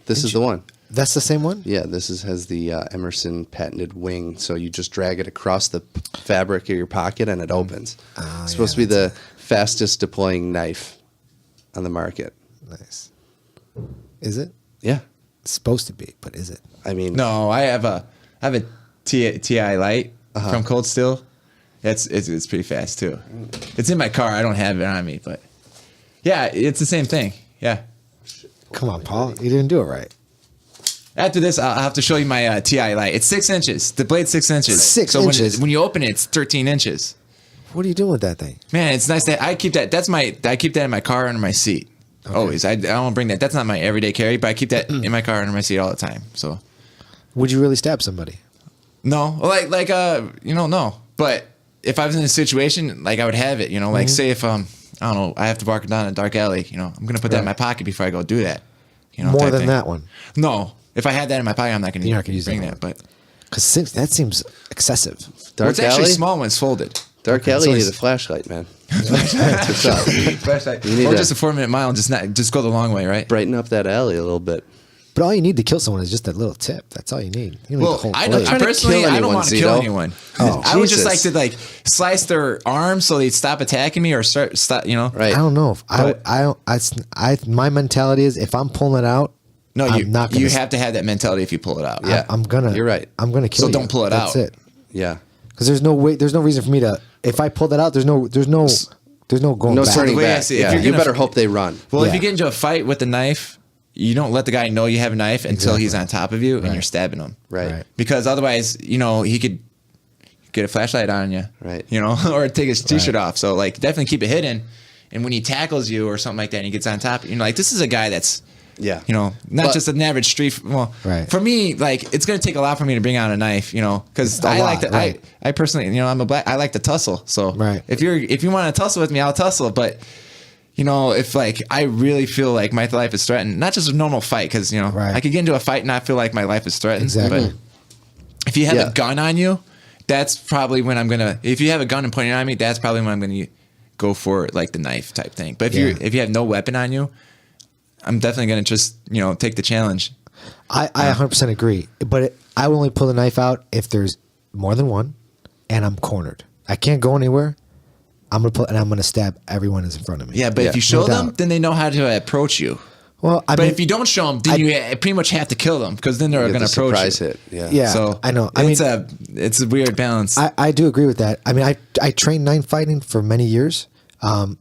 S2: This is the one.
S1: that's the same one.
S2: Yeah, this has the Emerson patented wing, so you just drag it across the fabric of your pocket and it opens. It's supposed to be the fastest deploying knife on the market.
S1: Nice. Is it?
S2: Yeah.
S1: It's supposed to be, but is it?
S2: I mean,
S7: No, I have a TI Light from Cold Steel. It's pretty fast too. It's in my car. I don't have it on me, but yeah, it's the same thing. Yeah.
S1: Come on, Paul. You didn't do it right.
S7: After this, I'll have to show you my TI Light. It's 6 inches. The blade's 6 inches.
S1: 6 inches?
S7: When you open it, it's 13 inches.
S1: What are you doing with that thing?
S7: Man, it's nice that I keep that. I keep that in my car under my seat.
S1: Okay.
S7: Always. I don't bring that. That's not my everyday carry, but I keep that in my car under my seat all the time. So,
S1: Would you really stab somebody?
S7: no, no. But if I was in a situation, like I would have it, like say if I don't know, I have to walk down a dark alley, I'm gonna put that in my pocket before I go do that.
S1: More
S7: type
S1: than
S7: thing.
S1: that one.
S7: No, if I had that in my pocket, I'm not gonna,
S1: You're not gonna use
S7: bring
S1: that
S7: that.
S1: one.
S7: But
S1: Because that seems excessive.
S7: well, it's actually
S2: alley?
S7: small when it's folded.
S2: Dark alley,
S1: so
S2: you need
S1: it's-
S2: a flashlight, man. That's what's up.
S7: Flashlight.
S2: You need
S7: Or
S2: to-
S7: just a 4-minute mile and just go the long way, right?
S2: Brighten up that alley a little bit.
S1: But all you need to kill someone is just that little tip. That's all you need. You don't need the
S7: Well,
S1: whole
S7: I
S1: blade.
S7: don't personally.
S2: kill
S7: I don't
S2: anyone,
S7: want to kill
S2: Zito.
S7: anyone.
S1: Oh,
S7: I would just
S2: Jesus.
S7: like to slice their arms so they'd stop attacking me or stop.
S2: Right.
S1: I don't know. If
S7: But-
S1: my mentality is if I'm pulling it out,
S7: No,
S1: I'm not gonna
S7: you have to have that mentality if you pull it out.
S2: Yeah.
S1: I'm gonna.
S2: You're right.
S1: I'm gonna kill
S7: So
S1: you.
S7: don't pull it
S1: That's
S7: out.
S1: it.
S2: Yeah.
S1: Because there's no way. There's no reason for me to. If I pull that out, there's no going
S2: No
S1: back.
S2: turning
S7: The way I
S2: back.
S7: see it,
S2: Yeah.
S7: if you're
S2: You
S7: gonna-
S2: better hope they run.
S7: Well, if
S1: Yeah.
S7: you get into a fight with a knife, you don't let the guy know you have a knife until he's on top of you and you're stabbing him.
S2: Right.
S1: Right.
S7: Because otherwise, he could get a flashlight on you.
S2: Right.
S7: Or take his t-shirt off. So definitely keep it hidden. And when he tackles you or something like that and he gets on top, this is a guy that's
S2: Yeah.
S7: not
S2: But-
S7: just an average street. Well,
S1: Right.
S7: for me, it's going to take a lot for me to bring out a knife, because
S1: A
S7: I
S1: lot,
S7: like to,
S1: right.
S7: I personally, I like to tussle. So
S1: Right.
S7: if you want to tussle with me, I'll tussle. But, if I really feel like my life is threatened, not just a normal fight, because,
S1: Right.
S7: I could get into a fight and not feel like my life is threatened.
S1: Exactly.
S7: But if you have
S2: Yeah.
S7: a gun on you, that's probably when I'm going to, if you have a gun and pointing it on me, that's probably when I'm going to go for the knife type thing. But if you have no weapon on you, I'm definitely going to just, take the challenge.
S1: I 100% agree. But I will only pull the knife out if there's more than one, and I'm cornered. I can't go anywhere. I'm gonna stab everyone who's in front of me.
S7: Yeah, but
S2: Yeah,
S7: if you show
S1: no
S7: them,
S1: doubt.
S7: then they know how to approach you.
S1: Well,
S7: But if you don't show them, then you pretty much have to kill them because then they're
S2: You
S7: going
S2: have
S7: to
S2: the
S7: approach
S2: surprise
S7: you.
S2: hit. Yeah.
S1: Yeah.
S7: So
S1: I know.
S7: it's a weird balance.
S1: I do agree with that. I mean, I trained knife fighting for many years, and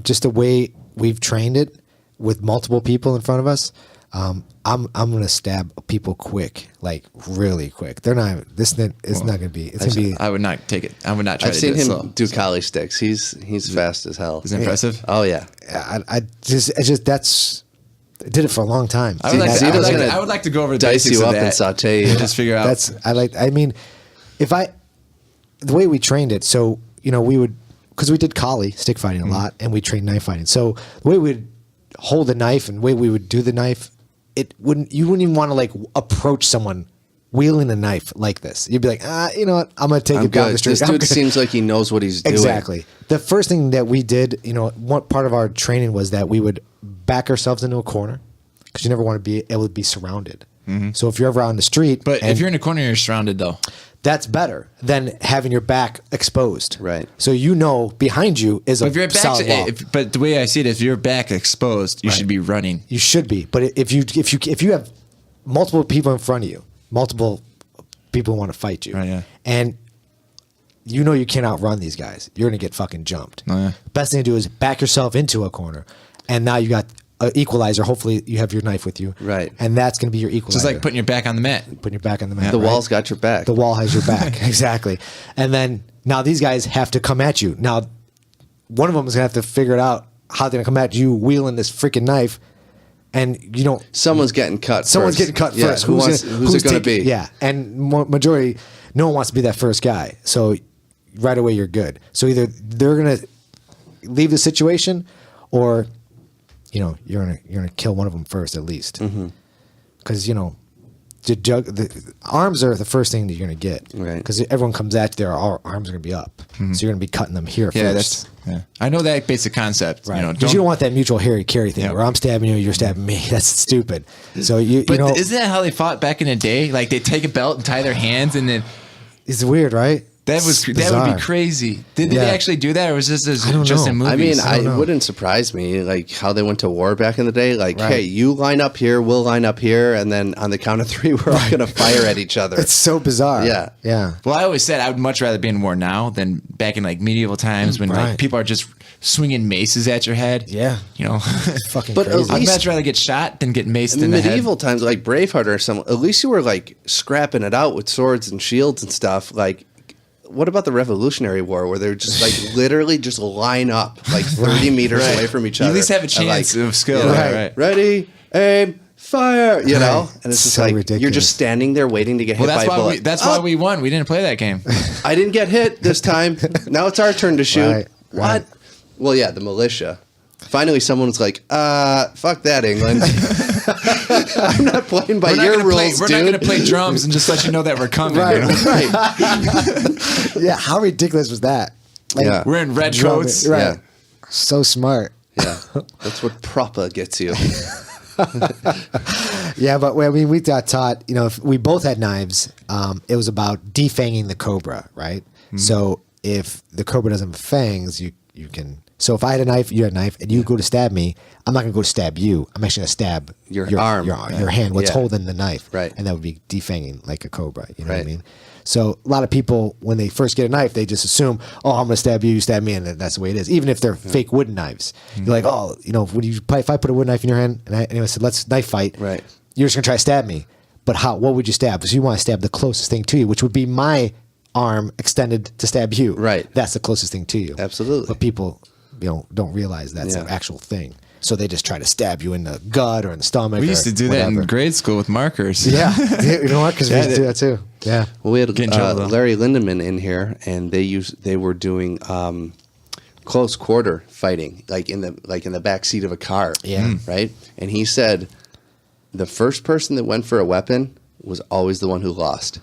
S1: just the way we've trained it with multiple people in front of us, I'm gonna stab people quick, like really quick. They're not. It's not gonna be. It's gonna be.
S7: I would not take it. I would not try
S2: I've
S7: to
S2: seen
S7: do it
S2: him
S7: slow.
S2: do collie sticks. He's fast as hell.
S7: Is it impressive?
S2: Oh yeah.
S1: I just that's. I did it for a long time.
S7: I would like to,
S2: Zito's gonna
S7: I would like to go over the
S2: dice
S7: basics
S2: you
S7: of
S2: up
S7: that
S2: and saute you.
S7: just figure out.
S1: I mean, the way we trained it, so we would, because we did collie stick fighting a lot, and we trained knife fighting. So the way we'd hold the knife and the way we would do the knife, you wouldn't even want to approach someone wielding a knife like this. You'd be like, you know what, I'm gonna take
S2: I'm
S1: it down
S2: good.
S1: the street.
S2: This
S1: I'm
S2: dude
S1: good.
S2: seems like he knows what he's doing.
S1: Exactly. The first thing that we did, one part of our training was that we would back ourselves into a corner because you never want to be able to be surrounded. So if you're ever out on the street,
S7: but
S1: and
S7: if you're in a corner, you're surrounded though.
S1: that's better than having your back exposed.
S2: Right.
S1: So behind you is
S7: But
S1: a
S7: if your back,
S1: solid wall.
S7: but the way I see it, if your back exposed, you
S1: Right.
S7: should be running.
S1: You should be, but if you have multiple people in front of you, multiple people who want to fight you,
S7: Right, yeah.
S1: and you can't outrun these guys, you're gonna get fucking jumped.
S7: Oh, yeah.
S1: Best thing to do is back yourself into a corner, and now you got an equalizer. Hopefully, you have your knife with you,
S2: Right.
S1: And that's gonna be your equalizer.
S7: Just like putting your back on the mat.
S1: putting your back on the mat.
S2: The
S1: right?
S2: wall's got your back.
S1: The wall has your back. Exactly. And then now these guys have to come at you. Now, one of them is going to have to figure it out how they're going to come at you wielding this freaking knife. And you don't.
S2: Someone's getting cut.
S1: Someone's
S2: first.
S1: getting cut
S2: Yeah,
S1: first.
S2: Who's it going to be?
S1: Yeah. And majority, no one wants to be that first guy. So right away, you're good. So either they're going to leave the situation or, you're going to kill one of them first at least. Because, the arms are the first thing that you're going to get.
S2: Right.
S1: Because everyone comes at you, their arms are going to be up. So you're going to be cutting them here
S7: Yeah,
S1: first.
S7: I know that basic concept.
S1: Right. Because you don't want that mutual hairy carry thing
S7: Yeah.
S1: where I'm stabbing you, you're stabbing me. That's stupid. So
S7: But isn't that how they fought back in the day? Like they take a belt and tie their hands, and then
S1: it's weird, right?
S7: That would
S1: bizarre.
S7: be crazy. Did they
S1: Yeah.
S7: actually do that, or was this
S1: I don't
S7: just
S1: know.
S7: in movies?
S2: I mean,
S1: don't
S2: it
S1: know.
S2: wouldn't surprise me, like how they went to war back in the day. Like,
S1: Right.
S2: hey, you line up here, we'll line up here, and then on the count of 3, we're all going to fire at each other.
S1: It's so bizarre.
S2: Yeah.
S1: Yeah.
S7: Well, I always said I would much rather be in war now than back in like medieval times when
S1: Right.
S7: like people are just swinging maces at your head.
S1: Yeah.
S7: You know,
S1: Fucking
S2: But at
S1: crazy.
S7: I'd
S2: least-
S7: much rather get shot than get maced
S2: In
S7: in the head.
S2: medieval times, like Braveheart or something, at least you were like scrapping it out with swords and shields and stuff. Like, what about the Revolutionary War where they're just like literally just line up like 30 meters away from each
S7: You
S2: other?
S7: at least have a
S2: and,
S7: chance
S2: like,
S7: of skill.
S2: you know,
S7: Right.
S2: Ready, aim, fire. You know,
S1: Right.
S2: and it's just
S1: So
S2: like you're
S1: ridiculous.
S2: just standing there waiting to get
S7: Well,
S2: hit
S7: that's
S2: by a
S7: why
S2: bullet.
S7: that's why we won. We didn't play that game.
S2: I didn't get hit this time. Now it's our turn to shoot.
S1: Right,
S2: What?
S1: right.
S2: Well, yeah, the militia. Finally, someone's like, fuck that, England. I'm not playing by your rules,
S7: We're
S2: dude.
S7: not going to play drums and just let you know that we're coming.
S1: Right.
S7: You know?
S2: Right.
S1: Yeah. How ridiculous was that? Like,
S2: Yeah.
S7: We're in red
S1: drum-
S7: coats.
S1: Right.
S2: Yeah.
S1: So smart.
S2: Yeah. That's what proper gets you.
S1: Yeah, but I mean, we got taught, you know, if we both had knives, it was about defanging the cobra, right?
S2: Mm-hmm.
S1: So if the cobra doesn't have fangs, you can. So if I had a knife, you had a knife, and you go to stab me, I'm not going to go to stab you. I'm actually going to stab
S2: Your arm.
S1: your hand, what's
S2: Yeah.
S1: holding the knife.
S2: Right.
S1: And that would be defanging like a cobra. You know what I
S2: Right.
S1: mean? So a lot of people, when they first get a knife, they just assume, oh, I'm going to stab you, you stab me, and that's the way it is. Even if they're fake wooden knives.
S2: Mm-hmm.
S1: You're like, oh, you know, would you, if I put a wooden knife in your hand, and I said, let's knife fight,
S2: Right.
S1: you're just going to try to stab me. But how? What would you stab? Because you want to stab the closest thing to you, which would be my arm extended to stab you.
S2: Right.
S1: That's the closest thing to you.
S2: Absolutely.
S1: But people, you know, don't realize that's an
S2: Yeah.
S1: actual thing. So they just try to stab you in the gut or in the stomach.
S7: We used
S1: or
S7: to do that
S1: whatever.
S7: in grade school with markers.
S1: Yeah. You know what? Because we used to do that too. Yeah.
S2: Well, we had
S7: Get in trouble, though.
S2: Larry Lindemann in here, and they were doing close quarter fighting, like in the back seat of a car.
S1: Yeah.
S2: Right. And he said the first person that went for a weapon was always the one who lost,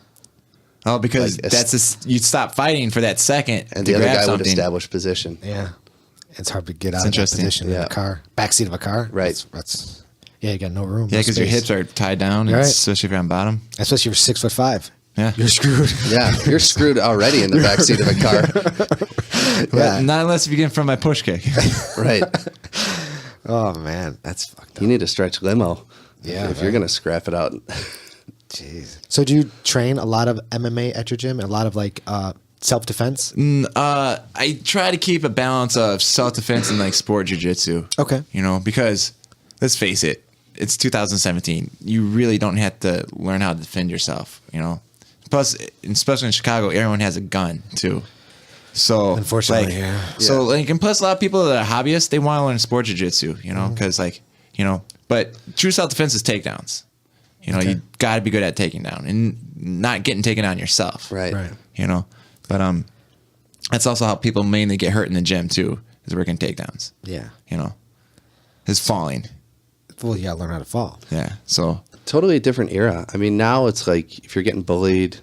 S7: Oh, because
S2: Like a-
S7: you'd stop fighting for that second
S2: and
S7: to
S2: the other
S7: grab
S2: guy would
S7: something.
S2: establish position.
S1: Yeah. It's hard to get out
S7: It's
S1: of that
S7: interesting.
S1: position in
S2: Yeah.
S1: a car. Backseat of a car.
S2: Right.
S1: That's yeah, you got no room.
S7: Yeah,
S1: no
S7: because your
S1: space.
S7: hips are tied down, and
S1: Right.
S7: especially if you're on bottom.
S1: Especially if you're 6'5".
S7: Yeah.
S1: You're screwed.
S2: Yeah, you're screwed already in the back seat of a car.
S7: But not unless you get from my push kick.
S2: Right.
S1: Oh man, that's fucked up.
S2: You need a stretch limo.
S1: Yeah,
S2: If you're
S1: right.
S2: gonna scrap it out.
S1: Jeez. So do you train a lot of MMA at your gym and a lot of like self-defense?
S7: I try to keep a balance of self-defense and like sport jiu-jitsu.
S1: Okay.
S7: You know, because let's face it, it's 2017. You really don't have to learn how to defend yourself, you know. Plus, especially in Chicago, everyone has a gun too. So
S1: Unfortunately,
S7: like,
S1: yeah.
S7: So like, and plus, a lot of people that are hobbyists, they want to learn sport jiu-jitsu, you know, because like, you know, but true self-defense is takedowns. You know, you got to be good at taking down and not getting taken down yourself.
S2: Right.
S1: Right.
S7: You know, but that's also how people mainly get hurt in the gym too, is working takedowns.
S1: Yeah.
S7: You know, is falling.
S1: Well, you gotta learn how to fall.
S7: Yeah. So
S2: Totally a different era. I mean, now it's like if you're getting bullied,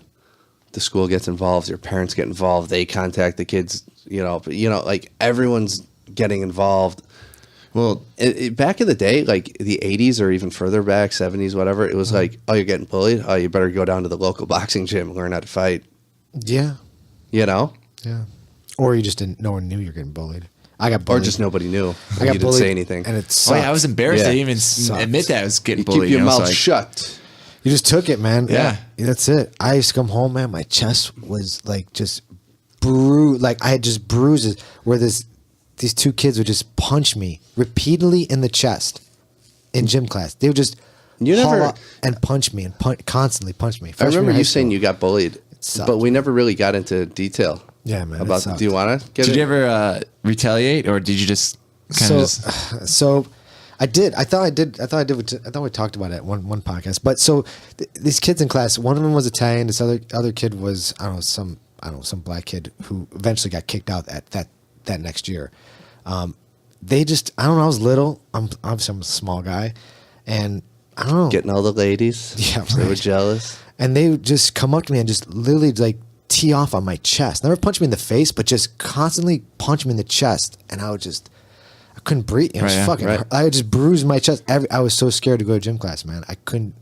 S2: the school gets involved, your parents get involved, they contact the kids, you know, but you know, like everyone's getting involved.
S7: well,
S2: Back in the day, like the 80s or even further back, 70s, whatever, it was like, oh, you're getting bullied? Oh, you better go down to the local boxing gym and learn how to fight.
S1: Yeah.
S2: You know?
S1: Yeah. Or you just didn't. No one knew you were getting bullied. I got
S2: Or
S1: bullied.
S2: just nobody knew.
S1: I
S2: You
S1: got
S2: didn't
S1: bullied,
S2: say anything.
S1: and it
S7: oh
S1: sucked.
S7: yeah, I was embarrassed
S2: Yeah.
S7: to even
S1: Sucked.
S7: admit that I was getting
S2: You
S7: bullied.
S2: keep your
S7: you know,
S2: mouth
S7: so, like,
S2: shut.
S1: You just took it, man.
S7: Yeah.
S1: That's it. I used to come home, man. My chest was like just bruised. Like I had just bruises where these two kids would just punch me repeatedly in the chest in gym class. They would just
S2: You
S1: haul
S2: never-
S1: up and punch me and constantly punch me.
S2: I
S1: Freshman
S2: remember
S1: year of
S2: you
S1: high
S2: saying
S1: school.
S2: you got bullied,
S1: sucked.
S2: but we never really got into detail.
S1: Yeah, man, it
S2: About
S1: sucked.
S2: do you want to get
S7: Did
S2: it?
S7: you ever retaliate, or did you just kind of just?
S1: So I did. I thought I did. I thought we talked about it at one podcast. But so these kids in class, one of them was Italian. This other kid was some black kid who eventually got kicked out at that next year. They just I don't know. I was little. I'm a small guy, and I don't know.
S2: Getting all the ladies.
S1: Yeah,
S2: They were
S1: right.
S2: jealous.
S1: And they would just come up to me and just literally like tee off on my chest. Never punch me in the face, but just constantly punch me in the chest. And I couldn't breathe. It was
S7: Right, yeah,
S1: fucking.
S2: right.
S1: I would just bruise my chest. I was so scared to go to gym class, man. I couldn't.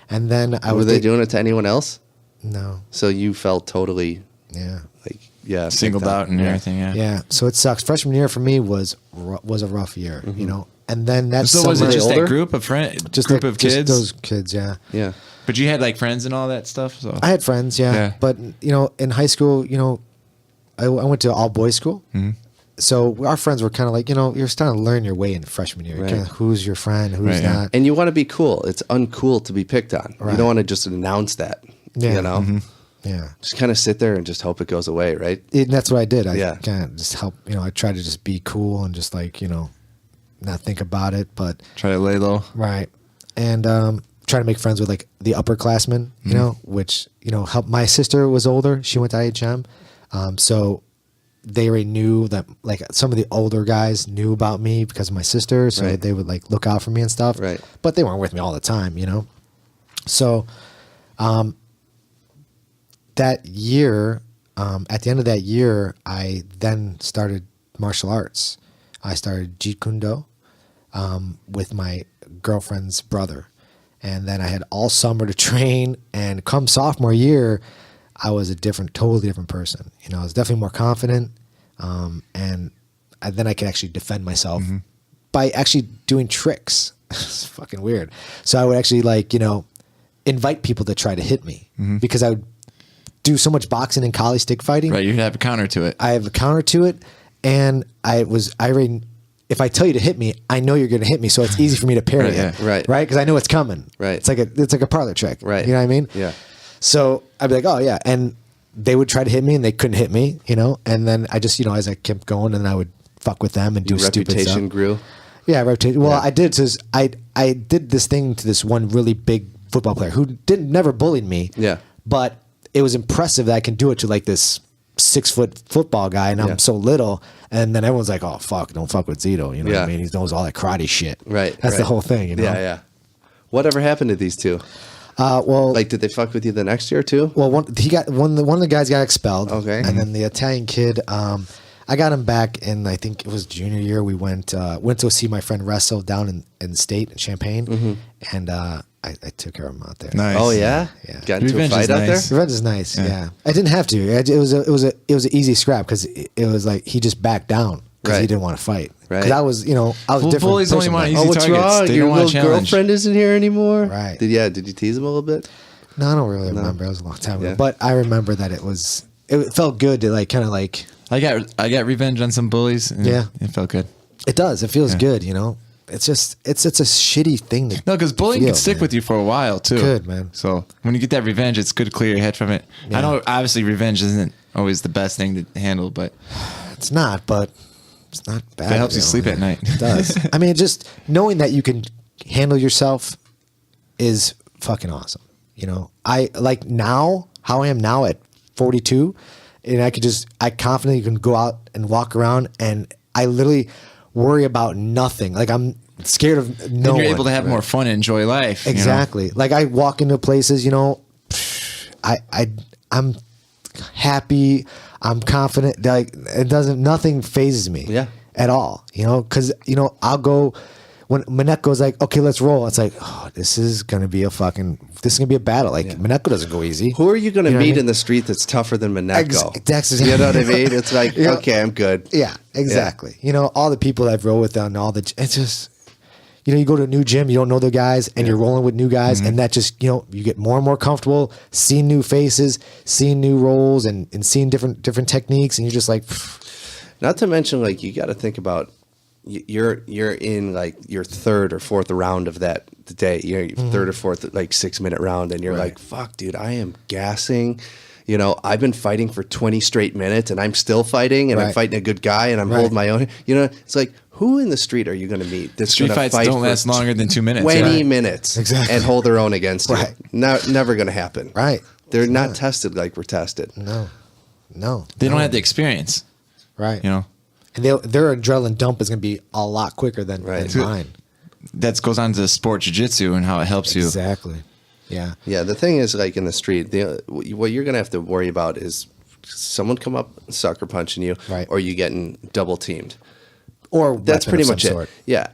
S1: And then I
S2: Were
S1: was
S2: they doing it to anyone else?
S1: No,
S2: So you felt totally
S1: Yeah.
S2: Like, yeah.
S7: Singled
S2: picked on.
S7: out and everything. Yeah.
S1: Yeah. So it sucks. Freshman year for me was a rough year, you know. And then that's
S7: So was it
S1: summer-
S7: just
S2: older?
S7: that group of friends,
S1: just
S7: group
S1: like-
S7: of kids?
S1: Just those kids, yeah.
S2: Yeah.
S7: But you had like friends and all that stuff. So
S1: I had friends, yeah.
S7: Yeah.
S1: But you know, in high school, you know, I went to all boys school.
S7: Mm-hmm.
S1: So our friends were kind of like, you know, you're starting to learn your way in freshman year.
S2: Right.
S1: Kind of who's your friend, who's
S7: Right, yeah.
S1: not.
S2: And you want to be cool. It's uncool to be picked on. You
S1: Right.
S2: don't want to just announce that.
S1: Yeah.
S2: You know?
S7: Mm-hmm.
S1: Yeah.
S2: Just kind of sit there and just hope it goes away, right?
S1: And that's what I did. I
S2: Yeah.
S1: kind of just help, you know, I tried to just be cool and just like, you know, not think about it, but
S7: try to lay low.
S1: right. And try to make friends with like the upperclassmen, you know, which, you know, helped. My sister was older. She went to IHM. So they already knew that like some of the older guys knew about me because of my sister. So
S2: Right.
S1: they would like look out for me and stuff.
S2: Right.
S1: But they weren't with me all the time, you know? So, that year, at the end of that year, I then started martial arts. I started Jeet Kune Do with my girlfriend's brother. And then I had all summer to train. And come sophomore year, I was a totally different person. You know, I was definitely more confident. Then I could actually defend myself by actually doing tricks. It's fucking weird. So I would actually like, you know, invite people to try to hit me because I would do so much boxing and collie stick fighting.
S7: Right. You have a counter to it.
S1: I have a counter to it, and if I tell you to hit me, I know you're going to hit me, so it's easy for me to parry
S7: Right,
S1: it.
S7: yeah.
S2: Right.
S1: Right, because I know it's coming.
S2: Right.
S1: It's like a parlor trick.
S2: Right.
S1: You know what I mean?
S2: Yeah.
S1: So I'd be like, oh yeah, and they would try to hit me, and they couldn't hit me. You know, and then I just, you know, as I kept going, and I would fuck with them and do
S2: Your
S1: stupid stuff.
S2: reputation grew.
S1: Yeah, reputation. Well,
S2: Yeah.
S1: I did. So I did this thing to this one really big football player who never bullied me.
S2: Yeah.
S1: But it was impressive that I can do it to like this 6-foot football guy, and
S2: Yeah.
S1: I'm so little. And then everyone's like, "Oh fuck, don't fuck with Zito." You know what
S2: Yeah.
S1: I mean? He knows all that karate shit.
S2: Right.
S1: That's the
S2: right.
S1: whole thing. You know.
S2: Yeah, yeah. Whatever happened to these two?
S1: Well,
S2: Like, did they fuck with you the next year too?
S1: well, one of the guys got expelled.
S2: Okay.
S1: And then the Italian kid, I got him back in, I think it was junior year. We went to see my friend wrestle down in the state in Champaign, and I took care of him out there.
S7: Nice.
S2: Oh yeah.
S1: Yeah.
S2: Got into
S7: Revenge
S2: a
S7: is
S2: fight out
S7: nice.
S2: there.
S1: Revenge is nice. Yeah. I didn't have to. It was an easy scrap because it was like he just backed down because he
S2: Right.
S1: didn't want to fight.
S2: Right.
S1: Because I was different.
S7: Bullies only
S1: person
S7: want
S1: back
S7: easy
S1: then.
S2: Oh, what's
S7: targets.
S2: wrong?
S7: They
S2: Your
S7: don't want
S2: little
S7: a challenge.
S2: girlfriend isn't here anymore.
S1: Right.
S2: Did you tease him a little bit?
S1: No, I don't really remember. It was a long time
S2: Yeah.
S1: ago. But I remember that it felt good to like kind of like
S7: I got revenge on some bullies. And
S1: Yeah.
S7: It felt good.
S1: it does. It feels good, you know. It's just it's a shitty thing to
S7: No, because bullying
S1: feel,
S7: can stick
S1: man.
S7: with you for a while too.
S1: Could, man.
S7: So when you get that revenge, it's good to clear your head from it.
S1: Yeah.
S7: I know obviously revenge isn't always the best thing to handle, but
S1: It's not, but it's not bad.
S7: It helps you
S1: know,
S7: sleep
S1: yeah.
S7: at night.
S1: It does. I mean, just knowing that you can handle yourself is fucking awesome. You know, I like now how I am now at 42, and I confidently can go out and walk around, and I literally worry about nothing. Like I'm scared of no
S7: then you're
S1: one.
S7: able to have more fun and enjoy life. you know?
S1: Exactly. Like I walk into places, you know, I'm happy. I'm confident. Like nothing phases me.
S2: Yeah.
S1: At all. You know, because I'll go when Manette goes like, okay, let's roll. It's like, oh, this is gonna be a battle. Like Manette doesn't go easy.
S2: Who are you going to
S1: You know what I
S2: meet
S1: mean?
S2: in the street that's tougher than Minetko?
S1: That's
S2: You know what I mean? It's like,
S1: You know,
S2: okay, I'm good.
S1: Yeah, exactly. You know, all the people I've rolled with and all it's just, you go to a new gym, you don't know the guys, and you're rolling with new guys, and that just, you get more and more comfortable, seeing new faces, seeing new roles, and seeing different techniques, and you're just like,
S2: Not to mention, like, you got to think about you're in like your third or fourth round of that day. You're third or fourth, like 6-minute round, and you're like, fuck, dude, I am gassing. I've been fighting for 20 straight minutes, and I'm still fighting, and I'm
S1: Right.
S2: fighting a good guy, and I'm
S1: Right.
S2: holding my own. It's like, who in the street are you going to meet? That's
S7: Street
S2: gonna
S7: fights
S2: fight
S7: don't
S2: for
S7: last longer than 2 minutes.
S2: 20
S7: yeah.
S2: minutes
S1: Exactly.
S2: and hold their own against you.
S1: Right.
S2: Never going to happen.
S1: right.
S2: They're not tested like we're tested.
S1: No.
S7: They don't have the experience.
S1: Right. And their adrenaline dump is going to be a lot quicker than mine.
S7: That goes on to sport jiu-jitsu and how it helps you.
S1: Exactly. Yeah.
S2: Yeah, the thing is, like in the street, what you're gonna have to worry about is someone come up sucker punching you,
S1: Right.
S2: or you getting double teamed.
S1: Or
S2: That's
S1: weapon
S2: pretty
S1: of
S2: much
S1: some
S2: it.
S1: sort.
S2: Yeah,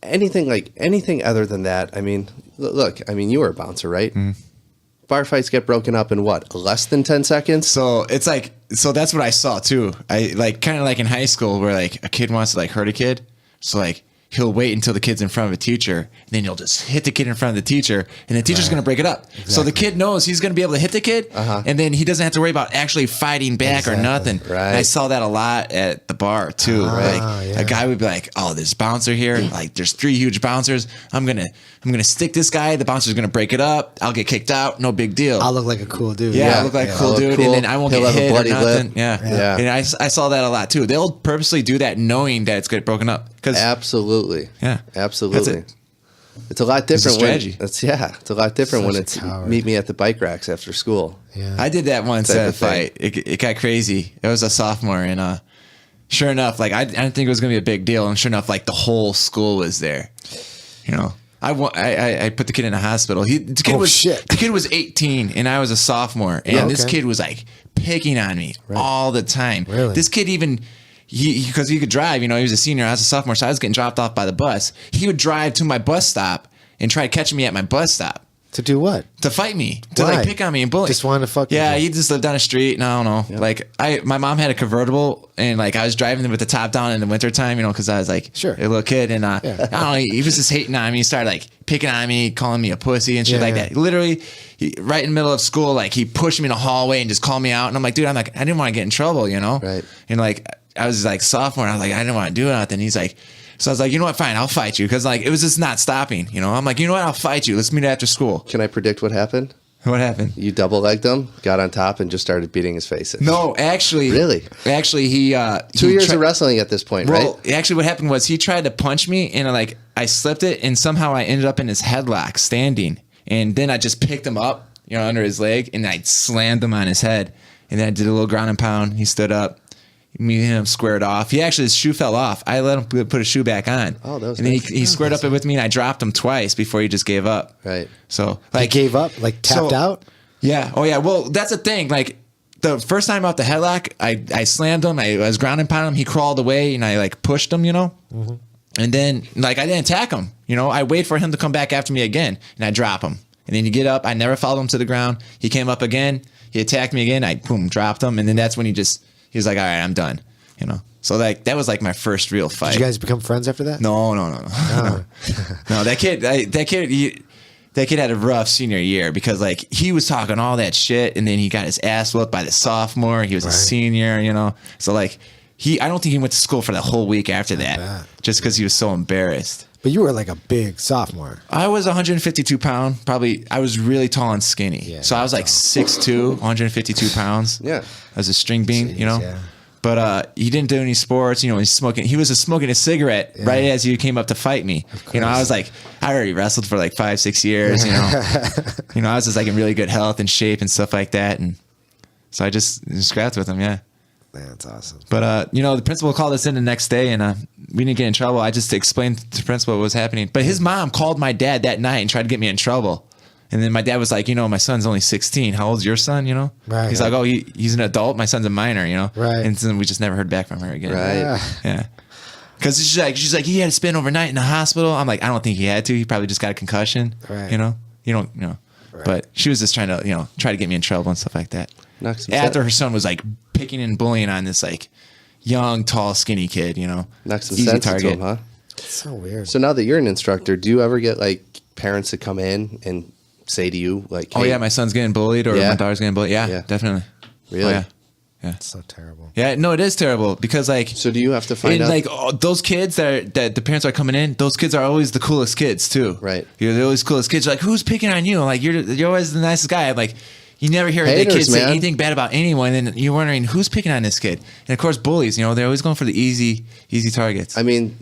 S2: anything other than that. I mean, look. I mean, you were a bouncer, right? Bar fights get broken up in what, less than 10 seconds?
S7: So it's like so that's what I saw too. I like kind of like in high school where like a kid wants to like hurt a kid. So like he'll wait until the kid's in front of a teacher, and then he'll just hit the kid in front of the teacher, and the teacher's going to break it up. So the kid knows he's going to be able to hit the kid, and then he doesn't have to worry about actually fighting back or nothing.
S2: Right.
S7: And I saw that a lot at the bar too. Like a guy would be like, "Oh, there's a bouncer here. Like there's 3 huge bouncers. I'm gonna stick this guy. The bouncer's going to break it up. I'll get kicked out. No big deal.
S1: I'll look like a cool dude.
S7: Yeah, I look like a cool dude,
S2: cool.
S7: and then I won't
S2: He'll
S7: get
S2: have a
S7: hit or
S2: bloody
S7: nothing.
S2: lip.
S7: Yeah. And I saw that a lot too. They'll purposely do that knowing that it's going to get broken up.
S2: Absolutely.
S7: Yeah.
S2: Absolutely.
S7: That's
S2: It's a lot different.
S7: strategy.
S2: It's a lot different when
S1: Such a
S2: it's
S1: coward.
S2: meet me at the bike racks after school.
S1: Yeah.
S7: I did that once
S2: Type
S7: at a
S2: of thing.
S7: fight. It got crazy. It was a sophomore, and sure enough, like I didn't think it was going to be a big deal, and sure enough, like the whole school was there. You know, I put the kid in the hospital. The kid was 18, and I was a sophomore, and this kid was like picking on me all the time.
S1: Really?
S7: This kid even. Because he could drive, you know, he was a senior, I was a sophomore, so I was getting dropped off by the bus. He would drive to my bus stop and try catching me at my bus stop.
S1: To do what?
S7: To fight me, to
S1: Why?
S7: like pick on me and bully.
S1: Just wanted to fuck with
S7: Yeah,
S1: you.
S7: he just lived down the street, and I don't know. Like my mom had a convertible, and like I was driving with the top down in the wintertime, you know, because I was like
S1: Sure.
S7: a little kid, and I don't know. He was just hating on me. He started like picking on me, calling me a pussy and shit like that. Literally, right in the middle of school, like he pushed me in the hallway and just called me out, and I'm like, dude, I didn't want to get in trouble, you know.
S2: Right.
S7: And like I was like sophomore, and I was like, I didn't want to do nothing. He's like. So I was like, you know what, fine, I'll fight you. Because like it was just not stopping, you know. I'm like, you know what, I'll fight you. Let's meet after school.
S2: Can I predict what happened?
S7: What happened?
S2: You double legged him, got on top, and just started beating his face in.
S7: No, actually.
S2: Really?
S7: Actually, he
S2: 2 years of wrestling at this point,
S7: well,
S2: right?
S7: actually, what happened was he tried to punch me, and like I slipped it, and somehow I ended up in his headlock, standing, and then I just picked him up, you know, under his leg, and I slammed him on his head, and then I did a little ground and pound. He stood up. Me and him squared off. His shoe fell off. I let him put his shoe back on.
S2: Oh, that was
S7: and then
S2: nice.
S7: he squared up with me, and I dropped him twice before he just gave up.
S2: Right.
S7: So
S1: He
S7: like
S1: gave up, like tapped out.
S7: Yeah. Oh yeah. Well, that's the thing. Like the first time out the headlock, I slammed him. I was ground and pound him. He crawled away, and I like pushed him, you know.
S1: Mm-hmm.
S7: And then like I didn't attack him. You know, I wait for him to come back after me again, and I drop him. And then you get up. I never followed him to the ground. He came up again. He attacked me again. I dropped him, and then that's when he was like, all right, I'm done. You know. So like that was like my first real fight.
S1: Did you guys become friends after that?
S7: No.
S1: Oh.
S7: No, that kid had a rough senior year because like he was talking all that shit, and then he got his ass whooped by the sophomore. He was a senior, you know. So like I don't think he went to school for the whole week after that, just because he was so embarrassed.
S1: But you were like a big sophomore.
S7: I was 152 pound, probably. I was really tall and skinny,
S1: Yeah,
S7: so I was like 6'2", 152 pounds.
S2: Yeah.
S7: I was a string bean, you know.
S1: yeah.
S7: But he didn't do any sports, you know. He's smoking. He was smoking a cigarette right as you came up to fight me. You know, I was like, I already wrestled for like 5-6 years. You know, I was just like in really good health and shape and stuff like that. And so I just scrapped with him. Yeah.
S1: That's awesome.
S7: But you know, the principal called us in the next day, and we didn't get in trouble. I just explained to the principal what was happening. But his mom called my dad that night and tried to get me in trouble. And then my dad was like, you know, my son's only 16. How old's your son? You know,
S1: Right.
S7: He's like, oh, he's an adult. My son's a minor. You know,
S1: Right.
S7: And then we just never heard back from her again.
S2: Right.
S7: Yeah. Because she's like, he had to spend overnight in the hospital. I'm like, I don't think he had to. He probably just got a concussion.
S1: Right.
S7: You know, Right. But she was just trying to, you know, try to get me in trouble and stuff like that.
S2: Knock some
S7: After her son was like picking and bullying on this like young, tall, skinny kid, you know,
S2: Knock some
S7: easy
S2: sense into
S7: target.
S2: him, huh?
S1: It's so weird.
S2: So now that you're an instructor, do you ever get like parents to come in and say to you like,
S7: Oh
S2: hey,
S7: yeah, my son's getting bullied or
S2: Yeah.
S7: my daughter's getting bullied. Yeah,
S2: Yeah.
S7: definitely.
S2: Really?
S7: Oh, yeah.
S1: It's so terrible.
S7: Yeah, no, it is terrible because like
S2: So do you have to find out?
S7: like those kids that the parents are coming in, those kids are always the coolest kids too.
S2: Right.
S7: They're always the coolest kids. Like, who's picking on you? Like you're always the nicest guy. Like you never hear
S2: Haters,
S7: the kids say
S2: man.
S7: anything bad about anyone, and you're wondering who's picking on this kid. And of course, bullies. You know, they're always going for the easy targets.
S2: I mean,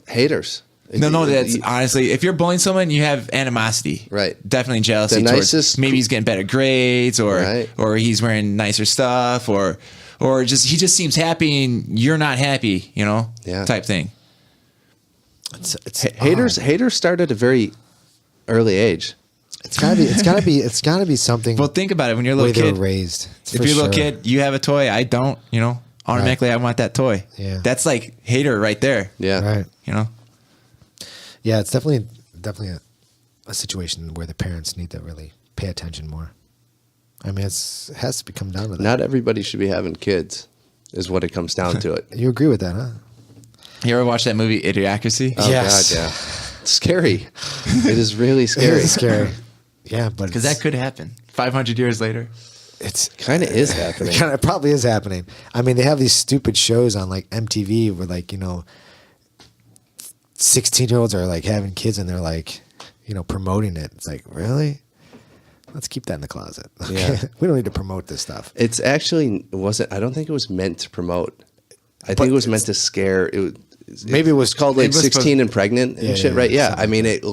S2: haters.
S7: No, that's honestly, if you're bullying someone, you have animosity.
S2: Right.
S7: Definitely jealousy
S2: The
S7: towards
S2: nicest-
S7: maybe he's getting better grades or
S2: Right.
S7: or he's wearing nicer stuff or just he just seems happy and you're not happy, you know?
S2: Yeah.
S7: Type thing.
S1: It's
S2: Haters start at a very early age.
S1: It's gotta be something.
S7: Well, think about it. When you're a
S1: the way
S7: little
S1: they
S7: kid,
S1: were raised. It's
S7: if
S1: for
S7: you're a little
S1: sure.
S7: kid, you have a toy, I don't, you know, automatically I want that toy.
S1: Yeah.
S7: That's like hater right there.
S2: Yeah.
S1: Right.
S7: You know?
S1: Yeah, it's definitely a situation where the parents need to really pay attention more. I mean, it has to come down to that.
S2: Not everybody should be having kids, is what it comes down to it.
S1: You agree with that, huh?
S7: You ever watch that movie Idiocracy?
S2: Oh,
S1: Yes.
S2: God, yeah. It's scary. It is really
S1: It
S2: scary.
S1: is scary. Yeah, but
S7: Because that could happen 500 years later.
S1: it's
S2: Kind of is happening.
S1: it probably is happening. I mean, they have these stupid shows on like MTV where 16-year-olds are like having kids and they're like, promoting it. It's like, really? Let's keep that in the closet.
S2: Yeah.
S1: We don't need to promote this stuff.
S2: It's actually wasn't. I don't think it was meant to promote. I think it was meant to scare.
S1: Maybe it was
S2: called like
S7: it was
S2: 16 and pregnant and
S1: Yeah,
S2: shit,
S1: yeah,
S2: right? Yeah.
S1: something
S2: I mean, it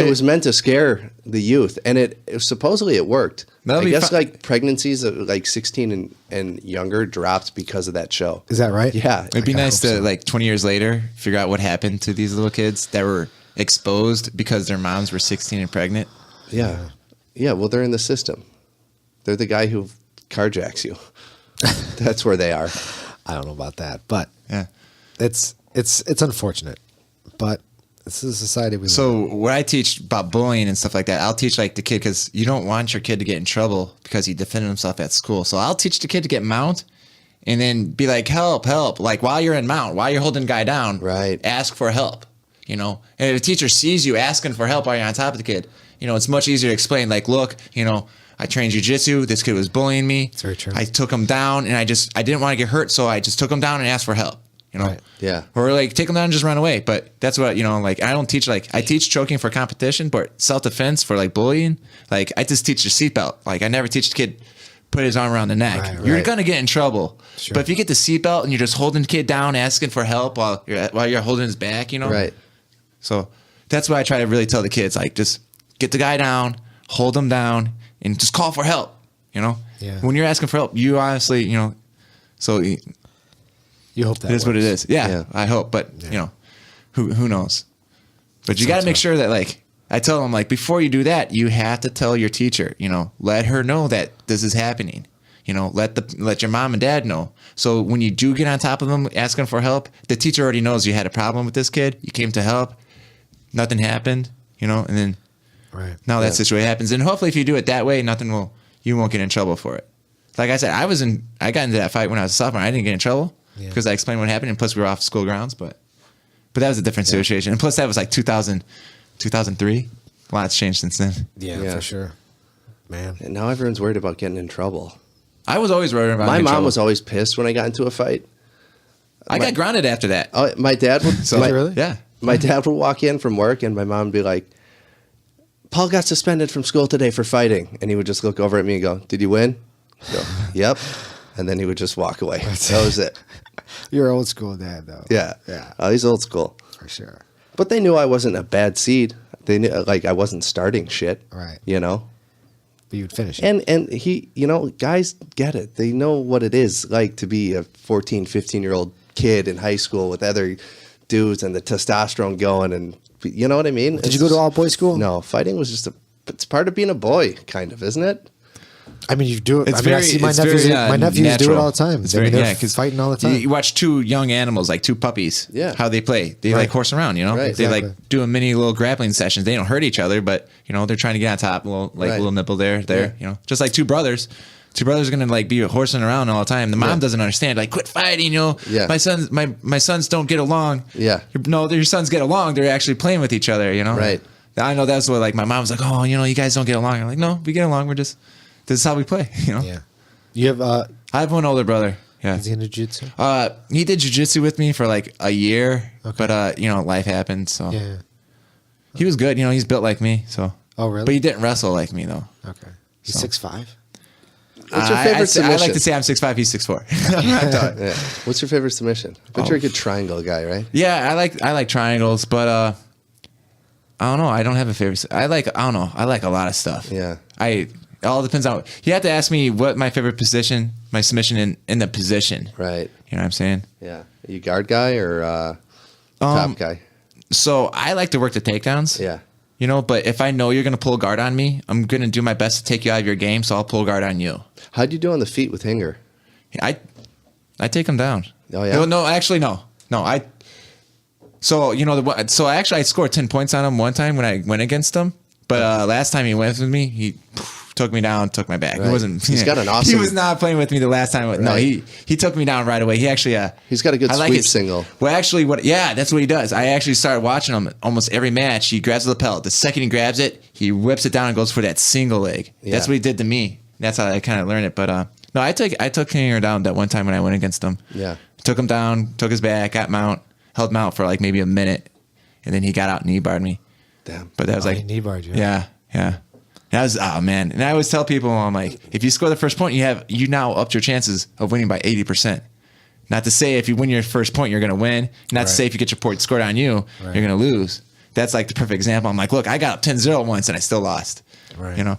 S2: was meant to scare the youth, and it supposedly it worked.
S7: That'll
S2: I
S7: be
S2: guess
S7: fun.
S2: like pregnancies of like 16 and younger dropped because of that show.
S1: Is that right?
S2: Yeah.
S7: It'd be
S1: I
S7: nice
S1: hope
S7: to
S1: so.
S7: like 20 years later figure out what happened to these little kids that were exposed because their moms were 16 and pregnant.
S2: Yeah. Yeah. Well, they're in the system. They're the guy who carjacks you. That's where they are.
S1: I don't know about that, but
S7: Yeah.
S1: it's unfortunate. But this is the society we live in.
S7: So what I teach about bullying and stuff like that, I'll teach like the kid because you don't want your kid to get in trouble because he defended himself at school. So I'll teach the kid to get mount and then be like, help. Like while you're in mount, while you're holding the guy down,
S2: Right.
S7: ask for help, And if a teacher sees you asking for help while you're on top of the kid, it's much easier to explain like, look, I trained jujitsu. This kid was bullying me.
S1: It's very true.
S7: I took him down and I didn't want to get hurt. So I just took him down and asked for help,
S1: Right.
S2: Yeah.
S7: Or like take them down and just run away. But that's what, like I don't teach, like I teach choking for competition, but self-defense for like bullying, like I just teach the seatbelt. Like I never teach the kid put his arm around the neck.
S1: Right,
S7: You're
S2: right.
S7: going to get in trouble.
S1: Sure.
S7: But if you get the seatbelt and you're just holding the kid down, asking for help while you're holding his back,
S2: Right.
S7: So that's what I try to really tell the kids, like just get the guy down, hold him down and just call for help,
S1: Yeah.
S7: When you're asking for help, you honestly, so
S1: You hope that
S7: it is what it
S1: works.
S7: is. Yeah,
S2: Yeah.
S7: I hope. But
S1: Yeah.
S7: who knows? But you got to make sure that like I tell them like before you do that, you have to tell your teacher. Let her know that this is happening. Let your mom and dad know. So when you do get on top of them asking for help, the teacher already knows you had a problem with this kid. You came to help. Nothing happened. And then
S1: Right.
S7: now that situation happens. And hopefully, if you do it that way, you won't get in trouble for it. Like I said, I got into that fight when I was a sophomore. I didn't get in trouble
S1: Yeah.
S7: because I explained what happened, and plus we were off school grounds. But that was a different situation, and plus that was like 2003. A lot's changed since then.
S1: Yeah,
S2: Yeah.
S1: for sure. Man.
S2: And now everyone's worried about getting in trouble.
S7: I was always worried about.
S2: My
S7: getting in
S2: mom
S7: trouble.
S2: was always pissed when I got into a fight.
S7: I got grounded after that.
S2: Oh, my dad would.
S7: So
S1: really?
S7: Yeah.
S2: My dad would walk in from work, and my mom would be like, "Paul got suspended from school today for fighting," and he would just look over at me and go, "Did you win?" I go, "Yep," and then he would just walk away. That was it.
S1: You're old school dad, though.
S2: Yeah,
S1: Yeah.
S2: He's old school,
S1: For sure.
S2: but they knew I wasn't a bad seed. They knew like I wasn't starting shit.
S1: Right. But you'd finish it.
S2: And he, guys get it. They know what it is like to be a 14, 15-year-old kid in high school with other dudes and the testosterone going, and you know what I mean?
S1: Did you go to all boys school?
S2: No, fighting was just it's part of being a boy, kind of, isn't it?
S1: I mean, you do it.
S7: It's
S1: I mean, I see my
S7: it's
S1: nephews.
S7: very,
S1: My nephews do it
S7: natural.
S1: all the time.
S7: It's
S1: I mean,
S7: very,
S1: they're
S7: 'cause
S1: fighting all the time.
S7: You watch two young animals, like two puppies.
S2: Yeah.
S7: How they play. They
S1: Right.
S7: like horse around.
S2: Right.
S7: They
S1: Exactly.
S7: like doing mini little grappling sessions. They don't hurt each other, but they're trying to get on top.
S2: Right.
S7: Little nipple there. Just like two brothers. Two brothers are gonna like be horsing around all the time. The mom
S2: Yeah.
S7: doesn't understand. Like, quit fighting.
S2: Yeah.
S7: My sons don't get along.
S2: Yeah.
S7: No, your sons get along. They're actually playing with each other.
S2: Right.
S7: I know that's what like my mom's like. Oh, you guys don't get along. I'm like, no, we get along. This is how we play.
S1: Yeah. You have,
S7: I have one older brother. Yeah.
S1: is he into jiu-jitsu?
S7: He did jujitsu with me for like a year,
S1: Okay.
S7: but life happened. So
S1: Yeah.
S7: he was good. He's built like me. So.
S1: Oh, really?
S7: But he didn't wrestle like me though.
S1: Okay. He's
S7: So.
S1: 6'5"?
S2: What's your favorite
S7: I
S2: submission?
S7: like to say I'm 6'5", he's 6'4".
S2: Yeah. What's your favorite submission? But you're a good triangle guy, right?
S7: Yeah, I like triangles, but I don't know. I don't have a favorite. I like a lot of stuff.
S2: Yeah.
S7: It all depends on. You have to ask me what my favorite position, my submission in the position.
S2: Right.
S7: You know what I'm saying?
S2: Yeah. Are you guard guy or top guy?
S7: So I like to work the takedowns.
S2: Yeah.
S7: But if I know you're going to pull guard on me, I'm going to do my best to take you out of your game, so I'll pull guard on you.
S2: How'd you do on the feet with Hinger?
S7: I take him down.
S2: Oh, yeah?
S7: No, actually, no. So, I scored 10 points on him one time when I went against him. But last time he went with me, he took me down, took my back.
S2: Right.
S7: He wasn't.
S2: He's got an awesome.
S7: He was not playing with me the last time. No,
S2: Right.
S7: he took me down right away. He actually.
S2: He's got a good
S7: I like
S2: sweep
S7: his-
S2: single.
S7: Well, actually, that's what he does. I actually started watching him almost every match. He grabs the lapel. The second he grabs it, he whips it down and goes for that single leg. That's
S2: Yeah.
S7: what he did to me. That's how I kind of learned it. But no, I took Hanger down that one time when I went against him.
S2: Yeah.
S7: Took him down, took his back, got mount, held mount for like maybe a minute, and then he got out and knee barred me.
S2: Damn.
S7: But that was like
S1: he knee barred you.
S7: Yeah. That was man. And I always tell people, I'm like, if you score the first point, you now upped your chances of winning by 80%. Not to say if you win your first point, you're going to win. Not to say if you get your point scored on you, you're going to lose. That's like the perfect example. I'm like, look, I got up 10-0 once and I still lost.
S1: Right.
S7: You know,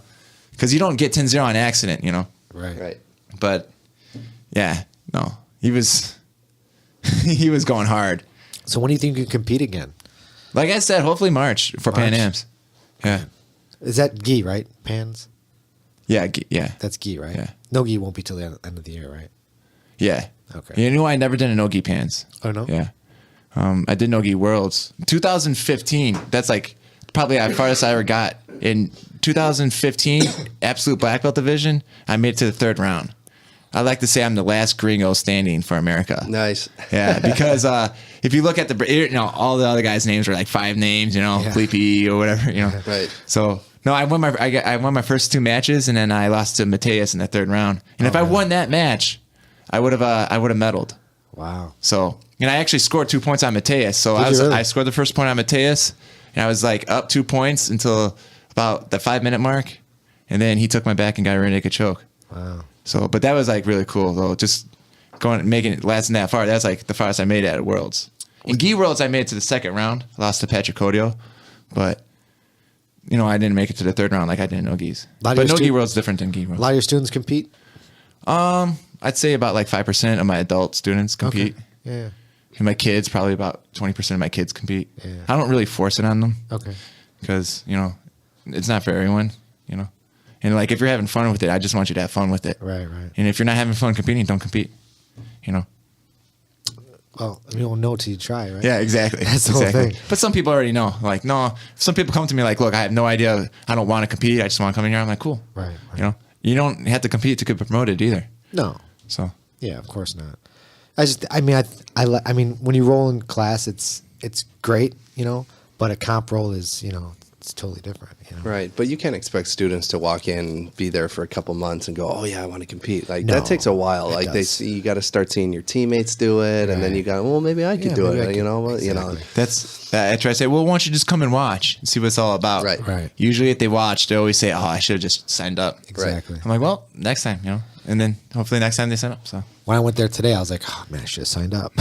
S7: because you don't get 10-0 on accident. You know.
S2: Right.
S7: But yeah, no, he was he was going hard.
S1: So when do you think you can compete again?
S7: Like I said, hopefully March for Pan
S1: March.
S7: Am's. Yeah.
S1: Is that gi, right? Pans?
S7: Yeah. Yeah.
S1: That's gi, right?
S7: Yeah.
S1: No gi won't be till the end of the year, right?
S7: Yeah.
S1: Okay.
S7: You know, I never did a no-gi pants.
S1: Oh, no?
S7: Yeah. I did no-gi worlds. 2015, that's like probably the farthest I ever got. In 2015, absolute black belt division, I made it to the third round. I like to say I'm the last gringo standing for America.
S2: Nice.
S7: Yeah, because if you look at all the other guys' names were like 5 names,
S1: Yeah.
S7: Fleepy or whatever,
S2: Right.
S7: So no, I won my first 2 matches, and then I lost to Mateus in the third round. And if I won that match, I would have medaled.
S1: Wow.
S7: So, and I actually scored 2 points on Mateus. So
S1: Did you really?
S7: I scored the first point on Mateus, and I was like up 2 points until about the 5-minute mark, and then he took my back and got a rear naked choke.
S1: Wow.
S7: So, but that was like really cool though. Just making it lasting that far. That's like the farthest I made it at Worlds. In Gi Worlds, I made it to the second round. Lost to Patrick Codio, but I didn't make it to the third round like I did in no Gis.
S1: Lot of
S7: But
S1: your
S7: no Gi
S1: stu-
S7: Worlds different than Gi
S1: A
S7: Worlds.
S1: lot of your students compete?
S7: I'd say about like 5% of my adult students compete.
S1: Okay. Yeah.
S7: And my kids, probably about 20% of my kids compete.
S1: Yeah.
S7: I don't really force it on them
S1: Okay.
S7: because, it's not for everyone, And like, if you're having fun with it, I just want you to have fun with it.
S1: Right, right.
S7: And if you're not having fun competing, don't compete,
S1: Well, you don't know till you try, right?
S7: Yeah, exactly.
S1: That's the whole
S7: exactly.
S1: thing.
S7: But some people already know. Like, no, some people come to me like, look, I have no idea. I don't want to compete. I just want to come in here. I'm like, cool.
S1: Right, right.
S7: You don't have to compete to get promoted either.
S1: No.
S7: So,
S1: Yeah, of course not. I mean, when you roll in class, it's great, but a comp roll is, it's totally different.
S2: Right. But you can't expect students to walk in, be there for a couple months and go, oh, yeah, I want to compete. Like,
S1: No,
S2: that takes a while.
S1: it
S2: Like,
S1: does.
S2: you got to start seeing your teammates do it. And then
S1: Right.
S2: you got, well, maybe I could
S1: Yeah,
S2: do
S1: maybe
S2: it.
S1: I could.
S2: You know,
S1: Exactly.
S7: that's I try to say, well, why don't you just come and watch and see what it's all about?
S2: Right.
S1: Right.
S7: Usually, if they watch, they always say, "Oh, I should have just signed up."
S1: Exactly.
S7: I'm like, well, next time, and then hopefully next time they sign up. So
S1: When I went there today, I was like, oh, man, I should have signed up.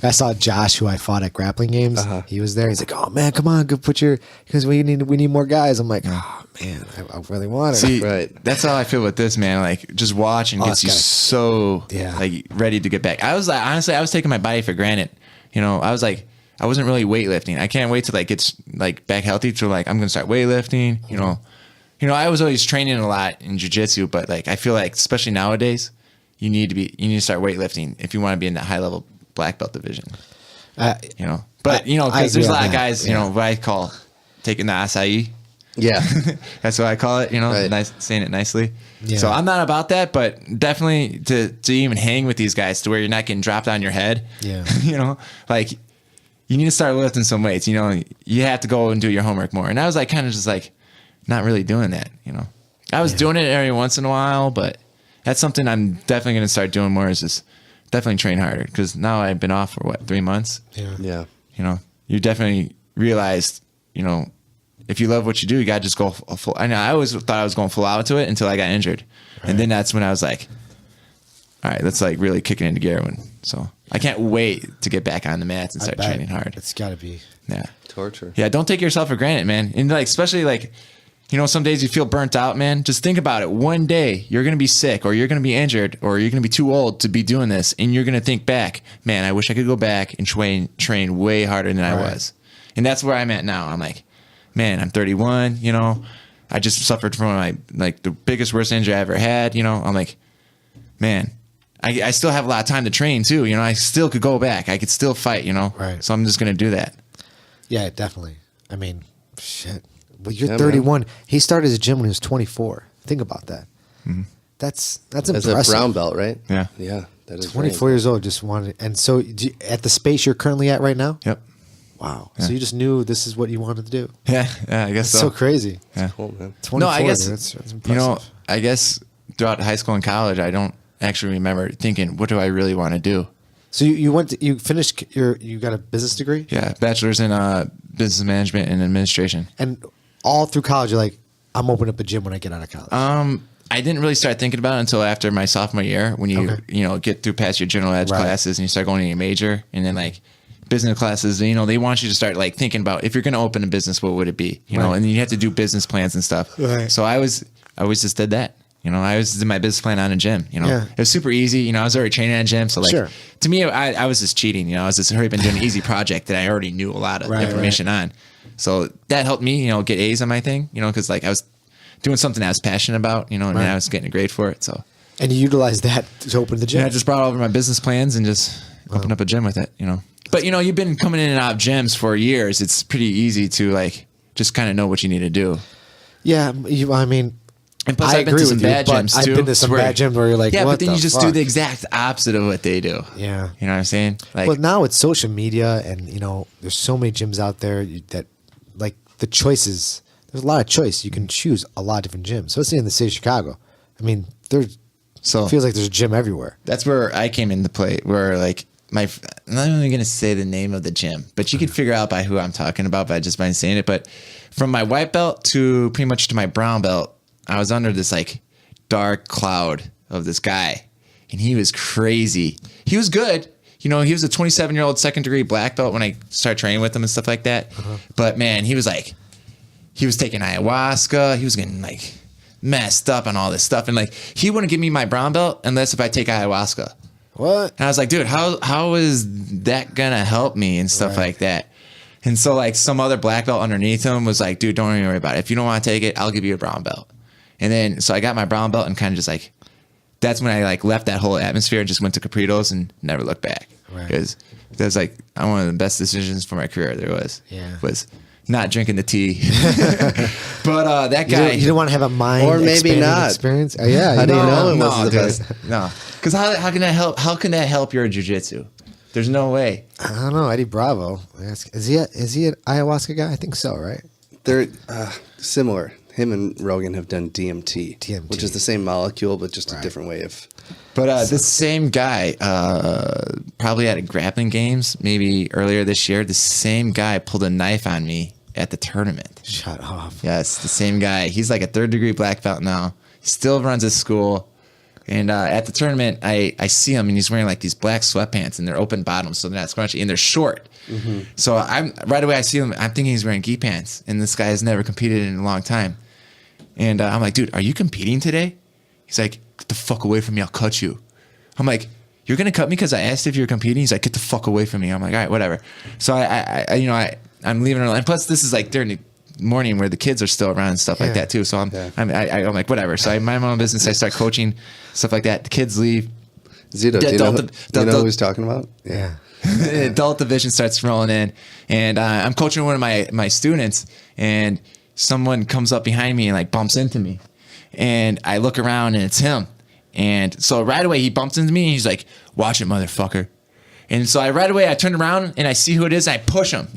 S1: I saw Josh, who I fought at grappling games. He was there. He's like, oh, man, come on, go because we need more guys. I'm like, oh, man, I really want it.
S7: see,
S2: Right.
S7: that's how I feel with this, man. Like, just watching
S1: Oh,
S7: gets you
S1: it's
S7: so
S1: Yeah.
S7: like ready to get back. I was like, honestly, I was taking my body for granted. I was like, I wasn't really weightlifting. I can't wait to like get like back healthy. So like, I'm gonna start weightlifting. I was always training a lot in jiu-jitsu, but like, I feel like especially nowadays, you need to start weightlifting if you want to be in that high level black belt division. But
S1: I
S7: because there's a
S1: agree
S7: lot
S1: on
S7: of
S1: that,
S7: guys,
S1: yeah.
S7: what I call taking the acai.
S2: Yeah.
S7: That's what I call it,
S2: Right.
S7: nice, saying it nicely.
S1: Yeah.
S7: So I'm not about that, but definitely to even hang with these guys to where you're not getting dropped on your head.
S1: Yeah.
S7: Like you need to start lifting some weights. You have to go and do your homework more. And I was like kind of just like not really doing that. I was doing it every once in a while, but that's something I'm definitely going to start doing more. Is just definitely train harder because now I've been off for 3 months.
S1: Yeah.
S2: Yeah.
S7: You definitely realized, if you love what you do, you got to just go full. I know I always thought I was going full out to it until I got injured. And then that's when I was like, all right, let's like really kick it into gear. So I can't wait to get back on the mats and start training hard.
S1: It's got to be.
S7: Yeah.
S2: Torture.
S7: Yeah. Don't take yourself for granted, man. And like, especially like, some days you feel burnt out, man. Just think about it. One day you're going to be sick or you're going to be injured or you're going to be too old to be doing this. And you're going to think back, man, I wish I could go back and train way harder than I was. And that's where I'm at now. I'm like, man, I'm 31, I just suffered from the biggest, worst injury I ever had. I'm like, man, I still have a lot of time to train too. I still could go back. I could still fight,
S1: Right.
S7: So I'm just going to do that.
S1: Yeah, definitely. I mean, shit. Well, you're
S2: Yeah,
S1: 31. Man. He started his gym when he was 24. Think about that. That's
S2: As
S1: impressive.
S2: a brown belt, right?
S7: Yeah.
S2: Yeah. That is
S1: 24 years old, just wanted. And so at the space you're currently at right now?
S7: Yep.
S1: Wow. So you just knew this is what you wanted to do.
S7: Yeah, I guess
S1: That's so crazy.
S7: Yeah.
S2: Cool, man.
S1: 24,
S7: No, I guess
S1: that's impressive.
S7: you know. I guess throughout high school and college, I don't actually remember thinking, "What do I really want to do?"
S1: So you finished you got a business degree?
S7: Yeah, bachelor's in business management and administration.
S1: And all through college, you're like, I'm opening up a gym when I get out of college.
S7: I didn't really start thinking about it until after my sophomore year, when you get through past your general ed
S1: Right.
S7: classes and you start going to your major, and then like business classes, they want you to start like thinking about, if you're going to open a business, what would it be? You know,
S1: Right.
S7: and then you have to do business plans and stuff.
S1: Right.
S7: So I always just did that. I always did my business plan on a gym.
S1: Yeah.
S7: It was super easy. I was already training at a gym, so like
S1: Sure.
S7: to me, I was just cheating. I was just already been doing an easy project that I already knew a lot of
S1: Right,
S7: information on. So that helped me, get A's on my thing. Because like I was doing something I was passionate about. And
S1: Right.
S7: I was getting a grade for it. So
S1: And you utilized that to open the gym.
S7: I just brought over my business plans and just opened up a gym with it. But you've been coming in and out of gyms for years. It's pretty easy to like just kind of know what you need to do.
S1: Yeah, I mean,
S7: And plus,
S1: I
S7: I've been
S1: agree
S7: to some
S1: with you,
S7: bad
S1: but
S7: gyms too.
S1: I've been to some bad gyms where you're like,
S7: yeah,
S1: what
S7: but then
S1: the
S7: you just
S1: fuck?
S7: do the exact opposite of what they do.
S1: Yeah.
S7: You know what I'm saying? Like,
S1: Well, now it's social media, and there's so many gyms out there that, like, the choices. There's a lot of choice. You can choose a lot of different gyms. So, especially in the city of Chicago. I mean, it feels like there's a gym everywhere.
S7: that's where I came into play. Where like I'm not even going to say the name of the gym, but you could figure out by who I'm talking about by saying it. But from my white belt to pretty much to my brown belt, I was under this like dark cloud of this guy, and he was crazy. He was good. He was a 27-year-old second degree black belt when I started training with him and stuff like that. But man, he was taking ayahuasca. He was getting like messed up on all this stuff. And like, he wouldn't give me my brown belt unless if I take ayahuasca.
S1: What?
S7: And I was like, dude, how is that gonna help me and stuff like that? And so like some other black belt underneath him was like, dude, don't even worry about it. If you don't want to take it, I'll give you a brown belt. And then so I got my brown belt and kind of just like, that's when I like left that whole atmosphere and just went to Comprido's and never looked back.
S1: Right.
S7: Because that was like one of the best decisions for my career there was.
S1: Yeah.
S7: Was not drinking the tea. But that guy,
S1: You didn't want to have a mind
S2: Or maybe
S1: expanding
S2: not.
S1: experience. Oh, yeah.
S2: How do you know it
S7: no,
S2: wasn't the
S7: dude,
S2: best?
S7: No, because how can that help? How can that help your jiu-jitsu? There's no way.
S1: I don't know. Eddie Bravo. Is he an ayahuasca guy? I think so, right?
S2: They're similar. Him and Rogan have done DMT, which is the same molecule, but just a different way of.
S7: But this same guy, probably at a grappling games, maybe earlier this year, the same guy pulled a knife on me at the tournament.
S1: Shut off.
S7: Yes, the same guy. He's like a third degree black belt now. He still runs his school. And at the tournament, I see him, and he's wearing like these black sweatpants, and they're open bottoms, so they're not scrunchy, and they're short. So right away I see him. I'm thinking he's wearing gi pants, and this guy has never competed in a long time. And I'm like, dude, are you competing today? He's like, get the fuck away from me, I'll cut you. I'm like, you're gonna cut me because I asked if you're competing? He's like, get the fuck away from me. I'm like, all right, whatever. So I'm leaving her alone. And plus, this is like during the morning where the kids are still around and stuff like that too. So I'm like, whatever. So I mind my own business. I start coaching, stuff like that. The kids leave.
S2: Zito, do you know who he's talking about?
S1: Yeah.
S7: The adult division starts rolling in, and I'm coaching one of my students, and someone comes up behind me and like bumps into me, and I look around and it's him. And so right away he bumps into me and he's like, watch it, motherfucker. And so right away I turn around and I see who it is and I push him,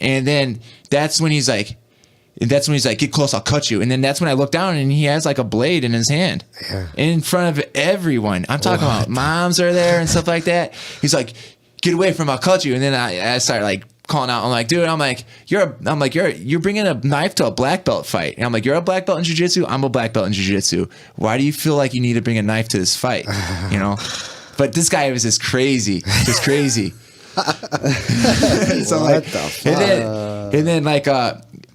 S7: and then that's when he's like, get close, I'll cut you. And then that's when I look down and he has like a blade in his hand in front of everyone. I'm talking about moms are there and stuff like that. He's like, get away from him, I'll cut you. And then I start like calling out. I'm like, dude, you're bringing a knife to a black belt fight. And I'm like, you're a black belt in jiu-jitsu. I'm a black belt in jiu-jitsu. Why do you feel like you need to bring a knife to this fight? But this guy was just crazy. So
S1: What the fuck?
S7: and then like,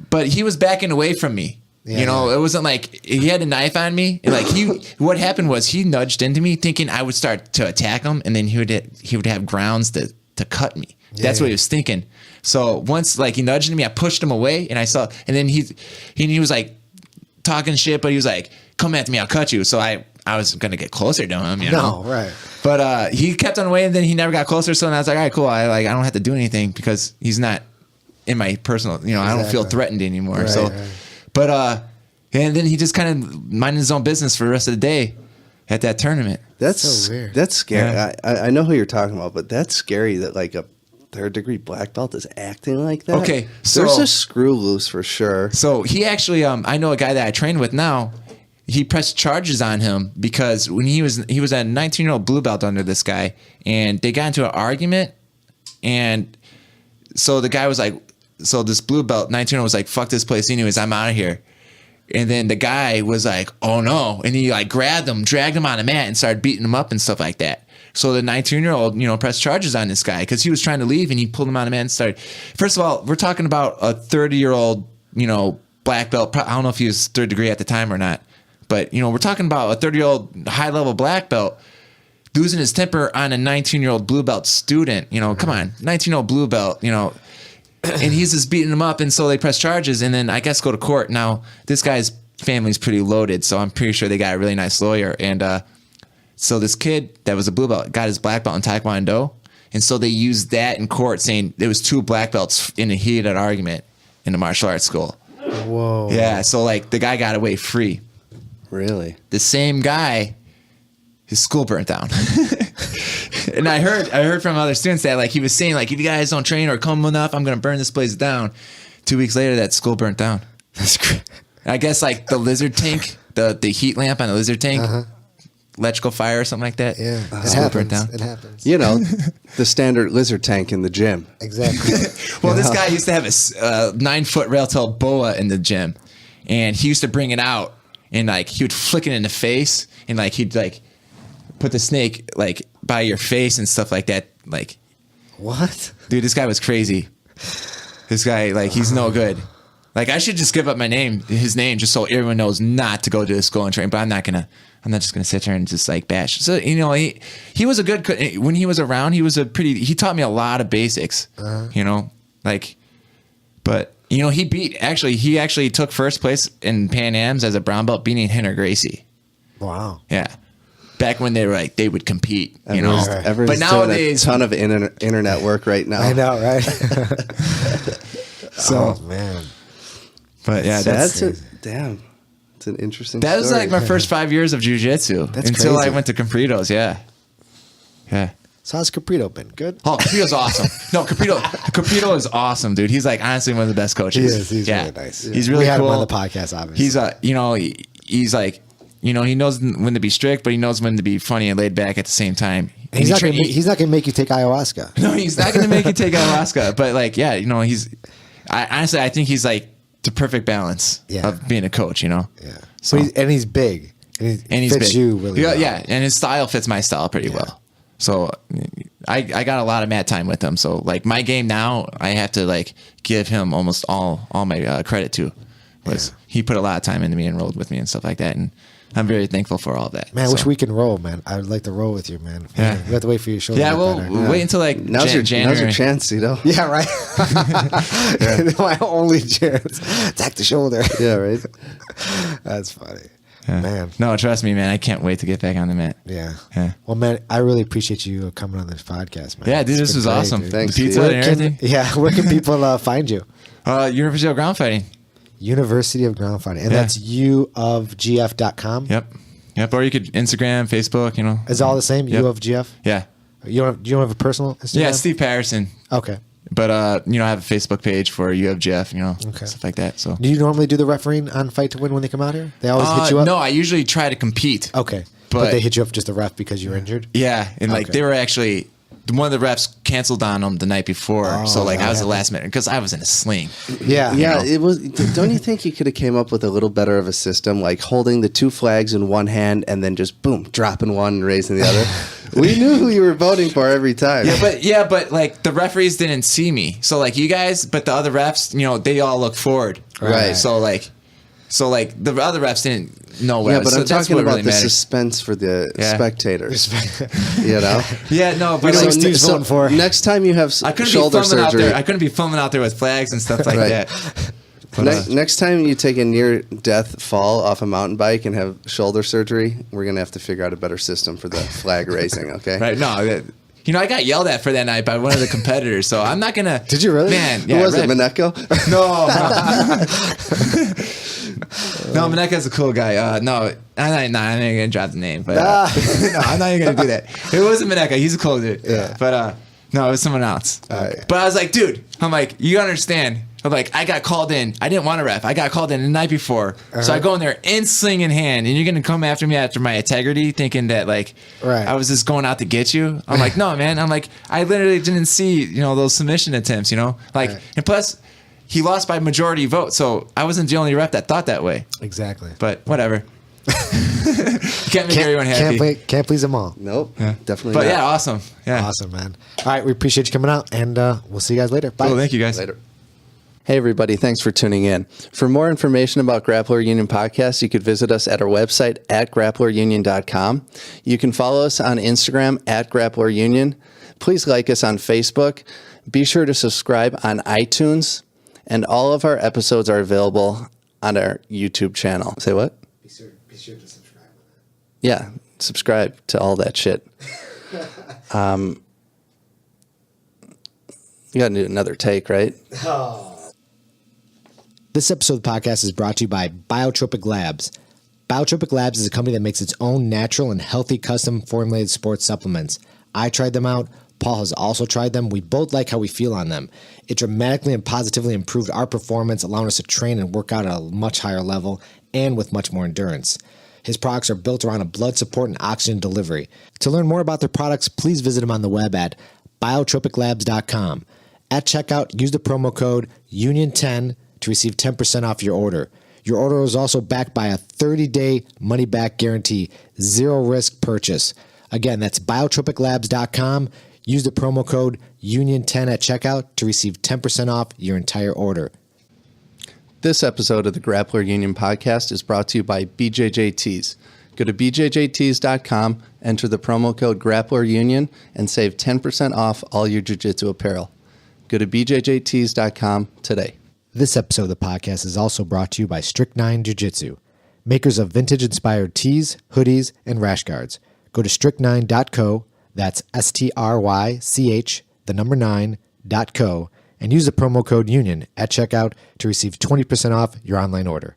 S7: but he was backing away from me. It wasn't like he had a knife on me. And like what happened was he nudged into me thinking I would start to attack him, and then he would have grounds to cut me. That's what he was thinking. So once like he nudged into me, I pushed him away, and then he was like talking shit, but he was like, come at me, I'll cut you. So I was gonna get closer to him,
S1: No, right.
S7: But he kept on away, and then he never got closer. So then I was like, all right, cool. I don't have to do anything because he's not in my personal. I don't feel threatened anymore.
S1: Right,
S7: so,
S1: right.
S7: but And then he just kind of minded his own business for the rest of the day at that tournament.
S2: That's
S1: So weird.
S2: That's scary.
S7: Yeah.
S2: I know who you're talking about, but that's scary that like a third-degree black belt is acting like that.
S7: Okay,
S2: there's
S7: so-
S2: a screw loose for sure.
S7: So he actually, I know a guy that I train with now. He pressed charges on him because when he was a 19-year-old blue belt under this guy, and they got into an argument, and so the guy was like, so this blue belt 19-year-old was like, "Fuck this place, anyways, I'm out of here." And then the guy was like, "Oh no!" And he like grabbed him, dragged him on a mat, and started beating him up and stuff like that. So the 19-year-old, pressed charges on this guy because he was trying to leave, and he pulled him on a mat and started. First of all, we're talking about a 30-year-old, black belt. I don't know if he was third degree at the time or not. But, we're talking about a 30-year-old high-level black belt losing his temper on a 19-year-old blue belt student. Come on, 19-year-old blue belt, and he's just beating him up. And so they press charges and then I guess go to court. Now, this guy's family's pretty loaded, so I'm pretty sure they got a really nice lawyer. And so this kid that was a blue belt got his black belt in Taekwondo. And so they used that in court saying there was two black belts in a heated argument in the martial arts school.
S1: Whoa.
S7: Yeah, so like the guy got away free.
S2: Really?
S7: The same guy, his school burnt down. And I heard from other students that like he was saying like, if you guys don't train or come enough, I'm gonna burn this place down. 2 weeks later, that school burnt down.
S1: That's great.
S7: I guess like the lizard tank, the heat lamp on the lizard tank, electrical fire or something like that.
S1: Yeah. It
S7: School burnt
S1: happens.
S7: down.
S1: It happens.
S2: The standard lizard tank in the gym.
S1: Exactly.
S7: Well, this guy used to have a 9-foot rail-tailed boa in the gym, and he used to bring it out, and like he would flick it in the face, and like he'd like put the snake like by your face and stuff like that. Like,
S1: What?
S7: dude, this guy was crazy. This guy, like, he's no good. Like, I should just give up his name, just so everyone knows not to go to his school and train. But I'm not just gonna sit there and just like bash. So he was a good when he was around. He taught me a lot of basics. But he actually took first place in Pan Am's as a brown belt, beating Henner Gracie.
S1: Wow.
S7: Yeah. Back when they were like they would compete,
S2: Everyone's
S7: But nowadays,
S2: doing a ton of internet work right now.
S1: I know, right?
S7: So,
S1: oh man.
S7: but yeah,
S2: Damn. It's an interesting
S7: that was
S2: story.
S7: like my first 5 years of jiu-jitsu
S1: That's
S7: until
S1: crazy.
S7: I went to Comprido's. Yeah.
S1: So how's Comprido been? Good.
S7: Oh, Comprido's awesome. No, Comprido is awesome, dude. He's like honestly one of the best coaches.
S1: He is. He's really nice.
S7: He's really
S1: we had
S7: cool.
S1: him on the podcast, obviously.
S7: He's like, he knows when to be strict, but he knows when to be funny and laid back at the same time. And
S1: he's not gonna make you take ayahuasca.
S7: No, he's not going to make you take ayahuasca. But like, yeah, I think he's like the perfect balance of being a coach.
S1: Yeah.
S7: So
S1: He's big. And he's fits
S7: big.
S1: you really well.
S7: Yeah, and his style fits my style pretty well. So I got a lot of mat time with him. So like my game now, I have to like give him almost all my credit to. He put a lot of time into me and rolled with me and stuff like that, and I'm very thankful for all that.
S1: Man, I wish we can roll, man. I would like to roll with you, man.
S7: Yeah.
S1: We have to wait for your shoulder.
S7: Yeah,
S1: to get
S7: well,
S1: better.
S7: wait until like
S2: Now's
S7: January.
S2: your chance, Tito.
S1: Yeah, right. My only chance. Attack the shoulder.
S2: Yeah, right.
S1: That's funny.
S7: Yeah.
S1: Man.
S7: No, trust me, man. I can't wait to get back on the mat.
S1: Yeah.
S7: Yeah.
S1: Well, man, I really appreciate you coming on this podcast, man.
S7: Yeah, dude,
S1: It's
S7: this
S1: been
S7: was
S1: great,
S7: awesome.
S1: dude.
S2: Thanks,
S7: The pizza
S2: dude.
S7: and everything.
S1: Where can people find you?
S7: University of Ground Fighting.
S1: University of Ground Fighting. And
S7: Yeah.
S1: that's uofgf.com.
S7: Yep. Or you could Instagram, Facebook.
S1: Is it all the same?
S7: Yep.
S1: UofGF?
S7: Yeah.
S1: You don't have a personal Instagram?
S7: Yeah, Steve Patterson.
S1: Okay.
S7: But I have a Facebook page for UFGF,
S1: Okay.
S7: stuff like that. So
S1: Do you normally do the refereeing on Fight to Win when they come out here? They always hit you up?
S7: No, I usually try to compete.
S1: Okay. But
S7: But-
S1: they hit you up just the ref because you're injured?
S7: Yeah, and like
S1: Okay.
S7: they were actually one of the refs canceled on them the night before.
S1: Oh,
S7: so like I was
S1: yeah.
S7: the last minute because I was in a sling.
S1: Yeah.
S2: Yeah, it was. Don't you think you could have came up with a little better of a system, like holding the two flags in one hand and then just boom, dropping one and raising the other? We knew who you were voting for every time.
S7: But like the referees didn't see me. So like you guys, but the other refs, they all look forward.
S2: Right.
S7: So like the other refs didn't know what.
S2: Yeah,
S7: I was,
S2: but
S7: so
S2: I'm
S7: that's
S2: talking
S7: what
S2: about
S7: really
S2: the
S7: matters.
S2: suspense for the
S7: Yeah.
S2: spectators. You know.
S7: Yeah, no,
S1: We
S7: but
S1: know
S7: like,
S1: what Steve's voting for.
S2: Next time you have
S7: I couldn't
S2: shoulder
S7: be filming
S2: surgery.
S7: out there. I couldn't be filming out there with flags and stuff like
S2: Right.
S7: that. But,
S2: Next time you take a near-death fall off a mountain bike and have shoulder surgery, we're gonna have to figure out a better system for the flag raising. Okay.
S7: right? No, I got yelled at for that night by one of the competitors, so I'm not gonna.
S1: Did you really?
S7: Man,
S2: Who
S7: yeah,
S2: was it?
S7: Red-
S2: Mineko?
S7: No. No, Meneka's a cool guy. No, I'm not gonna drop the name, but no, I'm not even gonna do that. It wasn't Meneka. He's a cool dude.
S1: Yeah.
S7: But no, it was someone else.
S1: Okay.
S7: But I was like, dude, I'm like, you gotta understand. I'm like, I got called in. I didn't want to ref. I got called in the night before. So I go in there in sling in hand, and you're gonna come after me after my integrity, thinking that like
S1: Right.
S7: I was just going out to get you. I'm like, no, man. I'm like, I literally didn't see those submission attempts. Like,
S1: Right.
S7: and plus, he lost by majority vote, so I wasn't the only ref that thought that way.
S1: Exactly.
S7: But whatever. You can't make everyone happy.
S1: Can't please them all.
S2: Nope. Definitely
S7: But
S2: not.
S7: yeah, awesome. Yeah.
S1: Awesome, man. All right, we appreciate you coming out, and we'll see you guys later. Bye.
S7: Cool. Thank you, guys.
S2: Later. Hey, everybody. Thanks for tuning in. For more information about Grappler Union Podcast, you could visit us at our website at grapplerunion.com. You can follow us on Instagram at Grappler Union. Please like us on Facebook. Be sure to subscribe on iTunes. And all of our episodes are available on our YouTube channel. Say what?
S1: Be sure to subscribe.
S2: Yeah, subscribe to all that shit. You got to do another take, right?
S1: This episode of the podcast is brought to you by Biotropic Labs. Biotropic Labs is a company that makes its own natural and healthy custom formulated sports supplements. I tried them out. Paul has also tried them. We both like how we feel on them. It dramatically and positively improved our performance, allowing us to train and work out at a much higher level and with much more endurance. His products are built around a blood support and oxygen delivery. To learn more about their products, please visit them on the web at biotropiclabs.com. At checkout, use the promo code UNION10 to receive 10% off your order. Your order is also backed by a 30-day money-back guarantee, zero-risk purchase. Again, that's biotropiclabs.com. Use the promo code UNION10 at checkout to receive 10% off your entire order.
S2: This episode of the Grappler Union Podcast is brought to you by BJJTees. Go to bjjtees.com, enter the promo code Grappler Union, and save 10% off all your jiu-jitsu apparel. Go to bjjtees.com today.
S1: This episode of the podcast is also brought to you by Strychnine Jiu-Jitsu, makers of vintage-inspired tees, hoodies, and rash guards. Go to strychnine.co, that's STRYCH9.co, and use the promo code UNION at checkout to receive 20% off your online order.